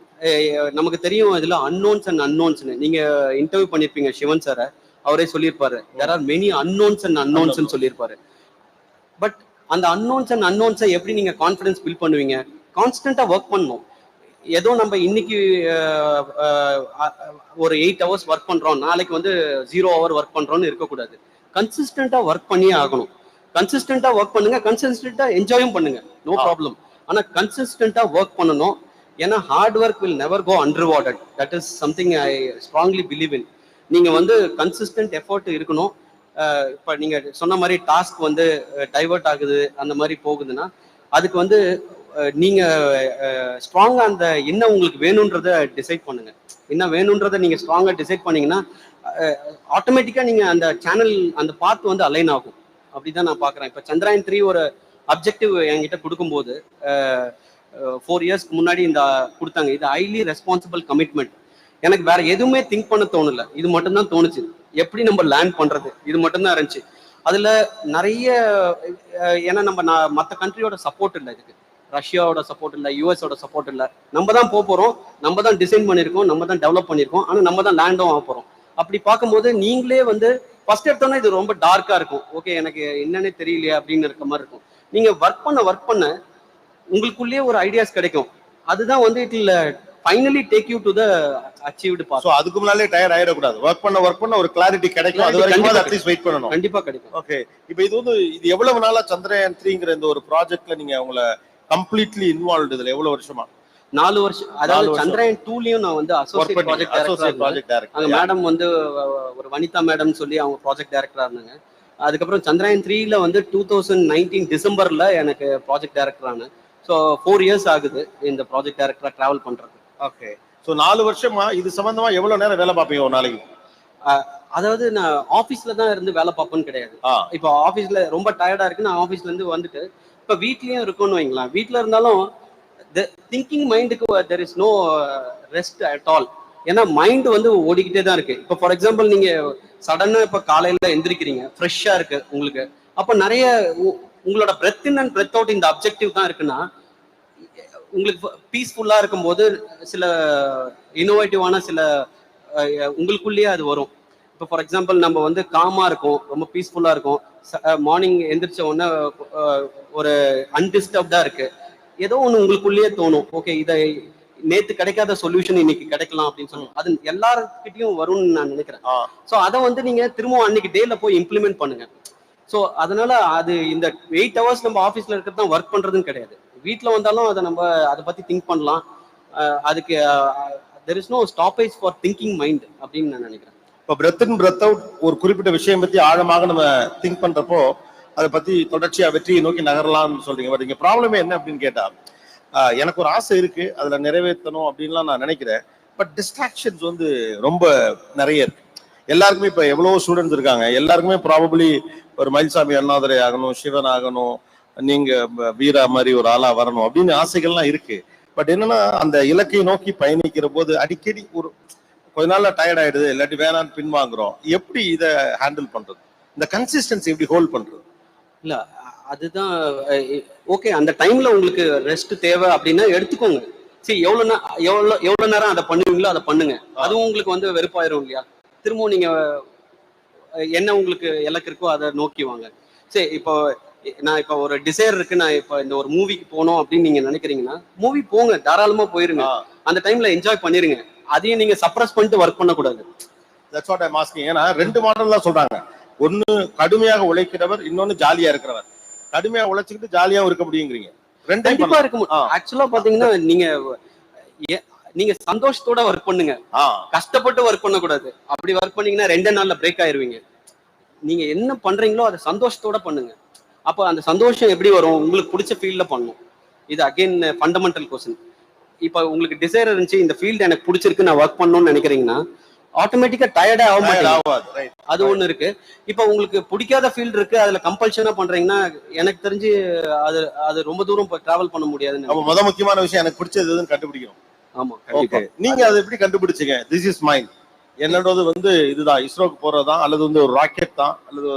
Speaker 3: நமக்கு தெரியும் இதுல அன்னோன்ஸ் அண்ட் அன்னோன்ஸ்னு. நீங்க இன்டர்வியூ பண்ணிருப்பீங்க சிவன் சார, அவரே சொல்லியிருப்பாரு there are many unknowns and unknowns சொல்லியிருப்பாரு. பட் அந்த அன்னோன்ஸ் அண்ட் அன்னோன்ஸை எப்படி நீங்க கான்ஃபிடன்ஸ் பில்ட் பண்ணுவீங்க? கான்ஸ்டன்டா ஒர்க் பண்ணணும். ஏதோ நம்ம இன்னைக்கு ஒரு 8 hours ஒர்க் பண்றோம், நாளைக்கு வந்து 0 hour ஒர்க் பண்றோம்னு இருக்கக்கூடாது. கன்சிஸ்டன்டா ஒர்க் பண்ணியே ஆகணும். கன்சிஸ்டன்டா ஒர்க் பண்ணுங்க, கன்சிஸ்டன்டா என்ஜாயும் பண்ணுங்க, நோ ப்ராப்ளம். ஆனா கன்சிஸ்டன்டா ஒர்க் பண்ணணும். ஏன்னா hard work will never go unrewarded. That is something I strongly believe in. நீங்க வந்து கன்சிஸ்டன்ட் எஃபோர்ட் இருக்கணும். இப்போ நீங்க சொன்ன மாதிரி டாஸ்க் வந்து டைவர்ட் ஆகுது, அந்த மாதிரி போகுதுன்னா அதுக்கு வந்து நீங்க ஸ்ட்ராங்கா அந்த என்ன உங்களுக்கு வேணும்ன்றத டிசைட் பண்ணுங்க. என்ன வேணும்ன்றத நீங்க ஸ்ட்ராங்கா டிசைட் பண்ணீங்கன்னா ஆட்டோமேட்டிக்கா நீங்க அந்த சேனல் அந்த பாத் வந்து அலைன் ஆகும். அப்படிதான் நான் பாக்குறேன். இப்போ சந்திரயான் 3 ஒரு அப்ஜெக்டிவ் என்கிட்ட கொடுக்கும்போது 4 இயர்ஸ்க்கு முன்னாடி இந்த கொடுத்தாங்க. இது ஹைலி ரெஸ்பான்சிபிள் கமிட்மெண்ட். எனக்கு வேற எதுவுமே திங்க் பண்ண தோணல, இது மட்டும்தான் தோணுச்சு. எப்படி நம்ம லேண்ட் பண்றது, இது மட்டும்தான் இருந்துச்சு. அதுல நிறைய ஏன்னா நம்ம மற்ற கண்ட்ரியோட சப்போர்ட் இல்லை, இதுக்கு ரஷ்யாவோட சப்போர்ட் இல்லை, யூஎஸோட சப்போர்ட் இல்லை. நம்ம தான் போறோம், நம்ம தான் டிசைன் பண்ணியிருக்கோம், நம்ம தான் டெவலப் பண்ணியிருக்கோம், ஆனா நம்ம தான் லேண்டும் ஆக போறோம். அப்படி பார்க்கும்போது நீங்களே வந்து ஃபர்ஸ்ட் எடுத்தோன்னா இது ரொம்ப டார்க்கா இருக்கும். ஓகே, எனக்கு என்னன்னே தெரியலையே அப்படின்னு இருக்க மாதிரி இருக்கும். நீங்க ஒர்க் பண்ண உங்களுக்குள்ளேயே ஒரு ஐடியாஸ் கிடைக்கும். அதுதான் வந்து it will finally take you to the achieved path.
Speaker 11: So அதுக்கு முன்னாலே டயர்ட் ஆயிடக்கூடாது. ஒர்க் பண்ண ஒரு கிளாரிட்டி கிடைக்கும். அது வரைக்கும் அட்லீஸ்ட் வெயிட் பண்ணணும்.
Speaker 3: கண்டிப்பா கிடைக்கும்.
Speaker 11: ஓகே, இப்போ இது எவ்வளவு நாளா சந்திரயான் 3ங்கிற இந்த ஒரு ப்ராஜெக்ட்ல நீங்க உங்களை கம்ப்ளீட்லி இன்வால்வ்ட்? இதுல எவ்வளவு வருஷமா?
Speaker 3: 4 வருஷம். அதாவது சந்திரயான் 2லயும் நான் வந்து அசோசியேட் ப்ராஜெக்ட் டைரக்டர். அங்க மேடம் வந்து ஒரு வனிதா மேடம் சொல்லி அவங்க ப்ராஜெக்ட் டைரக்டரா இருந்தாங்க. அதுக்கப்புறம் சந்திரயான் 3ல வந்து 2019 டிசம்பர்ல எனக்கு ப்ராஜெக்ட் டைரக்டர் ஆனேன். ஸோ 4 இயர்ஸ் ஆகுது இந்த ப்ராஜெக்ட் டைரக்டரா டிராவல் பண்றது.
Speaker 11: ஓகே, ஸோ 4 வருஷமா இது சம்பந்தமா எவ்வளவு நேரம் வேலை பார்ப்பீங்க ஒரு நாளைக்கு?
Speaker 3: அதாவது நான் ஆஃபீஸ்ல தான் இருந்து வேலை பார்ப்பேன்னு கிடையாது. இப்போ ஆஃபீஸ்ல ரொம்ப டயர்டா இருக்கு, நான் ஆஃபீஸ்ல இருந்து வந்துட்டு இப்போ வீட்லயும் இருக்கும்னு வைங்களேன். வீட்டில் இருந்தாலும் திங்கிங் மைண்டுக்கு there is no rest at all. ஏன்னா மைண்ட் வந்து ஓடிக்கிட்டே தான் இருக்கு. இப்போ ஃபார் எக்ஸாம்பிள் நீங்க சடனா இப்போ காலையில எந்திரிக்கிறீங்க, ஃப்ரெஷ்ஷா இருக்கு உங்களுக்கு, அப்போ நிறைய உங்களோட breath in and breath out இந்த அப்ஜெக்டிவ் தான் இருக்குன்னா உங்களுக்கு பீஸ்ஃபுல்லா இருக்கும்போது சில இன்னோவேட்டிவான சில உங்களுக்குள்ளேயே அது வரும். இப்போ ஃபார் எக்ஸாம்பிள் நம்ம வந்து காமா இருக்கும், ரொம்ப பீஸ்ஃபுல்லா இருக்கும், மார்னிங் எந்திரிச்ச உடனே ஒரு அன்டிஸ்டர்ப்டா இருக்கு, ஏதோ ஒன்று உங்களுக்குள்ளேயே தோணும், ஓகே இதை நேத்து கிடைக்காத சொல்யூஷன் இன்னைக்கு கிடைக்கலாம் அப்படின்னு சொல்லி அது எல்லாருக்கிட்டையும் வரும்னு நான் நினைக்கிறேன். ஸோ அதை வந்து நீங்க திரும்ப அன்னைக்கு டேல போய் இம்ப்ளிமெண்ட் பண்ணுங்க. ஸோ அதனால அது இந்த 8 hours நம்ம ஆஃபீஸ்ல இருக்கிறது தான் ஒர்க் பண்றதுன்னு கிடையாது. வீட்டில் வந்தாலும் அதை நம்ம அதை பத்தி திங்க் பண்ணலாம். அதுக்கு there is no stoppage for thinking mind அப்படின்னு நான் நினைக்கிறேன்.
Speaker 11: இப்போ பிரெத் இன் பிரெத் அவுட் ஒரு குறிப்பிட்ட விஷயம் பத்தி ஆழமாக நம்ம திங்க் பண்றப்போ அதை பத்தி தொடர்ச்சியா வெற்றியை நோக்கி நகரலாம்னு சொல்றீங்க. பட் இங்க ப்ராப்ளமே என்ன அப்படின்னு கேட்டா, எனக்கு ஒரு ஆசை இருக்கு, அதுல நிறைவேற்றணும் அப்படின்லாம் நான் நினைக்கிறேன். பட் டிஸ்ட்ராக்ஷன்ஸ் வந்து ரொம்ப நிறைய இருக்கு. எல்லாருக்குமே இப்போ எவ்வளவோ ஸ்டூடெண்ட்ஸ் இருக்காங்க, எல்லாருக்குமே ப்ராபபிளி ஒரு மயில்சாமி அண்ணாதுரை ஆகணும், சிவன் ஆகணும், நீங்க வீரா மாதிரி ஒரு ஆளா வரணும் அப்படின்னு ஆசைகள்லாம் இருக்கு. பட் என்னன்னா அந்த இலக்கை நோக்கி பயணிக்கிற போது அடிக்கடி ஒரு கொஞ்ச நாள்ல டயர்ட் ஆயிடுது, இல்லாட்டி வேணான்னு பின்வாங்குறோம். எப்படி இதை ஹேண்டில் பண்றது, இந்த கன்சிஸ்டன்சி எப்படி ஹோல்ட் பண்றது?
Speaker 3: இல்ல அதுதான் ஓகே. அந்த டைம்ல உங்களுக்கு ரெஸ்ட் தேவை அப்படின்னா எடுத்துக்கோங்க. சரி, எவ்வளவு நேரம் அதை பண்ணுவீங்களோ அதை பண்ணுங்க. அதுவும் உங்களுக்கு வந்து வெறுப்பாயிரும் இல்லையா? திரும்பவும் நீங்க என்ன உங்களுக்கு இலக்கு இருக்கோ அதை நோக்கி வாங்க. சரி, இப்போ நான் இப்போ ஒரு டிசைர் இருக்கு, நான் இப்போ இந்த ஒரு மூவிக்கு போகணும் அப்படின்னு நீங்க நினைக்கிறீங்கன்னா மூவி போங்க, தாராளமா போயிருங்க. அந்த டைம்ல என்ஜாய் பண்ணிருங்க. அதையும் நீங்க சப்ரஸ் பண்ணிட்டு ஒர்க் பண்ணக்கூடாது.
Speaker 11: That's what I am asking. ஏன்னா 2 மாடல் தான் சொல்றாங்க. ஒன்னு கடுமையாக உழைக்கிறவர், இன்னொன்னு ஜாலியா இருக்கிறவர். கடுமையா உழைச்சிக்கிட்டு ஜாலியாவும் இருக்க முடியுங்கிறீங்க.
Speaker 3: கண்டிப்பா இருக்க முடியும். ஆக்சுவலா பாத்தீங்கன்னா நீங்க சந்தோஷத்தோட ஒர்க் பண்ணுங்க, கஷ்டப்பட்டு ஒர்க் பண்ணக்கூடாது. அப்படி ஒர்க் பண்ணீங்கன்னா 2 நாள்ல பிரேக் ஆயிருவீங்க. நீங்க என்ன பண்றீங்களோ அதை சந்தோஷத்தோட பண்ணுங்க. அப்ப அந்த சந்தோஷம் எப்படி வரும்? உங்களுக்கு பிடிச்ச ஃபீல்ட்ல பண்ணணும். இது அகைன் ஃபண்டமெண்டல் கொஸ்டின். இப்ப உங்களுக்கு டிசைர் இருந்துச்சு, இந்த ஃபீல்டு எனக்கு பிடிச்சிருக்கு, நான் ஒர்க் பண்ணணும்னு நினைக்கிறீங்கன்னா ஆட்டோமேட்டிக்கா டயர்டே ஆக மாட்டேங்குது. அது ஒண்ணு இருக்கு. இப்ப உங்களுக்கு பிடிக்காத ஃபீல்டு இருக்கு, அதுல கம்பல்ஷனா பண்றீங்கன்னா எனக்கு தெரிஞ்சு அது ரொம்ப தூரம் டிராவல் பண்ண முடியாதுன்னு.
Speaker 11: முக்கியமான விஷயம் எனக்கு பிடிச்சது எதுன்னு கண்டுபிடிக்கணும்.
Speaker 3: ஆமா, கண்டிப்பா.
Speaker 11: நீங்க அதை எப்படி கண்டுபிடிச்சீங்க? திஸ் இஸ் மைன், என்னோடது வந்து இதுதான், இஸ்ரோக்கு போறதுதான், அல்லது வந்து ஒரு ராக்கெட் தான், அல்லது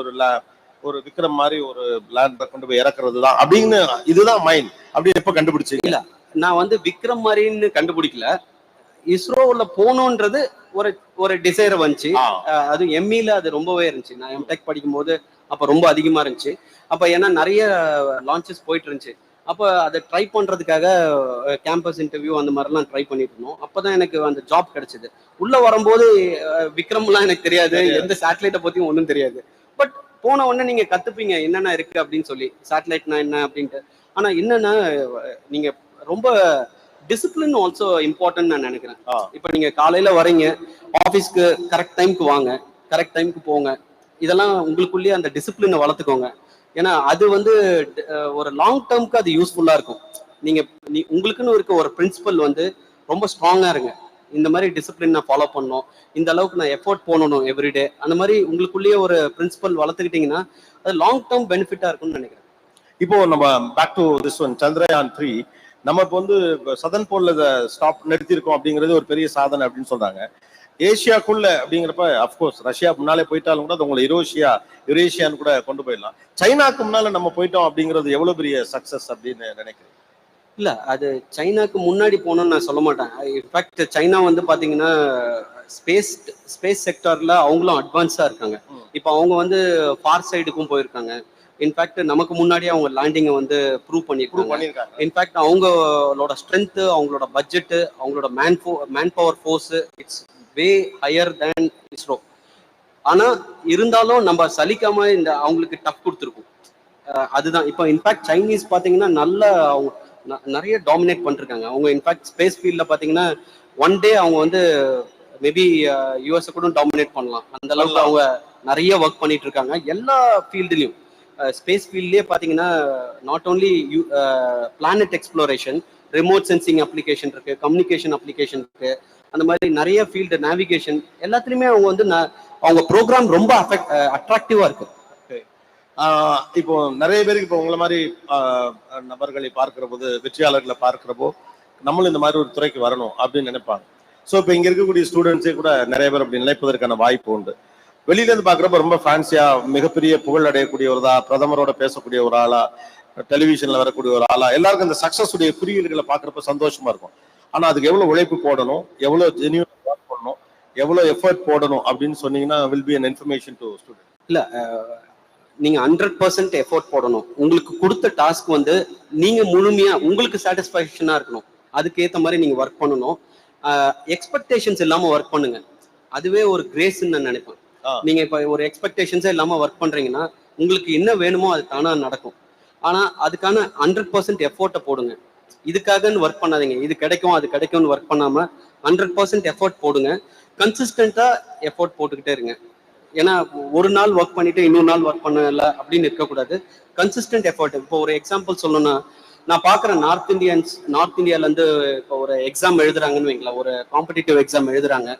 Speaker 11: ஒரு விக்ரம் மாதிரி ஒரு லேண்ட் கொண்டு போய் இறக்குறது தான் அப்படின்னு, இதுதான் மைன் அப்படின்னு எப்ப கண்டுபிடிச்சீங்க?
Speaker 3: இல்ல, நான் வந்து விக்ரம் மாதிரின்னு கண்டுபிடிக்கல. இஸ்ரோல போகணுன்றது ஒரு டிசைர் வந்துச்சு. அது எம்இல அது ரொம்பவே இருந்துச்சு. நான் எம்டெக் படிக்கும் போது அப்ப ரொம்ப அதிகமா இருந்துச்சு. அப்ப ஏன்னா நிறைய லான்ச்சஸ் போயிட்டு இருந்துச்சு. அப்போ அதை ட்ரை பண்றதுக்காக கேம்பஸ் இன்டர்வியூ அந்த மாதிரிலாம் ட்ரை பண்ணிட்டு இருந்தோம். அப்பதான் எனக்கு அந்த ஜாப் கிடைச்சது. உள்ள வரும்போது விக்ரம்லாம் எனக்கு தெரியாது, எந்த சேட்டலைட்டை பத்தியும் ஒன்றும் தெரியாது. பட் போன உடனே நீங்க கத்துப்பீங்க என்னென்ன இருக்கு அப்படின்னு சொல்லி, சேட்டலைட்னா என்ன அப்படின்ட்டு. ஆனா என்னன்னா, நீங்க ரொம்ப டிசிப்ளின் ஆல்சோ இம்பார்ட்டன்ட் நான் நினைக்கிறேன். இப்ப நீங்க காலையில வரீங்க, ஆபீஸ்க்கு கரெக்ட் டைம்க்கு வாங்க, கரெக்ட் டைம்க்கு போங்க. இதெல்லாம் உங்களுக்குள்ளேயே அந்த டிசிப்ளினை வளர்த்துக்கோங்க. ஏன்னா அது வந்து ஒரு லாங் டேர்ம்க்கு அது யூஸ்ஃபுல்லா இருக்கும். உங்களுக்குன்னு இருக்க ஒரு பிரின்சிபல் வந்து ரொம்ப ஸ்ட்ராங்கா இருங்க. இந்த மாதிரி டிசிப்ளின் நான் ஃபாலோ பண்ணணும், இந்த அளவுக்கு நான் எஃபோர்ட் போடணும் எவ்ரிடே, அந்த மாதிரி உங்களுக்குள்ளேயே ஒரு பிரின்சிபல் வளர்த்துக்கிட்டீங்கன்னா அது லாங் டேர்ம் பெனிஃபிட்டா இருக்கும்னு நினைக்கிறேன்.
Speaker 11: இப்போ நம்ம back to this one, Chandrayaan 3 நம்ம இப்போ வந்து சதன் போல்ல ஸ்டாப் நிறுத்திருக்கோம் அப்படிங்கிறது ஒரு பெரிய சாதனை அப்படின்னு சொல்றாங்க. ஏசியாக்குள்ள அப்படிங்கிறப்ப அப்கோர்ஸ் ரஷ்யா முன்னாலே போயிட்டாலும் கூட அது உங்களை யுரேஷியான்னு கூட கொண்டு போயிடலாம். சைனாக்கு முன்னால நம்ம போயிட்டோம் அப்படிங்கிறது எவ்வளவு பெரிய சக்சஸ் அப்படின்னு நினைக்கிறேன்.
Speaker 3: இல்ல, அது சைனாக்கு முன்னாடி போகணும்னு நான் சொல்ல மாட்டேன். இன்ஃபேக்ட் சைனா வந்து பாத்தீங்கன்னா ஸ்பேஸ் செக்டர்ல அவங்களும் அட்வான்ஸா இருக்காங்க. இப்போ அவங்க வந்து ஃபார் சைடுக்கும் போயிருக்காங்க. இன்ஃபேக்ட் நமக்கு முன்னாடியே அவங்க லேண்டிங்கை வந்து ப்ரூவ் பண்ணியிருக்காங்க. இன்ஃபேக்ட் அவங்களோட ஸ்ட்ரென்த், அவங்களோட பட்ஜெட், அவங்களோட man power force it's way higher than ISRO. ஆனா இருந்தாலும் நம்ம சலிக்காம இந்த அவங்களுக்கு டஃப் கொடுத்துருக்கோம். அதுதான் இப்போ இன்ஃபேக்ட் சைனீஸ் பாத்தீங்கன்னா நல்ல அவங்க நிறைய டாமினேட் பண்ணிருக்காங்க. அவங்க இன்ஃபேக்ட் ஸ்பேஸ் ஃபீல்ட்ல பாத்தீங்கன்னா ஒன் டே அவங்க வந்து மேபி யூஎஸ் கூட டாமினேட் பண்ணலாம். அந்த அளவுக்கு அவங்க நிறைய ஒர்க் பண்ணிட்டு இருக்காங்க எல்லா ஃபீல்டுலயும். ஸ்பேஸ் ஃபீல்ட்லயே பாத்தீங்கன்னா not only planet exploration, remote sensing application இருக்கு, கம்யூனிகேஷன் அப்ளிகேஷன் இருக்கு, அந்த மாதிரி நிறைய ஃபீல்டு, நேவிகேஷன் எல்லாத்துலயுமே அவங்க வந்து அவங்க ப்ரோக்ராம் ரொம்ப அட்ராக்டிவா இருக்கு.
Speaker 11: இப்போ நிறைய பேருக்கு இப்போ உங்களை மாதிரி நபர்களை பார்க்கிற போது, வெற்றியாளர்களை பார்க்கிறப்போ நம்மளும் இந்த மாதிரி ஒரு துறைக்கு வரணும் அப்படின்னு நினைப்பாங்க. ஸோ இப்போ இங்க இருக்கக்கூடிய ஸ்டூடெண்ட்ஸே கூட நிறைய பேர் அப்படி நினைப்பதற்கான வாய்ப்பு உண்டு. வெளியில இருந்து பாக்குறப்ப ரொம்ப ஃபேன்சியா மிகப்பெரிய புகழ் அடையக்கூடியவரா, பிரதமரோட பேசக்கூடிய ஒரு ஆளா, டெலிவிஷன்ல வரக்கூடிய ஒரு ஆளா, எல்லாருக்கும் இந்த சக்சஸ் உடைய குறியீடுகளை பாக்குறப்ப சந்தோஷமா இருக்கும். ஆனா அதுக்கு எவ்வளவு உழைப்பு போடணும், எவ்வளவு ஜெனியூன் ஒர்க் பண்ணணும், எவ்வளவு எஃபர்ட் போடணும் அப்படின்னு சொன்னீங்கன்னா will be an information to student.
Speaker 3: இல்ல, நீங்க 100% எஃபோர்ட் போடணும். உங்களுக்கு கொடுத்த டாஸ்க் வந்து நீங்க முழுமையா உங்களுக்கு சாட்டிஸ்ஃபேக்ஷனா இருக்கணும். அதுக்கு ஏத்த மாதிரி நீங்க ஒர்க் பண்ணணும். எக்ஸ்பெக்டேஷன்ஸ் இல்லாம ஒர்க் பண்ணுங்க. அதுவே ஒரு கிரேஸ்ன்னு நான் நினைப்பேன். நீங்க இப்ப ஒரு எக்ஸ்பெக்டேஷன்ஸே இல்லாம ஒர்க் பண்றீங்கன்னா உங்களுக்கு என்ன வேணுமோ அது தானா நடக்கும். ஆனா அதுக்கான 100% எஃபோர்ட்டை போடுங்க. இதுக்காகன்னு ஒர்க் பண்ணாதீங்க, இது கிடைக்கும் அது கிடைக்கும்னு ஒர்க் பண்ணாம 100% எஃபோர்ட் போடுங்க. கன்சிஸ்டன்டா எஃபோர்ட் போட்டுக்கிட்டே இருங்க. ஏன்னா ஒரு நாள் ஒர்க் பண்ணிட்டு இன்னொரு நாள் ஒர்க் பண்ணல அப்படின்னு இருக்கக்கூடாது. Consistent effort. இப்போ ஒரு எக்ஸாம்பிள் சொல்லணும்னா, நான் பாக்குற நார்த் இந்தியால இருந்து இப்போ ஒரு எக்ஸாம் எழுதுறாங்கன்னு வைங்களேன், ஒரு காம்படிட்டிவ் எக்ஸாம் எழுதுறாங்க.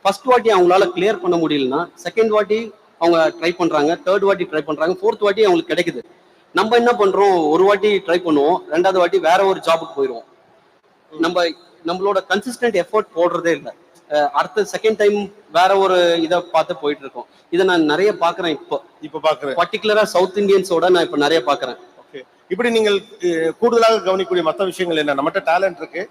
Speaker 3: ஃபர்ஸ்ட் வாட்டி அவங்களால கிளியர் பண்ண முடியலன்னா செகண்ட் வாட்டி அவங்க ட்ரை பண்றாங்க, தேர்ட் வாட்டி ட்ரை பண்றாங்க, ஃபோர்த் வாட்டி அவங்களுக்கு கிடைக்குது. நம்ம என்ன பண்றோம், ஒரு வாட்டி ட்ரை பண்ணுவோம், ரெண்டாவது வாட்டி வேற ஒரு ஜாபுக்கு போயிடுவோம். நம்மளோட கன்சிஸ்டன்ட் எஃபோர்ட் போடுறதே இல்லை. அடுத்த செகண்ட் டைம் வேற ஒரு இதை பார்த்து போயிட்டு இருக்கோம். இதை நான் நிறைய பாக்குறேன். இப்போ பாக்குறேன், பர்டிகுலரா சவுத் இந்தியன்ஸோட நான் இப்போ நிறைய பாக்குறேன்.
Speaker 11: ஓகே, இப்படி நீங்கள் கூடுதலாக கவனிக்கக்கூடிய மற்ற விஷயங்கள் என்ன? நம்மகிட்ட டேலண்ட் இருக்கு,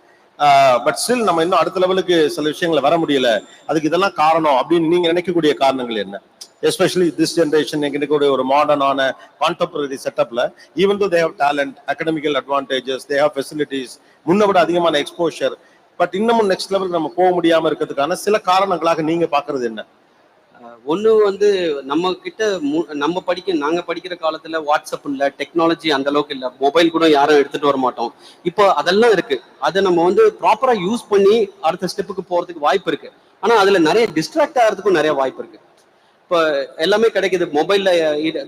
Speaker 11: பட் ஸ்டில் நம்ம இன்னும் அடுத்த லெவலுக்கு சில விஷயங்களை வர முடியல, அதுக்கு இதெல்லாம் காரணம் அப்படின்னு நீங்க நினைக்கக்கூடிய காரணங்கள் என்ன? எஸ்பெஷலி திஸ் ஜென்ரேஷன் எங்களுக்கு ஒரு மாடர்னான கான்டெம்பரரி செட்டப்ல even though they have talent, academical advantages, they have facilities, முன்ன விட அதிகமான எக்ஸ்போஷர், பட் இன்னமும் நெக்ஸ்ட் லெவலுக்கு நம்ம போக முடியாம இருக்கிறதுக்கான சில காரணங்களாக நீங்க பாக்குறது என்ன?
Speaker 3: ஒண்ணு வந்து நம்ம கிட்ட நாங்க படிக்கிற காலத்துல வாட்ஸ்அப் இல்ல, டெக்னாலஜி அந்த அளவுக்கு இல்ல, மொபைல் கூட யாரும் எடுத்துட்டு வர மாட்டோம். இப்போ அதெல்லாம் இருக்கு. அதை நம்ம வந்து ப்ராப்பரா யூஸ் பண்ணி அடுத்த ஸ்டெப்புக்கு போறதுக்கு வாய்ப்பு இருக்கு. ஆனா அதுல நிறைய டிஸ்ட்ராக்ட் ஆகிறதுக்கும் நிறைய வாய்ப்பு இருக்கு. இப்போ எல்லாமே கிடைக்குது மொபைல்ல,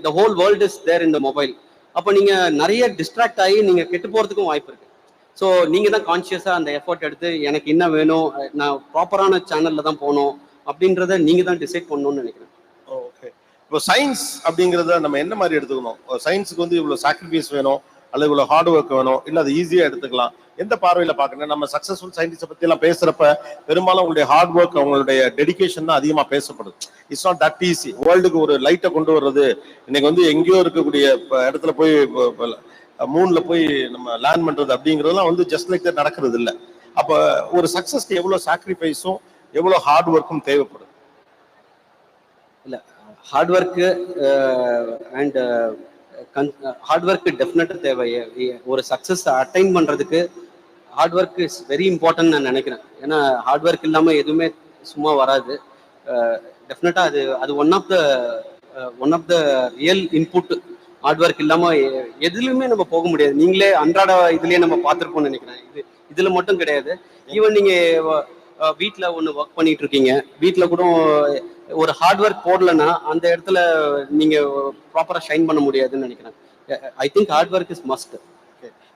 Speaker 3: the whole world is there in the mobile. அப்போ நீங்க நிறைய டிஸ்ட்ராக்ட் ஆகி நீங்க கெட்டு போறதுக்கும் வாய்ப்பு இருக்கு. ஸோ நீங்க தான் கான்சியஸா அந்த எஃபோர்ட் எடுத்து எனக்கு என்ன வேணும், நான் ப்ராப்பரான சேனல்ல தான் போகணும் அப்படின்றத நீங்க தான் டிசைட் பண்ணணும்னு நினைக்கிறேன்.
Speaker 11: ஓகே, இப்போ சயின்ஸ் அப்படிங்கிறத நம்ம என்ன மாதிரி எடுத்துக்கணும்? சயின்ஸுக்கு வந்து இவ்வளவு சாக்ரிஃபைஸ் வேணும், அல்லது இவ்வளவு ஹார்ட் ஒர்க் வேணும், இல்லை அது ஈஸியா எடுத்துக்கலாம்? எந்த பார்வையில பாக்குறேன்? நம்ம சக்சஸ்ஃபுல் சயின்டிஸ்ட பத்தி எல்லாம் பேசுறப்ப பெரும்பாலும் உங்களுடைய ஹார்ட் ஒர்க், அவங்களுடைய டெடிகேஷன் தான் அதிகமா பேசப்படுது. It's not that easy. வேர்ல்டுக்கு ஒரு லைட்டை கொண்டு வர்றது, இன்னைக்கு வந்து எங்கேயோ இருக்கக்கூடிய இடத்துல போய் மூன்ல போய் நம்ம லேண்ட் பண்றது அப்படிங்கிறதுலாம் வந்து ஜஸ்ட் லைக் தட் நடக்கிறது இல்லை. அப்ப ஒரு சக்சஸ்க்கு எவ்வளவு சாக்ரிஃபைஸும் எவ்வளவு ஹார்ட் ஒர்க்கும் தேவைப்படுது?
Speaker 3: இல்ல, hard work and hard work டெஃபினட்டா தேவை. ஒரு சக்சஸ் அட்டைன் பண்றதுக்கு hard work is very important நான் நினைக்கிறேன். ஏன்னா ஹார்ட் ஒர்க் இல்லாம எதுவுமே சும்மா வராது. டெஃபினட்டா அது one of the real input. Hard work இல்லாம எதுலையுமே நம்ம போக முடியாது. நீங்களே அன்றாட இதுலயே நம்ம பார்த்துருப்போம்னு நினைக்கிறேன். இதுல மட்டும் கிடையாது. ஈவன் நீங்க வீட்டில் ஒன்று ஒர்க் பண்ணிட்டு இருக்கீங்க, வீட்டில் கூட ஒரு ஹார்ட் ஒர்க் போடலன்னா அந்த இடத்துல நீங்க ப்ராப்பரா ஷைன் பண்ண முடியாதுன்னு நினைக்கிறேன். I think hard work is must.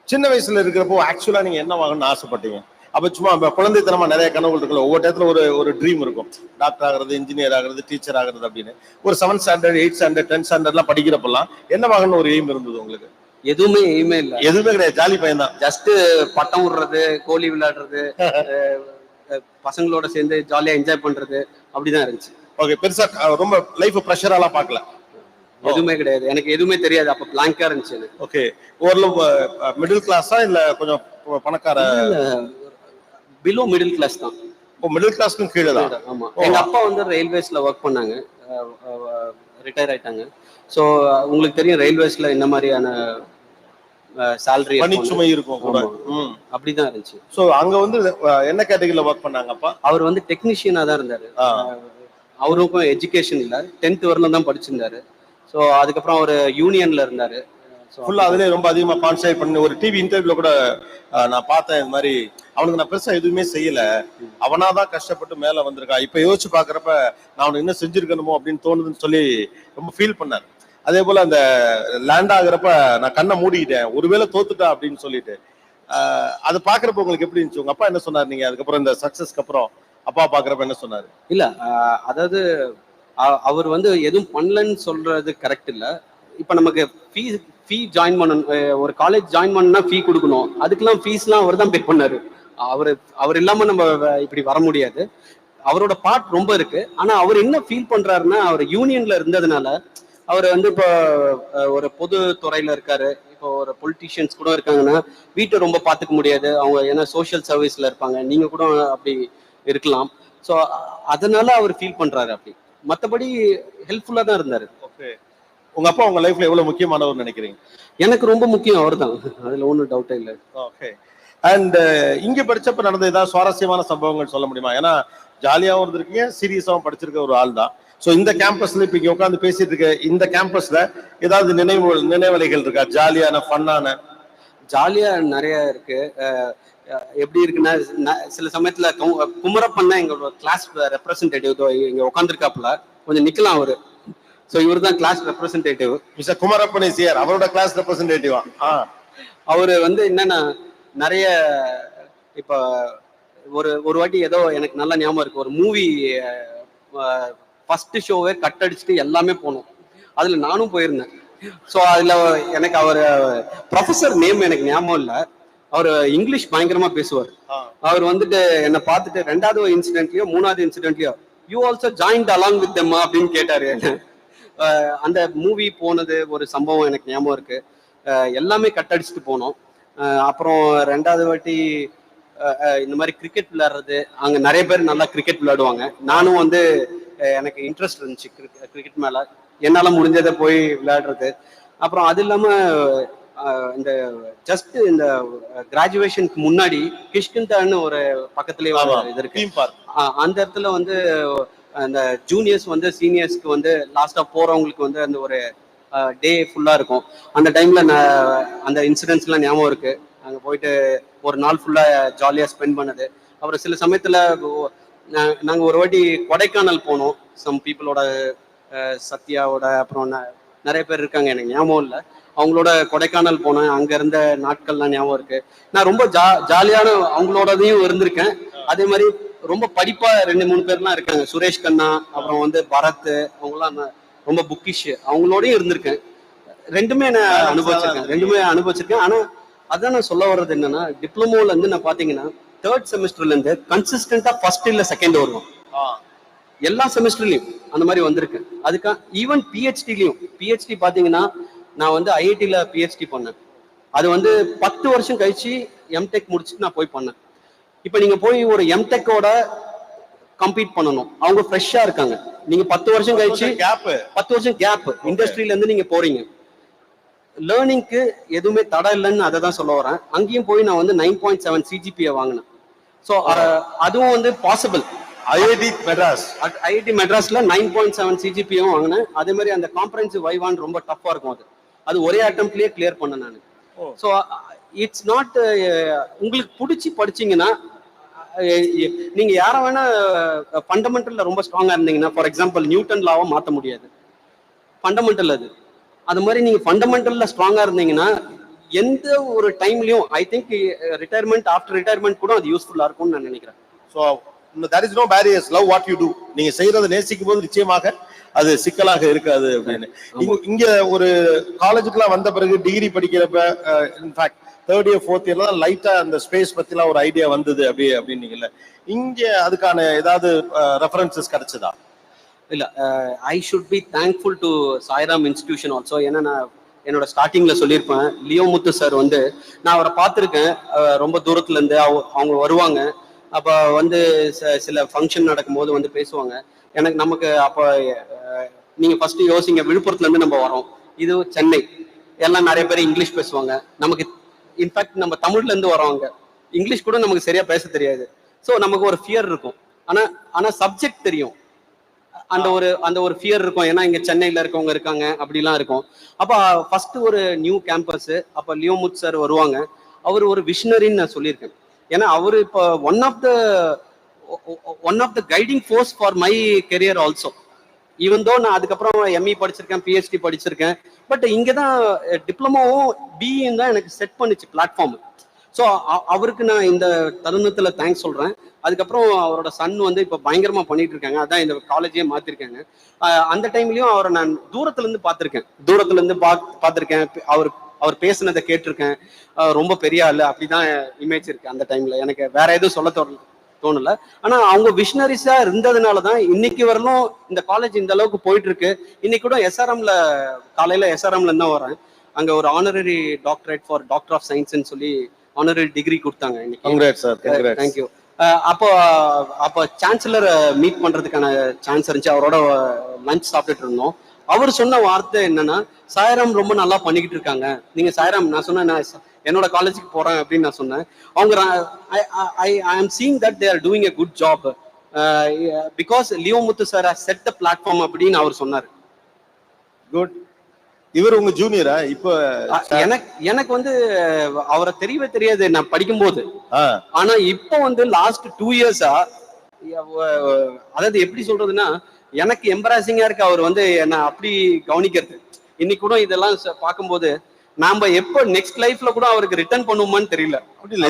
Speaker 11: சின்ன வயசுல இருக்கிறப்போ ஆக்சுவலா நீங்க என்ன வாங்கணும்னு ஆசைப்பட்டீங்க? அப்ப சும்மா குழந்தைத்தனமா நிறைய கனவுகள் இருக்குல்ல, ஒவ்வொரு இடத்துல ஒரு ட்ரீம் இருக்கும். டாக்டர் ஆகிறது, இன்ஜினியர் ஆகிறது, டீச்சர் ஆகிறது அப்படின்னு. ஒரு 7th standard, 8th standard, 10th ஸ்டாண்டர்ட்லாம் படிக்கிறப்பெல்லாம் என்ன வாங்கணும்னு ஒரு எய்ம் இருந்தது உங்களுக்கு?
Speaker 3: எதுவுமே எய்மே இல்லை,
Speaker 11: எதுவுமே கிடையாது, ஜாலி பையன் தான்.
Speaker 3: ஜஸ்ட் பட்டம் விடுறது, கோலி விளையாடுறது, பசங்களோட சேர்ந்து ஜாலியா என்ஜாய் பண்றது, அப்படிதான் இருந்துச்சு.
Speaker 11: ஓகே, பெருசா ரொம்ப லைஃப் ப்ரெஷராலாம் பார்க்கல?
Speaker 3: எதுவுமே கிடையாது, எனக்கு எதுவுமே தெரியாது. அப்ப பிளாங்கா இருந்துச்சு.
Speaker 11: ஓகே, ஓரளவு மிடில் கிளாஸா இல்ல கொஞ்சம் பணக்கார?
Speaker 3: பிலோ மிடில் கிளாஸ் தான்.
Speaker 11: மிடில் கிளாஸ்க்கும் கீழே தான்.
Speaker 3: ஆமா, எங்க அப்பா வந்து ரயில்வேஸ்ல ஒர்க் பண்ணாங்க, ரிட்டையர் ஆயிட்டாங்க. ஸோ உங்களுக்கு தெரியும் ரயில்வேஸ்ல இந்த மாதிரியான salary
Speaker 11: பணிச்சுமை இருக்கும் கூட.
Speaker 3: அப்படிதான் இருந்துச்சு.
Speaker 11: சோ அங்க வந்து என்ன கேட்டகரியில வர்க் பண்ணாங்கப்பா?
Speaker 3: அவர் வந்து டெக்னீஷியனா தான் இருந்தாரு. அவருக்கும் எஜுகேஷன் இல்ல, 10th வரலும் தான் படிச்சிருந்தாரு. ஸோ அதுக்கப்புறம் அவர் யூனியன்ல இருந்தாரு.
Speaker 11: ஃபுல்லா அதுலயே ரொம்ப அதிகமா கான்சென்ட்ரேட் பண்ணி ஒரு டிவி இன்டர்வியூல கூட நான் பார்த்தேன். இந்த மாதிரி அவனுக்கு நான் பெருசா எதுவுமே செய்யல, அவனாதான் கஷ்டப்பட்டு மேல வந்திருக்கா. இப்ப யோசிச்சு பாக்குறப்ப நான் அவனுக்கு என்ன செஞ்சிருக்கணுமோ அப்படின்னு தோணுதுன்னு சொல்லி ரொம்ப ஃபீல் பண்ணாரு. அதே போல அந்த லேண்ட் ஆகுறப்ப நான் கண்ணை மூடிக்கிட்டேன், ஒருவேளை தோத்துட்டா அப்படின்னு சொல்லிட்டு. அது பாக்குறப்ப உங்களுக்கு எப்படி இருந்துச்சு? உங்க அப்பா என்ன சொன்னாரு? நீங்க அதுக்கப்புறம் இந்த சக்சஸ்க்கு அப்புறம் அப்பா பாக்குறப்ப என்ன சொன்னாரு?
Speaker 3: இல்ல, அதாவது அவர் வந்து எதுவும் பண்ணலன்னு சொல்றது கரெக்ட் இல்ல. இப்ப நமக்கு ஃபீ ஜாயின் பண்ணணும், ஒரு காலேஜ் ஜாயின் பண்ணா ஃபீ கொடுக்கணும், அதுக்கெல்லாம் ஃபீஸ்லாம் அவர் தான் பே பண்ணாரு. அவர் இல்லாம நம்ம இப்படி வர முடியாது. அவரோட பார்ட் ரொம்ப இருக்கு. ஆனா அவர் என்ன ஃபீல் பண்றாருன்னா, அவர் யூனியன்ல இருந்ததுனால அவர் வந்து இப்போ ஒரு பொது துறையில இருக்காரு. இப்போ ஒரு பொலிட்டீஷியன்ஸ் கூட இருக்காங்கன்னா வீட்டை ரொம்ப பார்த்துக்க முடியாது அவங்க, ஏன்னா சோஷியல் சர்வீஸ்ல இருப்பாங்க, நீங்க கூட அப்படி இருக்கலாம். ஸோ அதனால அவர் ஃபீல் பண்றாரு அப்படி. மற்றபடி ஹெல்ப்ஃபுல்லா தான் இருந்தாரு.
Speaker 11: ஓகே, உங்க அப்பா உங்க லைஃப்ல எவ்வளவு முக்கியமானவர் நினைக்கிறீங்க?
Speaker 3: எனக்கு ரொம்ப முக்கியம் அவர் தான், அதுல ஒன்றும் டவுட்டே இல்லை.
Speaker 11: ஓகே, அண்ட் இங்க படிச்சப்ப நடந்த ஏதாவது சுவாரஸ்யமான சம்பவங்கள் சொல்ல முடியுமா? ஏன்னா ஜாலியாகவும் இருந்திருக்கீங்க, சீரியஸாகவும் படிச்சிருக்க ஒரு ஆள் தான். ஸோ இந்த கேம்பஸ்ல இப்ப இங்க உட்காந்து பேசிட்டு இருக்க இந்த கேம்பஸ்ல ஏதாவது நினைவலைகள் இருக்கா? ஜாலியான ஃபன்னான?
Speaker 3: ஜாலியா நிறைய இருக்கு. எப்படி இருக்குன்னா, சில சமயத்துல குமரப்பண்ணா எங்களோட கிளாஸ் ரெப்ரசன்டேட்டிவ் இங்க உட்காந்துருக்காப்புல, கொஞ்சம் நிக்கலாம் அவரு. ஸோ இவர் தான் class representative.
Speaker 11: Mister Kumarappan is here, அவரோட கிளாஸ் ரெப்ரசன்டேட்டிவா?
Speaker 3: அவரு வந்து என்னன்னா நிறைய, இப்ப ஒரு வாட்டி ஏதோ எனக்கு நல்லா ஞாபகம் இருக்கு, ஒரு மூவி ஃபர்ஸ்ட் ஷோவே கட் அடிச்சுட்டு எல்லாமே போனோம், அதுல நானும் போயிருந்தேன். ஸோ அதுல எனக்கு அவர் ப்ரொஃபஸர் நேம் எனக்கு ஞாபகம் இல்லை, அவர் இங்கிலீஷ் பயங்கரமா பேசுவார். அவர் வந்துட்டு என்னை பார்த்துட்டு 2வது இன்சிடென்ட்லயோ 3வது இன்சிடென்ட்லயோ you also joined along with them அப்படின்னு கேட்டாரு. அந்த மூவி போனது ஒரு சம்பவம் எனக்கு ஞாபகம் இருக்கு. எல்லாமே கட் அடிச்சுட்டு போனோம். அப்புறம் 2வது வாட்டி இந்த மாதிரி கிரிக்கெட் விளையாடுறது, அங்க நிறைய பேர் நல்லா கிரிக்கெட் விளையாடுவாங்க. நானும் வந்து எனக்கு இன்ட்ரெஸ்ட் இருந்துச்சு கிரிக்கெட் மேல, என்னால முடிஞ்சதை போய் விளையாடுறது. அப்புறம் அது இல்லாம இந்த ஜஸ்ட் இந்த கிராஜுவேஷனுக்கு முன்னாடி கிஷ்கிந்தான்னு ஒரு பக்கத்துலயே இது இருக்கு, அந்த இடத்துல வந்து அந்த ஜூனியர்ஸ் வந்து சீனியர்ஸ்க்கு வந்து லாஸ்டா போறவங்களுக்கு வந்து அந்த ஒரு டே ஃபுல்லா இருக்கும். அந்த டைம்ல அந்த இன்சிடென்ட்ஸ் எல்லாம் ஞாபகம் இருக்கு. அங்க போயிட்டு ஒரு நாள் ஃபுல்லா ஜாலியா ஸ்பெண்ட் பண்ணது. அப்புறம் சில சமயத்துல நாங்க ஒரு வாட்டி கொடைக்கானல் போனோம். சம் பீப்புளோட சத்யாவோட, அப்புறம் நிறைய பேர் இருக்காங்க எனக்கு ஞாபகம் இல்லை, அவங்களோட கொடைக்கானல் போனேன். அங்க இருந்த நாட்கள்லாம் ஞாபகம் இருக்கு. நான் ரொம்ப ஜாலியான அவங்களோடதையும் இருந்திருக்கேன். அதே மாதிரி ரொம்ப படிப்பா 2-3 பேர்லாம் இருக்காங்க, சுரேஷ் கண்ணா, அப்புறம் வந்து பரத், அவங்களாம் ரொம்ப புக்கிஷ், அவங்களோடயும் இருந்திருக்கேன். ரெண்டுமே நான் அனுபவிச்சிருக்கேன். ஆனா அதான் நான் சொல்ல வர்றது என்னன்னா, டிப்ளமோல இருந்து நான் பாத்தீங்கன்னா 3rd செமஸ்டர்ல இருந்து கன்சிஸ்டன்டா ஃபர்ஸ்ட் இல்ல செகண்ட் வருவோம். எல்லா செமஸ்டர்லயும் அந்த மாதிரி வந்திருக்கேன். அதுக்கா ஈவன் பிஹெச்டி பாத்தீங்கன்னா நான் வந்து ஐஐடில பிஹெச்டி பண்ணேன். அது வந்து 10 வருஷம் கழிச்சு எம்டெக் முடிச்சுட்டு நான் போய் பண்ணேன். இப்ப நீங்க போய் ஒரு எம்டெக்கோட கம்பீட் பண்ணணும், அவங்க ஃப்ரெஷ்ஷா இருக்காங்க. நீங்க 10 வருஷம் கழிச்சு 10 வருஷம் கேப் இண்டஸ்ட்ரியில இருந்து நீங்க போறீங்க. லேர்னிங்க்கு எதுவுமே தடை இல்லைன்னு அதை தான் சொல்ல வரேன். அங்கேயும் போய் நான் வந்து 9.7 சிஜிபிஏ வாங்கினேன். ஸோ அதுவும் வந்து பாசிபிள். ஐஐடி மெட்ராஸ்ல 9.7 சிஜிபிஏ வாங்கினேன். அதே மாதிரி அந்த காம்ப்ரஹென்சிவ் வைவான் ரொம்ப டஃபா இருக்கும். அது ஒரே அட்டம்ப்ட்லயே கிளியர் பண்ணேன் நான். ஸோ இட்ஸ் நாட், உங்களுக்கு பிடிச்சி படிச்சீங்கன்னா நீங்க யார வேணா ஃபண்டமெண்டல்ல ரொம்ப ஸ்ட்ராங்கா இருந்தீங்கன்னா, ஃபார் எக்ஸாம்பிள் நியூட்டன் லாவை மாற்ற முடியாது, ஃபண்டமெண்டல் அது மாதிரி நீங்க ஃபண்டமெண்டல்ல ஸ்ட்ராங்கா இருந்தீங்கன்னா எந்த ஒரு டைம்லயும் I think retirement after retirement கூட அது யூஸ்ஃபுல்லா இருக்கும்னு நான் நினைக்கிறேன்.
Speaker 11: So there is no barriers, love what you do. நீங்க செய்யறதை நேசிக்கும் போது நிச்சயமாக அது சிக்கலாக இருக்காது அப்படின்னு. இங்க ஒரு காலேஜுக்குலாம் வந்த பிறகு டிகிரி படிக்கிறப்ப இன்ஃபேக்ட் 3rd இயர் 4th இயர்ல தான் லைட்டா அந்த ஸ்பேஸ் பத்திலாம் ஒரு ஐடியா வந்தது அப்படின்னீங்கல்ல, இங்க அதுக்கான ஏதாவது ரெஃபரன்சஸ் கிடைச்சதா?
Speaker 3: இல்ல, I should be thankful to Sairam institution also. ஏன்னா நான் என்னோட ஸ்டார்டிங்ல சொல்லியிருப்பேன், லியோ முத்து சார் வந்து நான் அவரை பார்த்துருக்கேன் ரொம்ப தூரத்துல இருந்து. அவங்க வருவாங்க, அப்ப வந்து சில ஃபங்க்ஷன் நடக்கும்போது வந்து பேசுவாங்க. நமக்கு அப்ப நீங்க ஃபர்ஸ்ட் யோசிங்க, விழுப்புரத்துல இருந்து நம்ம வரோம், இது சென்னை, எல்லாம் நிறைய பேர் இங்கிலீஷ் பேசுவாங்க. நமக்கு இன்ஃபேக்ட் நம்ம தமிழ்ல இருந்து வரோங்க, இங்கிலீஷ் கூட நமக்கு சரியா பேச தெரியாது. ஸோ நமக்கு ஒரு ஃபியர் இருக்கும். ஆனா சப்ஜெக்ட் தெரியும், அந்த ஒரு ஃபியர் இருக்கும். ஏன்னா இங்க சென்னையில இருக்கவங்க இருக்காங்க, அப்படிலாம் இருக்கும். அப்ப ஃபர்ஸ்ட் ஒரு நியூ கேம்பஸ், அப்ப லியோமுத் சார் வருவாங்க. அவர் ஒரு விஷனரின்னு நான் சொல்லியிருக்கேன். ஏன்னா அவரு இப்போ one of the guiding force for my career also. Even though நான் அதுக்கப்புறம் எம்இ படிச்சிருக்கேன், பிஹெச்டி படிச்சிருக்கேன். பட் இங்கதான் டிப்ளமோவும் பிஇயும் தான் எனக்கு செட் பண்ணிச்சு பிளாட்ஃபார்ம். ஸோ அவருக்கு நான் இந்த தருணத்துல தேங்க்ஸ் சொல்றேன். அதுக்கப்புறம் அவரோட சன் வந்து இப்போ பயங்கரமா பண்ணிட்டு இருக்காங்க, அதான் இந்த காலேஜே மாத்திருக்காங்க. அந்த டைம்லயும் அவரை நான் தூரத்துல இருந்து பார்த்திருக்கேன். அவர் பேசுனதை கேட்டிருக்கேன். ரொம்ப பெரிய ஆளு அப்படிதான் இமேஜ் இருக்கு அந்த டைம்ல. எனக்கு வேற எதுவும் சொல்ல தோணல. ஆனா அவங்க விஷனரிஸா இருந்ததுனாலதான் இன்னைக்கு வரலும் இந்த காலேஜ் இந்த அளவுக்கு போயிட்டு இருக்கு. இன்னைக்கு கூட காலையில எஸ்ஆர்எம்ல இருந்தா வரேன். அங்க ஒரு honorary doctorate for doctor of சயின்ஸ்ன்னு சொல்லி ஆனரரி டிகிரி கொடுத்தாங்க இன்னைக்கு. தேங்க்யூ. அப்போ சான்சலர் மீட் பண்றதுக்கான சான்ஸ் இருந்துச்சு. அவரோட லஞ்ச் சாப்பிட்டுட்டு இருந்தோம். அவர் சொன்ன வார்த்தை என்னன்னா, சாய்ராம் ரொம்ப நல்லா பண்ணிக்கிட்டு இருக்காங்க. நீங்க சாய்ராம், நான் சொன்னேன் நான் என்னோட காலேஜுக்கு போறேன் அப்படின்னு நான் சொன்னேன். அவங்க ஐ am seeing that they are doing a good job because Leo Muthu sir has set the platform அப்படின்னு அவர் சொன்னார்.
Speaker 11: குட். இவர் உங்க ஜூனியரா? இப்போ
Speaker 3: எனக்கு வந்து அவரை தெரியவே தெரியாது நான் படிக்கும்போது. ஆனா இப்போ வந்து லாஸ்ட் 2 இயர்ஸா, அதாவது எப்படி சொல்றதுன்னா, எனக்கு எம்பராசிங்கா இருக்கு அவர் வந்து என்ன அப்படி கவனிக்கிறது. இன்னைக்கு கூட இதெல்லாம் பார்க்கும்போது நாம எப்போ நெக்ஸ்ட் லைஃப்ல கூட அவருக்கு ரிட்டர்ன் பண்ணுவோமான்னு தெரியல.
Speaker 11: அப்படி இல்ல,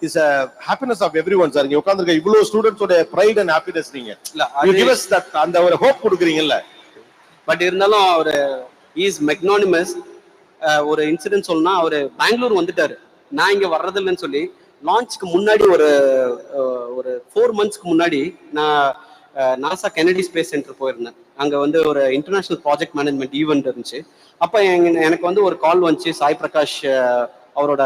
Speaker 11: it's a happiness of everyone sir. இங்க உட்கார்ந்திருக்க இவ்வளவு ஸ்டூடண்ட்ஸோட pride and happiness நீங்க you give us that, அந்த ஒரு hope கொடுக்குறீங்கல்ல.
Speaker 3: பட் இருந்தாலும் அவர் இஸ் மெக்னானிமஸ். ஒரு இன்சிடென்ட் சொல்லணும்னா, அவர் பெங்களூர் வந்துட்டாரு நான் இங்க வர்றதில்லைன்னு சொல்லி லான்ச்சுக்கு முன்னாடி ஒரு 4 monthsக்கு முன்னாடி நான் நாசா கெனடி ஸ்பேஸ் சென்டர் போயிருந்தேன். அங்க வந்து ஒரு இன்டர்நேஷனல் ப்ராஜெக்ட் மேனேஜ்மெண்ட் ஈவெண்ட் இருந்துச்சு. அப்ப எனக்கு வந்து ஒரு கால் வந்துச்சு. சாய் பிரகாஷ் அவரோட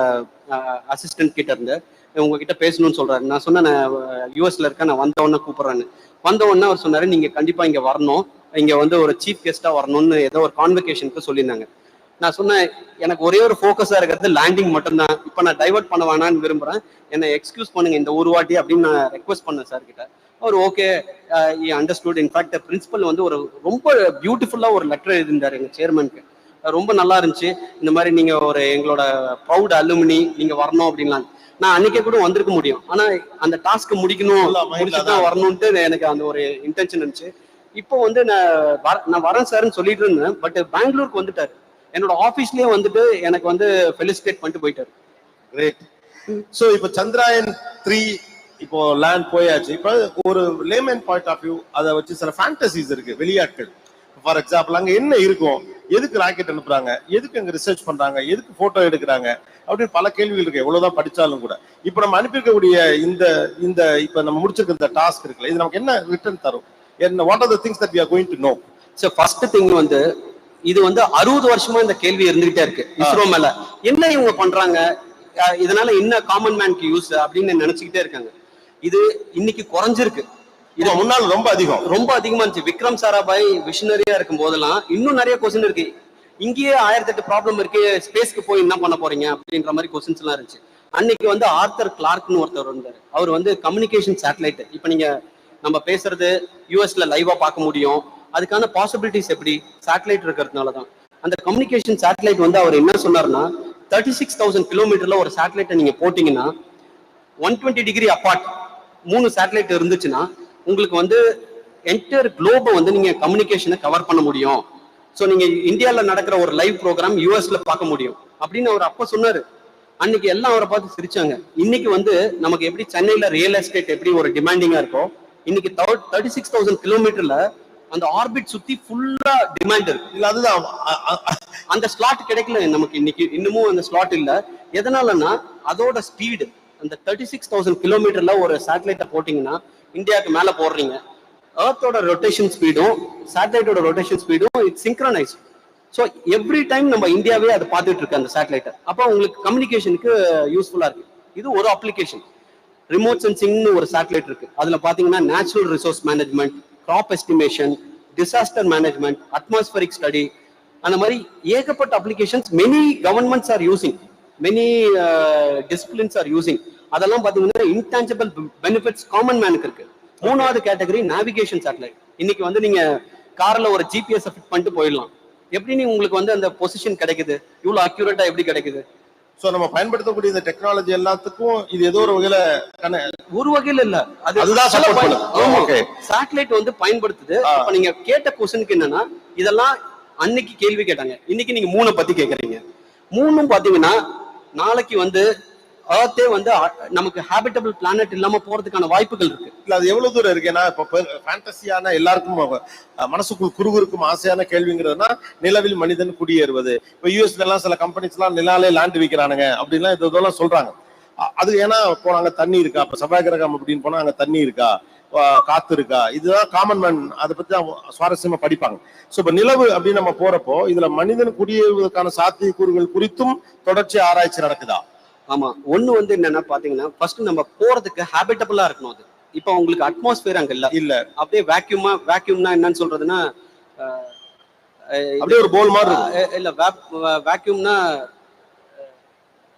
Speaker 3: அசிஸ்டன்ட் கிட்ட இருந்து உங்ககிட்ட பேசணும்னு சொல்றாரு. நான் சொன்னேன் நான் யூஎஸ்ல இருக்கேன், நான் வந்த உடனே கூப்பிடுறேன்னு. வந்த உடனே அவர் சொன்னாரு நீங்க கண்டிப்பா இங்க வரணும், இங்க வந்து ஒரு சீஃப் கெஸ்டா வரணும்னு ஏதோ ஒரு கான்வெகேஷனுக்கு சொல்லியிருந்தாங்க. நான் சொன்னேன் எனக்கு ஒரே ஒரு ஃபோக்கஸா இருக்கிறது லேண்டிங் மட்டும்தான், இப்போ நான் டைவர்ட் பண்ண வேணான்னு விரும்புறேன், என்னை எக்ஸ்கியூஸ் பண்ணுங்க இந்த ஒரு வாட்டி அப்படின்னு நான் ரெக்வஸ்ட் பண்ணேன் சார் கிட்ட. அவர் ஓகே அண்டர்ஸ்டுட். இன்ஃபேக்ட் பிரின்சிபல் வந்து ஒரு ரொம்ப பியூட்டிஃபுல்லா ஒரு லெட்டர் எழுதியிருந்தாரு எங்க சேர்மனுக்கு, ரொம்ப நல்லா இருந்துச்சு. இந்த மாதிரி நீங்க ஒரு எங்களோட ப்ரௌட் அலுமினி நீங்க வரணும் அப்படின்லாம். நான் அன்னைக்கே கூட வந்திருக்க முடியும், ஆனா அந்த டாஸ்க் முடிக்கணும் முடிச்சுதான் வரணும்ட்டு எனக்கு அந்த ஒரு இன்டென்ஷன் இருந்துச்சு. இப்போ வந்து நான் வரேன் சார்ன்னு சொல்லிட்டு இருந்தேன். பட் பெங்களூருக்கு வந்துட்டாரு, என்னோட ஆபீஸ்லயே வந்துட்டு எனக்கு வந்து ஃபெலிசிட்டேட் பண்ணிட்டு போயிட்டாரு.
Speaker 11: கிரேட். சோ இப்போ சந்திராயன் 3 இப்போ லேண்ட் போயாச்சு. இப்போ ஒரு லேமேன் பாயிண்ட் ஆஃப் வியூ அதை வச்சு சில ஃபேண்டசிஸ் இருக்கு, வெளியாட்கள். ஃபார் எக்ஸாம்பிள் அங்க என்ன இருக்கும், எதுக்கு ராக்கெட் அனுப்புறாங்க, எதுக்கு அங்க ரிசர்ச் பண்றாங்க, எதுக்கு போட்டோ எடுக்கிறாங்க அப்படின்னு பல கேள்விகள் இருக்கு எவ்வளவுதான் படிச்சாலும் கூட. இப்போ நம்ம அனுப்பியிருக்கக்கூடிய இந்த இந்த இப்போ நம்ம முடிச்சிருக்க இந்த டாஸ்க் இருக்குல்ல, இது நமக்கு என்ன ரிட்டர்ன் தரும், என்ன what are the things that we are going to know?
Speaker 3: So first thing வந்து இது வந்து 60 வருஷமா இந்த கேள்வி இருந்துகிட்டே இருக்கு இஸ்ரோ மேல. என்ன இவங்க பண்றாங்க, இதனால என்ன காமன் மேனுக்கு யூஸ் அப்படின்னு நினைச்சுக்கிட்டே இருக்காங்க. இது இன்னைக்கு குறைஞ்சிருக்கு, இது முன்னாள் ரொம்ப அதிகமா இருந்துச்சு. விக்ரம் சாராபாய் விஷனரியா இருக்கும் போதெல்லாம் இன்னும் நிறைய கொஸ்டின் இருக்கு. இங்கேயே 1008 ப்ராப்ளம் இருக்கு, ஸ்பேஸ்க்கு போய் என்ன பண்ண போறீங்க அப்படின்ற மாதிரி கொஸ்டின்ஸ் எல்லாம் இருந்துச்சு. அன்னைக்கு வந்து ஆர்தர் கிளார்க்னு ஒருத்தர் இருந்தாரு, அவர் வந்து கம்யூனிகேஷன் சேட்டலைட். இப்ப நீங்க நம்ம பேசுறது யூஎஸ்ல லைவா பார்க்க முடியும், அதுக்கான பாசிபிலிட்டிஸ் எப்படி சேட்டலைட் இருக்கிறதுனாலதான். அந்த கம்யூனிகேஷன் சேட்டலைட் வந்து அவர் என்ன சொன்னார்னா 36,000 கிலோமீட்டர்ல ஒரு சேட்டலைட்டை நீங்க போட்டீங்கன்னா 120 டிகிரி அப்பார்ட் 3 சேட்டலைட் இருந்துச்சுன்னா உங்களுக்கு வந்து என்டையர் குளோபை வந்து நீங்க கம்யூனிகேஷனை கவர் பண்ண முடியும். ஸோ நீங்க இந்தியாவில் நடக்கிற ஒரு லைவ் ப்ரோக்ராம் யூஎஸ்ல பார்க்க முடியும் அப்படின்னு அவர் அப்ப சொன்னாரு. அன்னைக்கு எல்லாம் அவரை பார்த்து சிரிச்சாங்க. இன்னைக்கு வந்து நமக்கு எப்படி சென்னையில ரியல் எஸ்டேட் எப்படி ஒரு டிமாண்டிங்கா இருக்கோ, இன்னைக்கு 36,000 கிலோமீட்டர்ல அந்த ஆர்பிட் சுத்தி ஃபுல்லா டிமாண்ட் இருக்கு. இல்ல அதுதான் அந்த ஸ்லாட் கிடைக்கல நமக்கு இன்னைக்கு, இன்னமும் அந்த ஸ்லாட் இல்ல. எதனாலன்னா அதோட ஸ்பீடு, அந்த 36,000 கிலோமீட்டர்ல ஒரு சேட்டலைட்டை போட்டீங்கன்னா இந்தியாவுக்கு மேல போடுறீங்க, எர்த்தோட ரொட்டேஷன் ஸ்பீடும் சேட்டலைட்டோட ரொட்டேஷன் ஸ்பீடும் it's synchronise. So every time நம்ம இந்தியாவே அதை பார்த்துட்டு இருக்கு அந்த சேட்டலைட்டை. அப்போ உங்களுக்கு கம்யூனிகேஷனுக்கு யூஸ்ஃபுல்லா இருக்கு. இது ஒரு அப்ளிகேஷன். ரிமோட் சென்சிங்னு ஒரு சேட்டலைட் இருக்கு, அதுல பாத்தீங்கன்னா natural resource management, crop estimation, disaster management, atmospheric study, அந்த மாதிரி ஏகப்பட்ட applications many governments are using, many disciplines are using. அதெல்லாம் பாத்தீங்கன்னா இன்டான்ஜிபிள் பெனிஃபிட்ஸ் காமன் மேனுக்கு இருக்கு. 3வது கேட்டகரி நேவிகேஷன் சேட்டலைட். இன்னைக்கு வந்து நீங்க கார்ல ஒரு ஜிபிஎஸ் ஃபிட் பண்ணிட்டு போயிடலாம். எப்படி நீ உங்களுக்கு வந்து அந்த பொசிஷன் கிடைக்குது, இவ்வளவு அக்யூரேட்டா எப்படி கிடைக்குது?
Speaker 11: சோ நம்ம பயன்படுத்தக்கூடிய இந்த டெக்னாலஜி எல்லாத்துக்கும் இது ஏதோ ஒரு வகையில இல்ல, அதுதான்
Speaker 3: சேட்டலைட் வந்து பயன்படுத்துது. இப்ப நீங்க கேட்ட கொஸ்டினுக்கு என்னன்னா, இதெல்லாம் அன்னைக்கு கேள்வி கேட்டாங்க, இன்னைக்கு நீங்க 3 பத்தி கேக்குறீங்க. 3ம் பாத்தீங்கன்னா நாளைக்கு வந்து எர்த்தே வந்து நமக்கு ஹேபிட்டபிள் பிளானட் இல்லாம போறதுக்கான வாய்ப்புகள் இருக்கு.
Speaker 11: இல்ல அது எவ்வளவு தூரம் இருக்கு? ஏன்னா இப்ப ஃபேண்டசியான எல்லாருக்கும் மனசுக்குள் குறுகுறுக்கும் ஆசையான கேள்விங்கிறதுனா நிலவில் மனிதன் குடியேறுவது. இப்ப யூஎஸ்ல எல்லாம் சில கம்பெனிஸ் எல்லாம் நிலாலே லேண்ட் விற்கிறானுங்க அப்படின்லாம் இதெல்லாம் சொல்றாங்க. அது ஏன்னா போனாங்க தண்ணி இருக்கா, இப்ப செவ்வாய் கிரகம் அப்படின்னு போனா அங்க தண்ணி இருக்கா, காத்து இருக்கா, இதுதான் காமன் மேன் அதை பத்தி தான் சுவாரஸ்யமா படிப்பாங்க. சோ இப்ப நிலவு அப்படின்னு நம்ம போறப்போ இதுல மனிதன் குடியேறுவதற்கான சாத்தியக்கூறுகள் குறித்தும் தொடர்ச்சி ஆராய்ச்சி நடக்குதா?
Speaker 3: ஆமா, ஒண்ணு வந்து என்னன்னா பாத்தீங்கன்னா ஃபர்ஸ்ட் நம்ம போறதுக்கு ஹேபிட்டபிளா இருக்கணும். அது இப்ப உங்களுக்கு அட்மாஸ்பியர் அங்க இல்ல, அப்படியே வேக்யூம்னா என்னன்னு சொல்றதுன்னா
Speaker 11: அப்படியே ஒரு போல் மாதிரி
Speaker 3: இல்ல, வேக்யூம்னா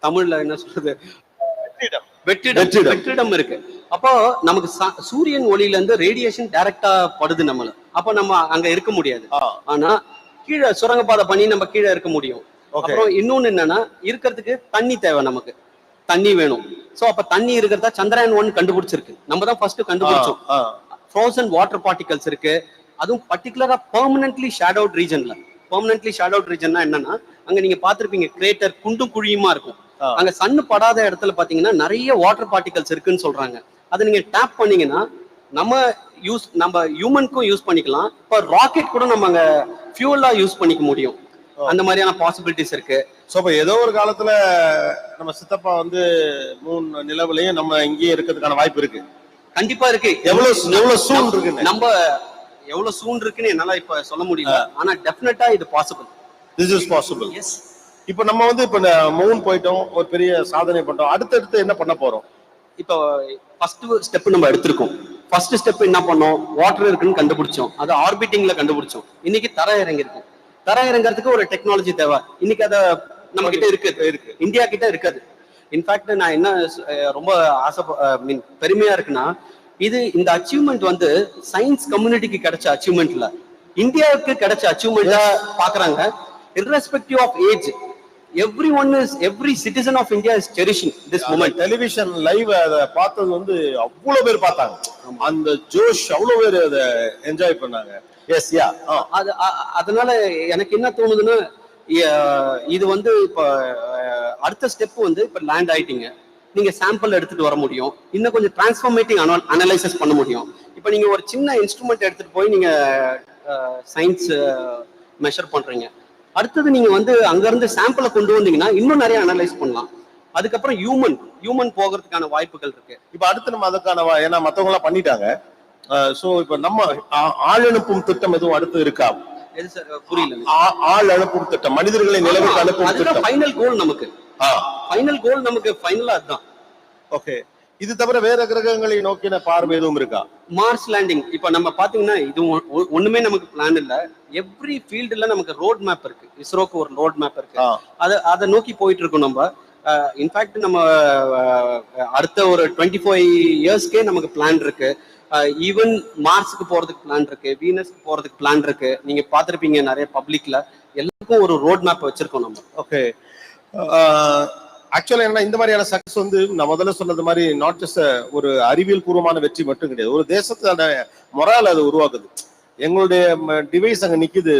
Speaker 3: தமிழ்ல என்ன சொல்றது, வெற்றிடம் இருக்கு. அப்போ நமக்கு சூரியன் ஒளியில இருந்து ரேடியேஷன் டைரக்டா படுது நம்மள, அப்ப நம்ம அங்க இருக்க முடியாது. ஆனா கீழே சுரங்கப்பாதை பண்ணி நம்ம கீழே இருக்க முடியும். அப்புறம் இன்னொன்னு என்னன்னா, இருக்கிறதுக்கு தண்ணி தேவை, நமக்கு தண்ணி வேணும். சோ அப்ப தண்ணி இருக்கிறதா சந்திராயன் 1 கண்டுபிடிச்சிருக்கு, நம்ம தான் ஃபர்ஸ்ட் கண்டுபிடிச்சோம். ஃப்ரோசன் வாட்டர் பார்ட்டிகல்ஸ் இருக்கு, அதுவும் பர்டிகுலரா பெர்மனன்ட்லி ஷேடோட் ரீஜன்ல. பெர்மனன்ட்லி ஷேடோட் ரீஜன்னா என்னன்னா, அங்க நீங்க பாத்திருப்பீங்க கிரேட்டர் குண்டும் குழியுமா இருக்கும். அங்க சன்னு படாத இடத்துல பாத்தீங்கன்னா நிறைய வாட்டர் பார்ட்டிகல்ஸ் இருக்குன்னு சொல்றாங்க. அதை நீங்க டேப் பண்ணீங்கன்னா நம்ம ஹியூமனுக்கும் யூஸ் பண்ணிக்கலாம். இப்ப ராக்கெட் கூட நம்ம அங்க ஃபியூலா யூஸ் பண்ணிக்க முடியும். அந்த மாதிரியான பாசிபிலிட்டிஸ் இருக்கு.
Speaker 11: ஸோ இப்போ ஏதோ ஒரு காலத்துல நம்ம சித்தப்பா வந்து மூன் நிலவுலையும் நம்ம இங்கேயே இருக்கிறதுக்கான வாய்ப்பு இருக்கு.
Speaker 3: கண்டிப்பா இருக்கு.
Speaker 11: எவ்வளவு சூன் இருக்கு,
Speaker 3: நம்ம எவ்வளவு சூன் இருக்குன்னு என்னால இப்ப சொல்ல முடியல. ஆனா டெஃபினட்டா இது possible.
Speaker 11: This is possible.
Speaker 3: Yes.
Speaker 11: இப்போ நம்ம வந்து இப்ப மூன் போயிட்டோம், ஒரு பெரிய சாதனை பண்றோம். அடுத்தடுத்து என்ன பண்ண போறோம்?
Speaker 3: இப்போ ஃபர்ஸ்ட் ஸ்டெப் நம்ம எடுத்திருக்கோம். ஃபர்ஸ்ட் ஸ்டெப் என்ன பண்ணோம்? வாட்டர் இருக்குன்னு கண்டுபிடிச்சோம். அது ஆர்பிட்டிங்ல கண்டுபிடிச்சோம். இன்னைக்கு தர இறங்கி இருக்கு. தர இறங்கிறதுக்கு ஒரு டெக்னாலஜி தேவை. இன்னைக்கு அதை நம்ம கிட்ட இருக்கு, இந்தியா கிட்ட இருக்காது. இன்ஃபேக்ட் நான் என்ன ரொம்ப பெருமையா இருக்குன்னா, இந்த அச்சீவ்மெண்ட் வந்து சயின்ஸ் கம்யூனிட்டிக்கு கிடைச்ச அச்சீவ்மெண்ட்ல இந்தியாவுக்கு கிடைச்ச அச்சீவ்மெண்டா பாக்குறாங்க. irrespective of age, every citizen of India is cherishing this moment.
Speaker 11: Television live அதை பார்த்தது வந்து அவ்வளவு பேர் பார்த்தாங்க. அந்த ஜோஷ் அவ்வளவு பேர் அதை என்ஜாய் பண்ணாங்க. Yes yeah.
Speaker 3: அதனால எனக்கு என்ன தோணுதுன்னா, இது வந்து இப்ப அடுத்த ஸ்டெப் வந்து இப்ப லேண்ட் ஆயிட்டீங்க. நீங்க சாம்பிள் எடுத்துட்டு வர முடியும். இன்னும் கொஞ்சம் டிரான்ஸ்ஃபார்மேட்டிங் அனலைசிஸ் பண்ண முடியும். இப்ப நீங்க ஒரு சின்ன இன்ஸ்ட்ருமெண்ட் எடுத்துட்டு போய் நீங்க சயின்ஸ் மெஷர் பண்றீங்க. அடுத்தது நீங்க வந்து அங்க இருந்து சாம்பிளை கொண்டு வந்தீங்கன்னா இன்னும் நிறைய அனலைஸ் பண்ணலாம். அதுக்கப்புறம் ஹியூமன் போகிறதுக்கான வாய்ப்புகள் இருக்கு.
Speaker 11: இப்ப அடுத்து நம்ம அதுக்கான ஏன்னா மத்தவங்க எல்லாம் பண்ணிட்டாங்க. சோ இப்ப நம்ம ஆள் அனுப்பும் திட்டம் எதுவும் அடுத்து இருக்கா?
Speaker 3: எது சார்? புரியல.
Speaker 11: ஆள் அனுப்பும் திட்டம், மனிதர்களை நிலவுக்கு அனுப்பும் திட்டம்.
Speaker 3: ஃபைனல் கோல் நமக்கு. ஃபைனல் கோல் நமக்கு ஃபைனலா அதுதான்.
Speaker 11: ஓகே. இது தவிர வேற கிரகங்களை நோக்கின பார்வை எதுவும் இருக்கா?
Speaker 3: மார்ஸ் லேண்டிங் இப்ப நம்ம பாத்தீங்கன்னா இது ஒண்ணுமே நமக்கு பிளான் இல்ல. எவ்ரி ஃபீல்டுல நமக்கு ரோட் மேப் இருக்கு. இஸ்ரோக்கு ஒரு ரோட் மேப் இருக்கு. அதை நோக்கி போயிட்டு இருக்கோம் நம்ம. இன்ஃபேக்ட் நம்ம அடுத்த ஒரு 25 இயர்ஸ்க்கே நமக்கு பிளான் இருக்கு. ஈவன் மார்ஸுக்கு போறதுக்கு பிளான் இருக்கு, வீனஸ்க்கு போறதுக்கு பிளான் இருக்கு. நீங்க பாத்திருப்பீங்க நிறைய பப்ளிக்ல. எல்லாருக்கும் ஒரு ரோட் மேப் வச்சிருக்கோம் நம்ம.
Speaker 11: ஓகே. ஆக்சுவலா என்ன இந்த மாதிரியான சக்சஸ் வந்து நான் முதல்ல சொன்னது மாதிரி நாட் ஜஸ்ட் ஒரு அறிவியல் பூர்வமான வெற்றி மட்டும் கிடையாது, ஒரு தேசத்தோட மொரால் அது உருவாக்குது. எங்களுடைய டிவைஸ் அங்க நிக்குது,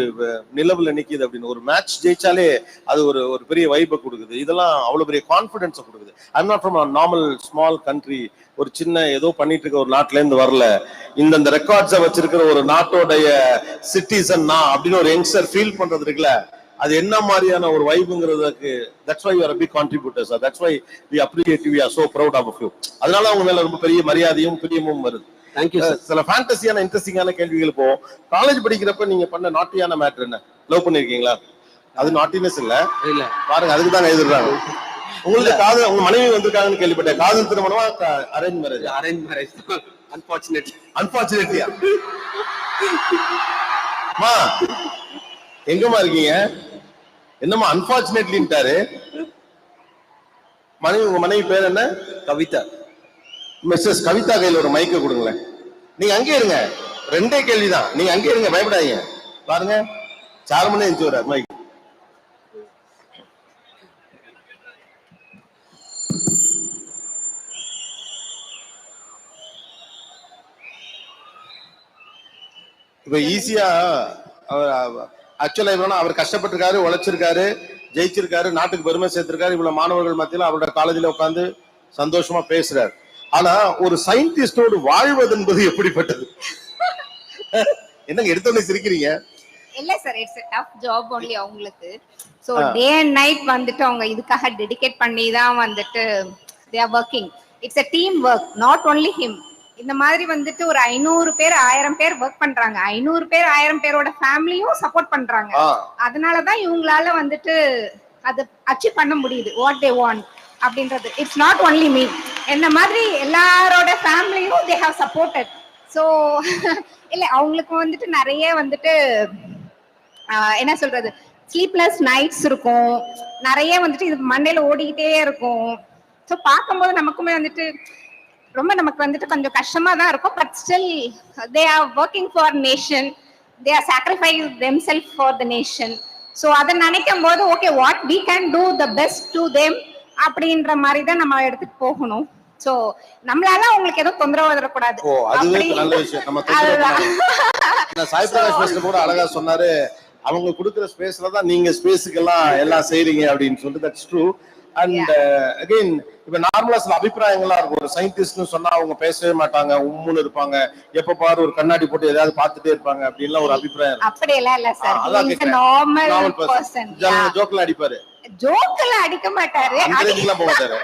Speaker 11: நிலவுல நிக்குது அப்படின்னு ஒரு மேட்ச் ஜெயிச்சாலே அது ஒரு பெரிய வைப்பை கொடுக்குது. இதெல்லாம் அவ்வளவு பெரிய கான்பிடன்ஸை கொடுக்குது. I'm not from normal small country. ஒரு சின்ன ஏதோ பண்ணிட்டு இருக்க ஒரு நாட்டுல இருந்து வரல. இந்த ரெக்கார்ட்ஸை வச்சிருக்கிற ஒரு நாட்டோடைய சிட்டிசன் நான் அப்படின்னு ஒரு யங்ஸ்டர் ஃபீல் பண்றது இருக்குல்ல, அது என்ன மாதிரியான ஒரு வைப்புங்கிறதுக்கு that's why you are a big contributor sir. That's why we appreciate you. We are so proud of you. அதனால அவங்க மேல ரொம்ப பெரிய மரியாதையும் பிரியமும் வருது.
Speaker 3: Thank you sir.
Speaker 11: சில ஃபேண்டசியான இன்ட்ரெஸ்டிங்கான கேள்விகள் போவோம். காலேஜ் படிக்கிறப்ப நீங்க பண்ண நாட்டியான மேட்டர் என்ன? லவ் பண்ணிருக்கீங்களா? அது நாட்டினஸ் இல்ல பாருங்க, அதுக்கு தான் எழுதுறாங்க. உங்களுக்கு காதல், உங்க மனைவி வந்திருக்காங்கன்னு கேள்விப்பட்டேன். காதல் திருமணமா அரேஞ்ச் மேரேஜ்?
Speaker 3: Arrange marriage.
Speaker 11: அன்பார்ச்சுனேட்லியா? மா எங்கம்மா இருக்கீங்க? என்னம்மா அன்பார்ச்சுனேட்லின்ட்டாரு. உங்க மனைவி பேர் என்ன?
Speaker 3: கவிதா.
Speaker 11: மிஸ்ஸஸ் கவிதா கையில் ஒரு மைக்க கொடுங்களேன். நீங்க அங்கே இருங்க, ரெண்டே கேள்விதான். நீங்க அங்கே இருங்க, பயப்படாதீங்க. பாருங்க, 4 மணி எஞ்சி வர மைக். இப்ப ஈஸியா ஆக்சுவலா அவர் கஷ்டப்பட்டிருக்காரு, உழைச்சிருக்காரு, ஜெயிச்சிருக்காரு, நாட்டுக்கு பெருமை சேர்த்திருக்காரு. இவ்வளவு மாணவர்கள் மத்தியில அவரோட காலேஜில் உட்காந்து சந்தோஷமா பேசுறாரு. ஆனா ஒரு சயின்டிஸ்டோடு வாழ்வது என்பது எப்படிப்பட்டது? என்னங்க எடுத்தோடனே சிரிக்கிறீங்க?
Speaker 1: இல்ல sir, it's a tough job only அவங்களுக்கு. சோ டே அண்ட் நைட் வந்துட்டு அவங்க இதுக்காக டெடிகேட் பண்ணி தான் வந்துட்டு they are working. It's a team work, not only him. இந்த மாதிரி வந்துட்டு ஒரு 500 பேர் 1000 பேர் ஒர்க் பண்றாங்க. 500 பேர் 1000 பேரோட ஃபேமிலியும் சப்போர்ட் பண்றாங்க. அதனாலதான் இவங்களால வந்துட்டு அது அச்சீவ் பண்ண முடியுது வாட் தே வாண்ட் அப்படின்றது. இட்ஸ் நாட் ஒன்லி மீ, என்ன மாதிரி எல்லாரோட ஃபேமிலியும் தே ஹேவ் சப்போர்ட்டட். ஸோ இல்லை அவங்களுக்கு வந்துட்டு நிறைய வந்துட்டு என்ன சொல்றது, ஸ்லீப்லெஸ் நைட்ஸ் இருக்கும், நிறைய வந்துட்டு இது மண்டையில ஓடிக்கிட்டே இருக்கும். ஸோ பார்க்கும்போது நமக்குமே வந்துட்டு ரொம்ப நமக்கு வந்துட்டு கொஞ்சம் கஷ்டமா தான் இருக்கும். But still they are working for nation, they are sacrifice themself for the nation. So அதை நினைக்கும் போது okay what we can do the best to them அப்படின்ற மாதிரி தான் நம்ம எடுத்துட்டு போகணும். ஸோ நம்மளால அவங்களுக்கு எதுவும் தொந்தரவு வரக்கூடாது.
Speaker 11: சாய் பிரகாஷ் கூட அழகா சொன்னாரு, அவங்க கொடுக்குற ஸ்பேஸ்ல தான் நீங்க ஸ்பேஸுக்கு எல்லாம் செய்றீங்க அப்படின்னு சொல்லிட்டு. That's true. அண்ட் அகைன் இப்ப நார்மலா சில அபிப்பிராயங்களா இருக்கும். ஒரு சயின்டிஸ்ட்னு சொன்னா அவங்க பேசவே மாட்டாங்க, உம்முன்னு இருப்பாங்க, எப்ப பாரு ஒரு கண்ணாடி போட்டு ஏதாவது பார்த்துட்டே இருப்பாங்க அப்படின்லாம் ஒரு அபிப்பிராயம்.
Speaker 1: அப்படி எல்லாம் இல்ல sir, he is a normal person.
Speaker 11: ஜோக்ல அடிப்பாரு,
Speaker 1: ஜோக்ல அடிக்க மாட்டாரு,
Speaker 11: போக மாட்டாரு,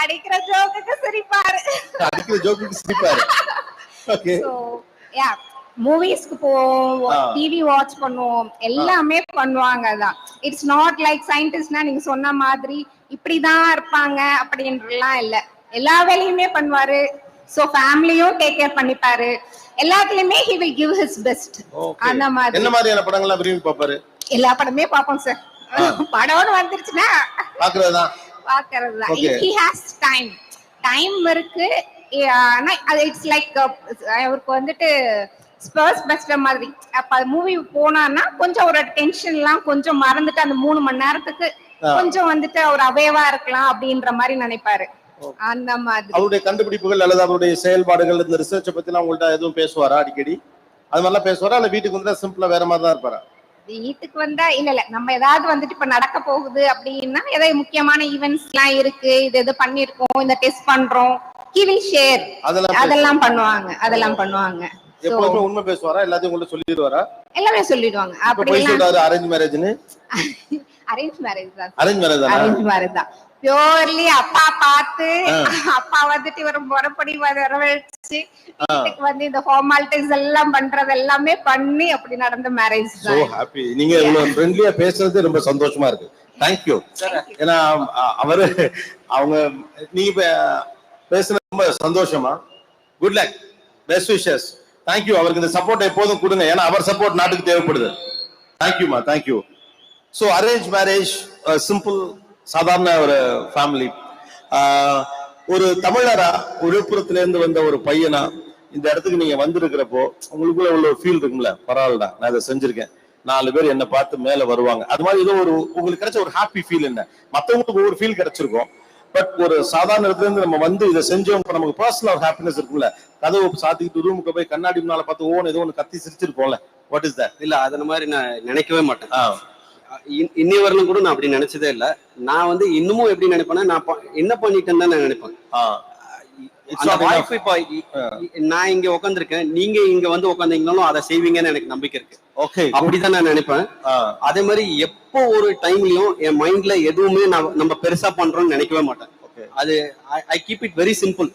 Speaker 1: அடிக்கிற ஜோக்குக்கு சிரிப்பாரு,
Speaker 11: அடிக்கிற ஜோக்குக்கு சிரிப்பாரு. ஓகே,
Speaker 1: சோ யா மூவிஸ்க்கு போவோம், டிவி வாட்ச் பண்ணுவோம், எல்லாமே பண்ணுவாங்க தான். இட்ஸ் நாட் லைக் சயின்டிஸ்ட்னா நீங்க சொன்ன மாதிரி இப்படிதான் இருப்பாங்க அப்படின்றலாம் இல்ல, எல்லா வேலையுமே பண்ணுவாரு. சோ ஃபேமிலியும் டேக் கேர் பண்ணிப்பாரு, எல்லாத்துலயுமே he will give his best. அந்த மாதிரி
Speaker 11: என்ன மாதிரியான படங்கள்லாம் விரும்பி பாப்பாரு?
Speaker 1: எல்லா படமே பாப்போம் சார், படம்னு வந்துருச்சுன்னா பாக்குறதுதான். he has டைம் இருக்கு. ஆனா அது இட்ஸ் லைக் அவருக்கு வந்துட்டு ஸ்பர்ஸ் பஸ்டர் மாதிரி. அப்ப மூவி போனான்னா கொஞ்சம் ஒரு டென்ஷன் எல்லாம் கொஞ்சம் மறந்துட்டு அந்த 3 மணி நேரத்துக்கு கொஞ்சம் வந்துட்டு அவர் அவேவா இருக்கலாம் அப்படின்ற மாதிரி நினைப்பாரு. அந்த மாதிரி
Speaker 11: அவருடைய கண்டுபிடிப்புகள் அல்லது அவருடைய செயல்பாடுகள், இந்த ரிசர்ச் பத்தி எல்லாம் உங்கள்ட்ட எதுவும் பேசுவாரா? அடிக்கடி அது மாதிரிலாம் பேசுவாரா? இல்ல வீட்டுக்கு வந்தா சிம்பிளா வேற மாதிரி தான் இருப்பாரா?
Speaker 1: வீட்டுக்கு வந்தா இல்ல நம்ம ஏதாவது வந்துட்டு இப்ப நடக்க போகுது அப்படின்னா, ஏதாவது முக்கியமான ஈவென்ட்ஸ் எல்லாம் இருக்கு, இது பண்ணிருக்கோம், இந்த டெஸ்ட் பண்றோம், he will share. அதெல்லாம் பண்ணுவாங்க.
Speaker 11: எப்பவுமே உண்மை பேசுவாரா? எல்லாத்தையும் உங்கள்ட்ட சொல்லிடுவாரா?
Speaker 1: எல்லாமே சொல்லிடுவாங்க. அப்படி
Speaker 11: எல்லாம் அரேஞ்ச் மேரேஜ்னு
Speaker 1: அரேஞ்ச் மேரேஜ் தான் பியூர்லி அப்பா பார்த்து, அப்பா வந்துட்டு இவர் முறைப்படி வரவழைச்சு வீட்டுக்கு வந்து இந்த ஃபார்மாலிட்டிஸ் எல்லாம் பண்றது எல்லாமே பண்ணி அப்படி நடந்த மேரேஜ் தான்.
Speaker 11: So happy. நீங்க இவ்வளவு ஃப்ரெண்ட்லியா பேசுறது ரொம்ப சந்தோஷமா இருக்கு. Thank you. ஏன்னா அவங்க நீங்க பேசுறது ரொம்ப சந்தோஷமா. Good luck, best wishes. Thank you. அவருக்கு இந்த சப்போர்ட் எப்போதும் கொடுங்க, ஏன்னா அவர் சப்போர்ட் நாட்டுக்கு தேவைப்படுது. தேங்க் யூ மா, thank you. So arrange marriage, simple சாதாரண ஒரு ஃபேமிலி. ஒரு தமிழரா விழுப்புரத்துல இருந்து வந்த ஒரு பையனா இந்த இடத்துக்கு நீங்க வந்திருக்கிறப்போ உங்களுக்குள்ள உள்ள ஒரு ஃபீல் இருக்கும்ல, பரவாயில்லடா நான் இதை செஞ்சிருக்கேன், 4 பேர் என்ன பார்த்து மேல வருவாங்க, அது மாதிரி ஏதோ ஒரு உங்களுக்கு கிடைச்ச ஒரு ஹாப்பி ஃபீல் என்ன? மற்றவங்களுக்கு ஒரு ஃபீல் கிடைச்சிருக்கும், பட் ஒரு சாதாரண இடத்துல இருந்து நம்ம வந்து இதை செஞ்சோம், நமக்கு பர்சனல் ஒரு ஹாப்பினஸ் இருக்கும்ல. கதவு சாத்திக்கிட்டு ரூமுக்கு போய் கண்ணாடி முன்னால பார்த்து ஏதோ ஒன்று கத்தி சிரிச்சிருப்போம்ல. What is that?
Speaker 3: இல்ல அது மாதிரி நான் நினைக்கவே மாட்டேன். இன்னி வரலும் கூட நான் அப்படி நினைச்சதே இல்லை. நான் வந்து இன்னமும் எப்படி நினைப்பேன்னா, நான் என்ன பண்ணிட்டேன்னு தான் நான் நினைப்பேன். இப்ப நான் இங்க உட்காந்துருக்கேன், நீங்க இங்க வந்து உட்காந்தீங்கனாலும் அதை செய்வீங்கன்னு எனக்கு நம்பிக்கை இருக்கு. ஓகே, அப்படிதான் நான் நினைப்பேன். அதே மாதிரி எப்போ ஒரு டைம்லயும் என் மைண்ட்ல எதுவுமே நம்ம பெருசா பண்றோம்னு நினைக்கவே மாட்டேன். அது I keep it very simple.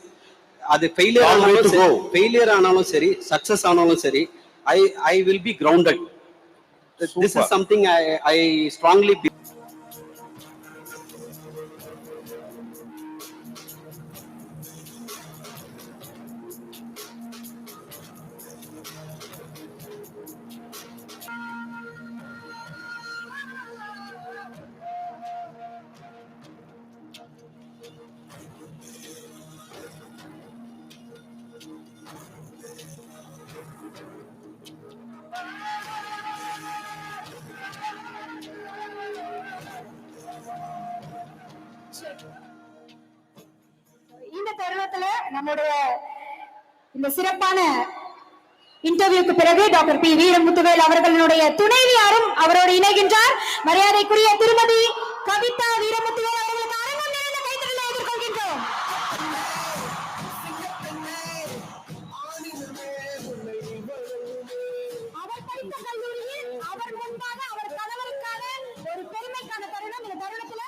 Speaker 3: அது ஃபெயிலியர் ஆனாலும் சரி, சக்சஸ் ஆனாலும் சரி, I will be grounded. This is something I strongly believe.
Speaker 1: இந்த தருணத்துல நம்முடைய இந்த சிறப்பான இன்டர்வியூக்கு பிறகு டாக்டர் பி வீரமுத்துவேல் அவர்களுடைய துணைவியாரும் அவரோடு இணைகின்றார். மரியாதைக்குரிய திருமதி கவிதா வீரமுத்துவேல் அவர்களுக்கு அரங்கம் நிறைந்த கைத்தறலை எதிர்கொள்கின்றோம். அவர் படித்த கல்லூரியில் அவர் முன்பாக அவர் கணவருக்கான ஒரு பெருமைக்கான தருணம். இந்த தருணத்துல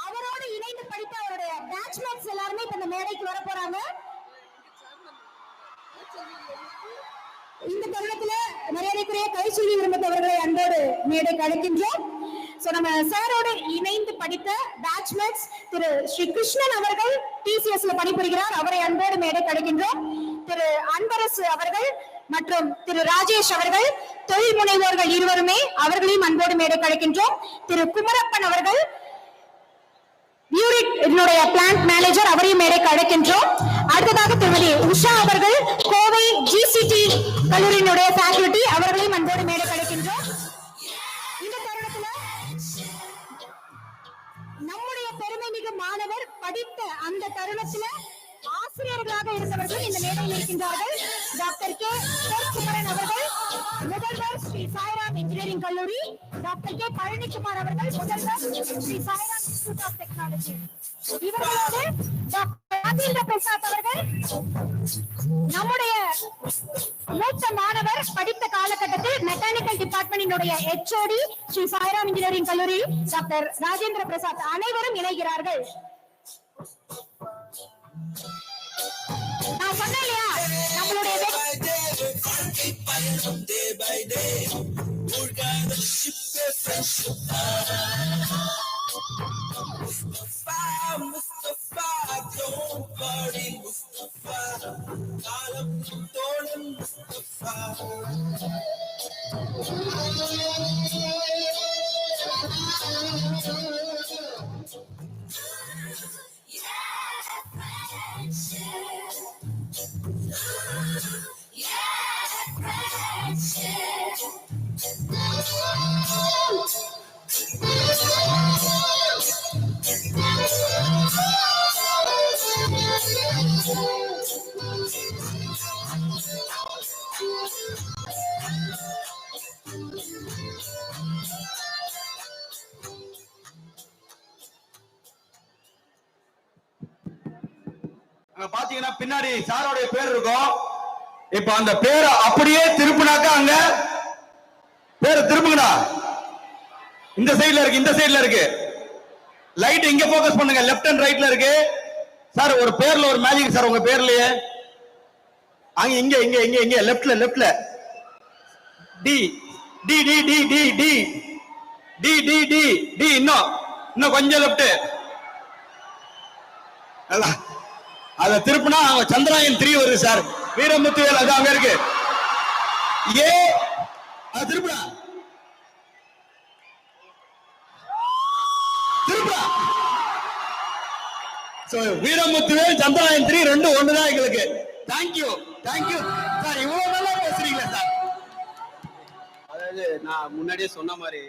Speaker 1: அவரோடு இணைந்து படித்த அவருடைய பேட்ச்மேட்ஸ் எல்லாருமே இப்ப இந்த மேடைக்கு வர போறாங்க. இந்த தருணத்துல மரியாதைக்குரிய கைசூலி விரும்பத்தவர்களை அன்போடு மேடைக்கு அழைக்கின்றோம். நம்ம சாரோடு இணைந்து படித்த பேட்ச்மேட்ஸ் திரு ஸ்ரீ கிருஷ்ணன் அவர்கள் டிசிஎஸ்ல பணிபுரிகிறார், அவரை அன்போடு மேடைக்கு அழைக்கின்றோம். திரு அன்பரசு அவர்கள் மற்றும் திரு ராஜேஷ் அவர்கள் தொழில் முனைவோர்கள் இருவருமே, அவர்களையும் அன்போடு மேடைக்கு அழைக்கின்றோம். திரு குமரப்பன் அவர்கள் என்னுடைய பிளான்ட் மேனேஜர், அவரையும் மேடைக்கு அழைக்கின்றோம். அடுத்ததாக திருமதி உஷா அவர்கள் கோவை ஜிசிடி கல்லூரியினுடைய ஃபேக்கல்டி, அவர்களையும் அன்போடு மேடைக்கு அழைக்கின்றோம். இந்த தருணத்துல நம்முடைய பெருமை மிகு மாணவர் படித்த அந்த தருணத்துல ஆசிரியர்களாக இருந்தவர்கள் இந்த மேடையில் இருக்கின்றார்கள். டாக்டர் கே குமரன் அவர்கள் முதல்வர் ஸ்ரீ சாய்ராம் இன்ஜினியரிங் கல்லூரி, டாக்டர் கே பழனிக்குமார் அவர்கள் முதல்வர் Sri Sairam institute of technology. இவர்களோடு டாக்டர் ராஜேந்திர பிரசாத் அவர்கள் நம்முடைய மூத்த மாணவர், படித்த காலகட்டத்தில் மெக்கானிக்கல் டிபார்ட்மெண்டினுடைய HOD ஸ்ரீ சாய்ராம் இன்ஜினியரிங் கல்லூரி டாக்டர் ராஜேந்திர பிரசாத் அனைவரும் இணைகிறார்கள். நான் சொன்னேன் இல்லையா, நம்மளுடைய
Speaker 7: பாத்தீங்கன்னா பின்னாடி சாரோடைய பேர் இருக்கும். இப்ப அந்த பேரை அப்படியே திருப்பினாக்கா அங்க பேரை திருப்புங்கடா. இந்த சைடுல இருக்கு, இந்த சைடுல இருக்கு. லைட் இங்க போக்கஸ் பண்ணுங்க, லெஃப்ட் அண்ட் ரைட்ல இருக்கு. சார் ஒரு பேர்ல ஒரு மேஜிக் சார், உங்க பேர்லயே அங்க இங்க இங்க இங்க இங்க லெஃப்ட்ல லெஃப்ட்ல டி டி டி டி டி டி டி டி டி டி இன்னும் கொஞ்சம் லெஃப்ட். அத திருப்பினா அவங்க சந்திராயன் 3 வருது சார். வீரமுத்துவேல் அது அங்க இருக்கு. ஏ அது திருப்பினா திருப்பினா. சோ வீரமுத்துவேல் சந்திராயன் 3 ரெண்டும் ஒண்ணுதான் எங்களுக்கு. தேங்க்யூ தேங்க்யூ சார், இவ்வளவு நல்லா பேசுறீங்களா சார்.
Speaker 3: அதாவது நான் முன்னாடியே சொன்ன மாதிரி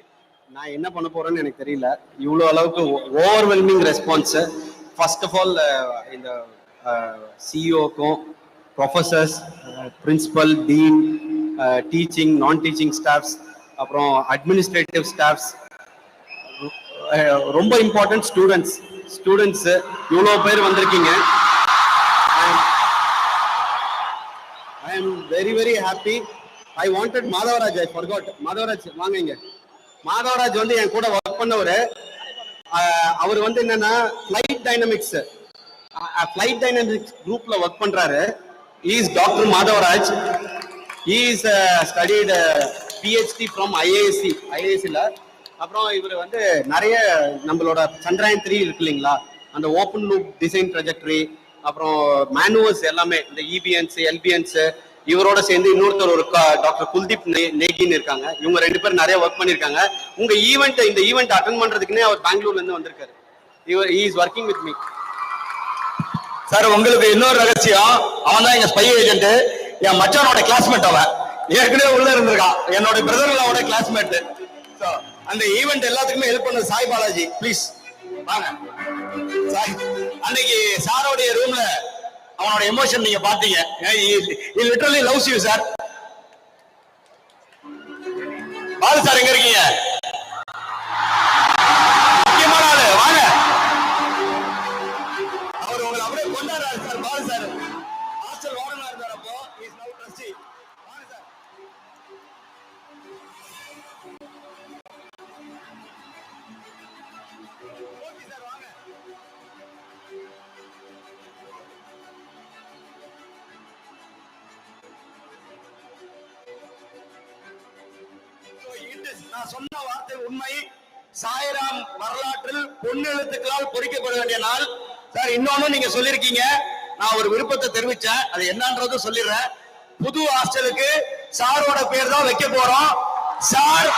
Speaker 3: நான் என்ன பண்ண போறேன்னு எனக்கு தெரியல. இவ்வளவு அளவுக்கு overwhelming response. First of all இந்த சிஇஓக்கும், ப்ரொஃபசர்ஸ், பிரின்சிபல், டீன், டீச்சிங், நான் டீச்சிங் ஸ்டாஃப்ஸ், அப்புறம் அட்மினிஸ்ட்ரேட்டிவ் ஸ்டாஃப்ஸ், ரொம்ப இம்பார்ட்டன்ட் ஸ்டூடெண்ட்ஸ் இவ்வளோ பேர் வந்திருக்கீங்க. I am very very happy. I wanted Madhavaraj, I forgot. Madhavaraj வாங்க இங்க. மாதவராஜ் வந்து என் கூட ஒர்க் பண்ணவர். அவர் வந்து என்னன்னா ஃபிளைட் டைனமிக்ஸ் குரூப்ல ஒர்க் பண்றாரு. He is Dr. Madhavaraj. He is studied PhD from IISc. அப்புறம் இவர் வந்து நிறைய நம்மளோட சந்திராயன் 3 இருக்கு இல்லைங்களா, அந்த ஓப்பன் லூப் டிசைன் ட்ரெஜெக்டரி, அப்புறம் மேனுவல்ஸ் எல்லாமே இந்த EBNs, LBNs, இவரோட சேர்ந்து இன்னொருத்தர் ஒரு டாக்டர் குல்தீப் நேகின்னு இருக்காங்க. இவங்க 2 பேர் நிறைய ஒர்க் பண்ணிருக்காங்க. இந்த ஈவெண்ட் அட்டென்ட் பண்றதுக்குன்னே அவர் பெங்களூர்ல இருந்து வந்திருக்காரு. he is working with me.
Speaker 7: Sir உங்களுக்கு இன்னொரு ரகசியம், அவன் தான் எங்க ஸ்பை ஏஜென்ட். என் மச்சானோட கிளாஸ்மேட், அவன் ஏற்கனவே உள்ள இருந்திருக்கான். என்னோட பிரதர்லோட கிளாஸ்மேட். அந்த ஈவெண்ட் எல்லாத்துக்குமே ஹெல்ப் பண்ண சாய் பாலாஜி, ப்ளீஸ் வாங்க. சாய் அன்னைக்கு சாரோடைய ரூம்ல அவனோட எமோஷன் நீங்க பாத்தீங்க. he literally loves you sir. Balu sir எங்க இருக்கீங்க? முக்கியமான ஆளு வாங்க. அவர் உங்களை அப்படியே கொண்டாடுறாரு சார். பாலு சார் ஹாஸ்டல் வார்டனா இருந்தார் அப்போ. he is now trustee. வாங்க சார். ஓகே சார் வாங்க. நான் சொன்ன வார்த்தை உண்மை. சாய்ராம் வரலாற்றில் பொன்னெழுத்துக்களால் பொறிக்கப்பட வேண்டிய நாள் சார். இன்னொன்னு நீங்க சொல்லிருக்கீங்க, நான் ஒரு விருப்பத்தை தெரிவிச்சேன், அது என்னன்றது சொல்லிடுறேன். புது ஹாஸ்டலுக்கு சாரோட பேர் தான் வைக்க போறோம். சார்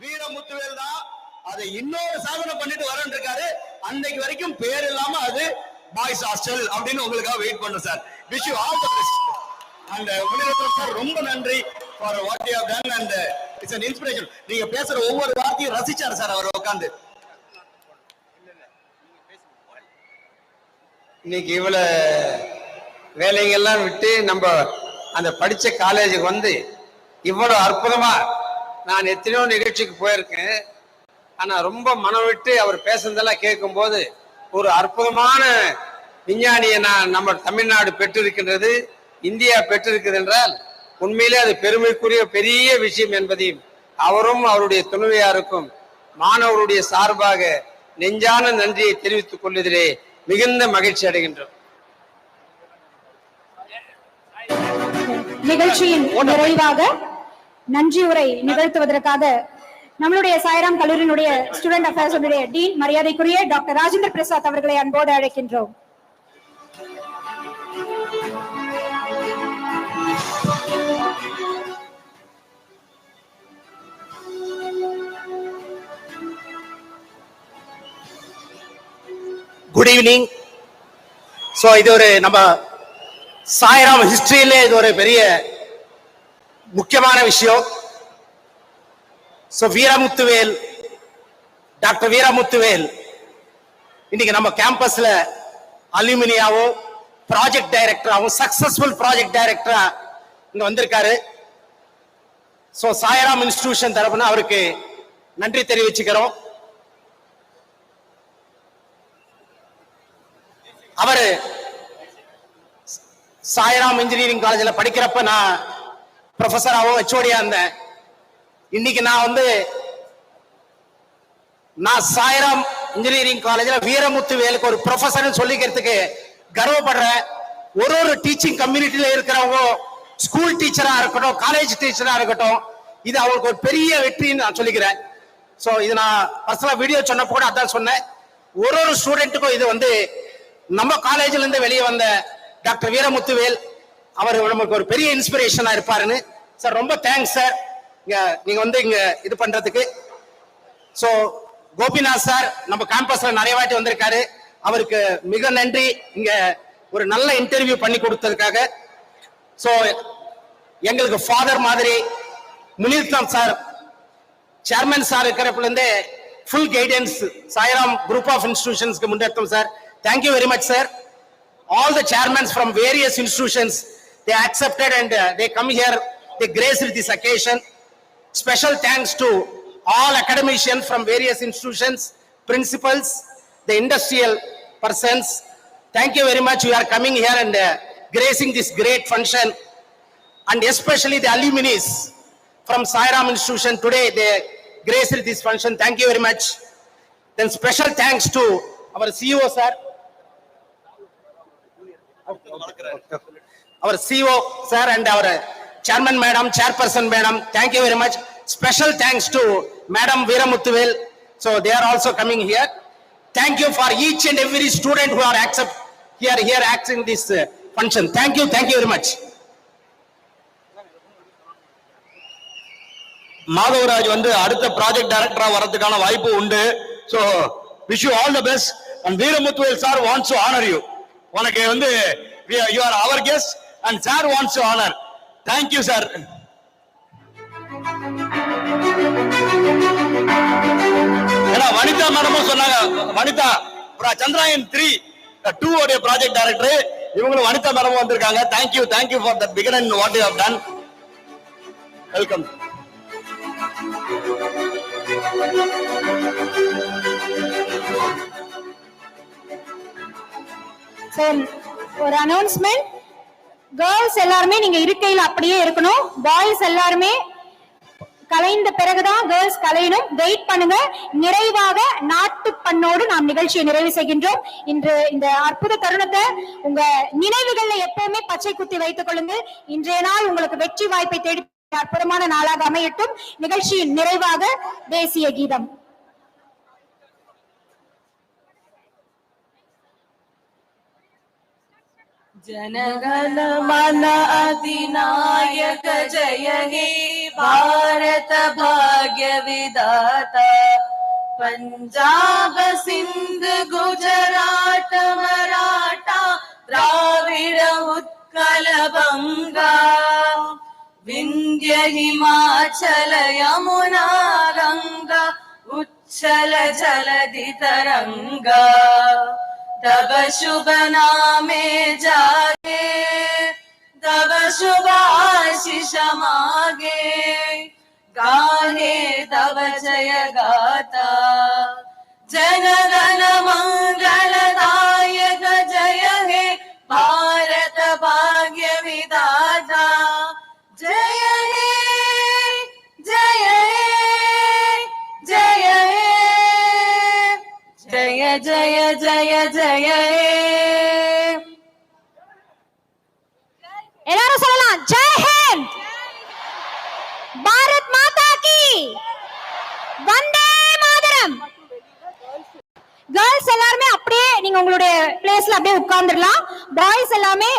Speaker 7: வீரமுத்துவேல் தான் அதை இன்னொரு சாதனை பண்ணிட்டு வரேன் இருக்காரு. அன்னைக்கு வரைக்கும் பேர் இல்லாம அது பாய்ஸ் ஹாஸ்டல் அப்படின்னு உங்களுக்காக வெயிட் பண்றோம் sir. Wish you all the best. And Muniratnam sir ரொம்ப நன்றி for what you have done. And it's an inspiration. நீங்க பேசுற ஒவ்வொரு வார்த்தையும் ரசிச்சாரு சார் அவர் உட்கார்ந்து.
Speaker 8: இன்னைக்கு இவ்வளவு வேலைகள்லாம் விட்டு நம்ம அந்த படிச்ச காலேஜுக்கு வந்து இவ்வளவு அற்புதமா, நான் எத்தனையோ நிகழ்ச்சிக்கு போயிருக்கேன், ஆனா ரொம்ப மனம் விட்டு அவர் பேசுனதெல்லாம் கேட்கும் போது ஒரு அற்புதமான விஞ்ஞானியை நம்ம தமிழ்நாடு பெற்றிருக்கின்றது, இந்தியா பெற்றிருக்கிறது என்றால் உண்மையிலே அது பெருமைக்குரிய பெரிய விஷயம் என்பதையும் அவரும் அவருடைய துணைவியாருக்கும் மாணவருடைய சார்பாக நெஞ்சான நன்றியை தெரிவித்துக் கொள்வதிலே மிகுந்த மகிழ்ச்சி அடைகின்றோம்.
Speaker 1: நிகழ்ச்சியின் நிறைவாக நன்றி உரை நிகழ்த்துவதற்காக நம்மளுடைய சாய்ராம் கல்லூரியினுடைய ஸ்டூடெண்ட் அஃபேர்ஸ் டீன் மரியாதைக்குரிய டாக்டர் ராஜேந்திர பிரசாத் அவர்களை அன்போடு அழைக்கின்றோம்.
Speaker 7: Good evening. ஸோ இது ஒரு நம்ம சாய்ராம் ஹிஸ்டரியிலே இது ஒரு பெரிய முக்கியமான விஷயம். ஸோ வீரமுத்துவேல், டாக்டர் வீரமுத்துவேல் இன்னைக்கு நம்ம கேம்பஸ்ல அலுமினியாவும் ப்ராஜெக்ட் டைரக்டராகவும் சக்சஸ்ஃபுல் ப்ராஜெக்ட் டைரக்டரா இங்க வந்திருக்காரு. ஸோ சாய்ராம் இன்ஸ்டிடியூஷன் தரப்புனா அவருக்கு நன்றி தெரிவிச்சுக்கிறோம். அவரு சாய்ராம் இன்ஜினியரிங் காலேஜில் படிக்கிறப்ப நான் ப்ரொஃபஸராகவும் ஹெச்ஓடியா இருந்தேன். இன்னைக்கு நான் சாய்ராம் இன்ஜினியரிங் காலேஜில் வீரமுத்துவேலுக்கு ஒரு ப்ரொஃபஸர்னு சொல்லிக்கிறதுக்கு கர்வப்படுறேன். ஒரு டீச்சிங் கம்யூனிட்டியில இருக்கிறவங்க, ஸ்கூல் டீச்சரா இருக்கட்டும், காலேஜ் டீச்சரா இருக்கட்டும், இது அவங்களுக்கு ஒரு பெரிய வெற்றின்னு நான் சொல்லிக்கிறேன். ஸோ இது நான் பர்சனலா வீடியோ சொன்ன கூட அதான் சொன்னேன். ஒரு ஸ்டூடெண்ட்டுக்கும் இது நம்ம காலேஜ்ல இருந்து வெளியே வந்த டாக்டர் வீரமுத்துவேல் அவர் நமக்கு ஒரு பெரிய இன்ஸ்பிரேஷனா இருப்பாருன்னு. சார் ரொம்ப தேங்க்ஸ் சார் நீங்க இங்க இது பண்றதுக்கு. ஸோ கோபிநாத் சார் நம்ம கேம்பஸ்ல நிறைய வாட்டி வந்திருக்காரு, அவருக்கு மிக நன்றி இங்க ஒரு நல்ல இன்டர்வியூ பண்ணி கொடுத்ததுக்காக. ஸோ எங்களுக்கு ஃபாதர் மாதிரி முனிர்தம் சார், சேர்மன் சார் இருக்கிறப்பல இருந்தே full guidance Sairam group of இன்ஸ்டிடியூஷன்ஸ்க்கு முன்னேற்றம் sir. Thank you very much, sir. All the chairmen from various institutions, they accepted and they come here, they graced this occasion. Special thanks to all academicians from various institutions, principals, the industrial persons. Thank you very much. You are coming here and gracing this great function. And especially the alumni from Sairam Institution today, they graced this function. Thank you very much. Then special thanks to our CEO, sir. Our CEO sir and our chairman madam, chairperson madam, thank you very much. Special thanks to Madam Veeramuthuvel. So they are also coming here. Thank you for each and every student who are here acting this function. Thank you very much. Madhavaraj அடுத்த project டைரக்டரா வரதுக்கான வாய்ப்பு உண்டு. So wish you all the best and Veeramuthuvel sir wants to honor you. உனக்கு you are our guest and sir wants to honor. Thank you sir. ஏன்னா வனிதா மேடமும் சொன்னாங்க, வனிதா சந்திராயன் 3 உடைய project director, இவங்களும் வனிதா மேடமும் வந்திருக்காங்க. Thank you for that big and what you have done. Welcome.
Speaker 1: ஒரு announcement, girls எல்லாருமே நீங்க இருக்கையில் அப்படியே இருக்கணும். பாய்ஸ் எல்லாருமே கலைந்த பிறகுதான் கேர்ள்ஸ் கலையணும். வெயிட் பண்ணுங்க. நிறைவாக நாட்டு பண்ணோடு நாம் நிகழ்ச்சியை நிறைவு செய்கின்றோம். இன்று இந்த அற்புத தருணத்தை உங்க நினைவுகள்ல எப்பவுமே பச்சை குத்தி வைத்துக் கொள்ளுங்கள். இன்றைய நாள் உங்களுக்கு வெற்றி வாய்ப்பை தேடி அற்புதமான நாளாக அமையட்டும். நிகழ்ச்சியின் நிறைவாக தேசிய கீதம்.
Speaker 12: जनगण मन अधिनायक जय हे भारत भाग्य विधाता पंजाब सिंध गुजरात मराठा द्राविड़ उत्कल बंगा विंध्य हिमाचल यमुना गंगा उच्चल जलधि तरंगा तब शुभ नामे जागे तब शुभ आशीष मागे गाहे तब जय गाता जनगण मंगलदायक जय हे भारत भाग्य विधाता जय हे जय हे जय हे जय जय जय जय हे
Speaker 1: எல்லாரும் சொல்லலாம் ஜெய் ஹிந்த், பாரத் மாதா கி, வந்தே மாதரம். கேர்ள்ஸ் எல்லாருமே அப்படியே நீங்க உங்களுடைய பிளேஸ்ல அப்படியே உட்கார்ந்துடலாம். பாய்ஸ் எல்லாமே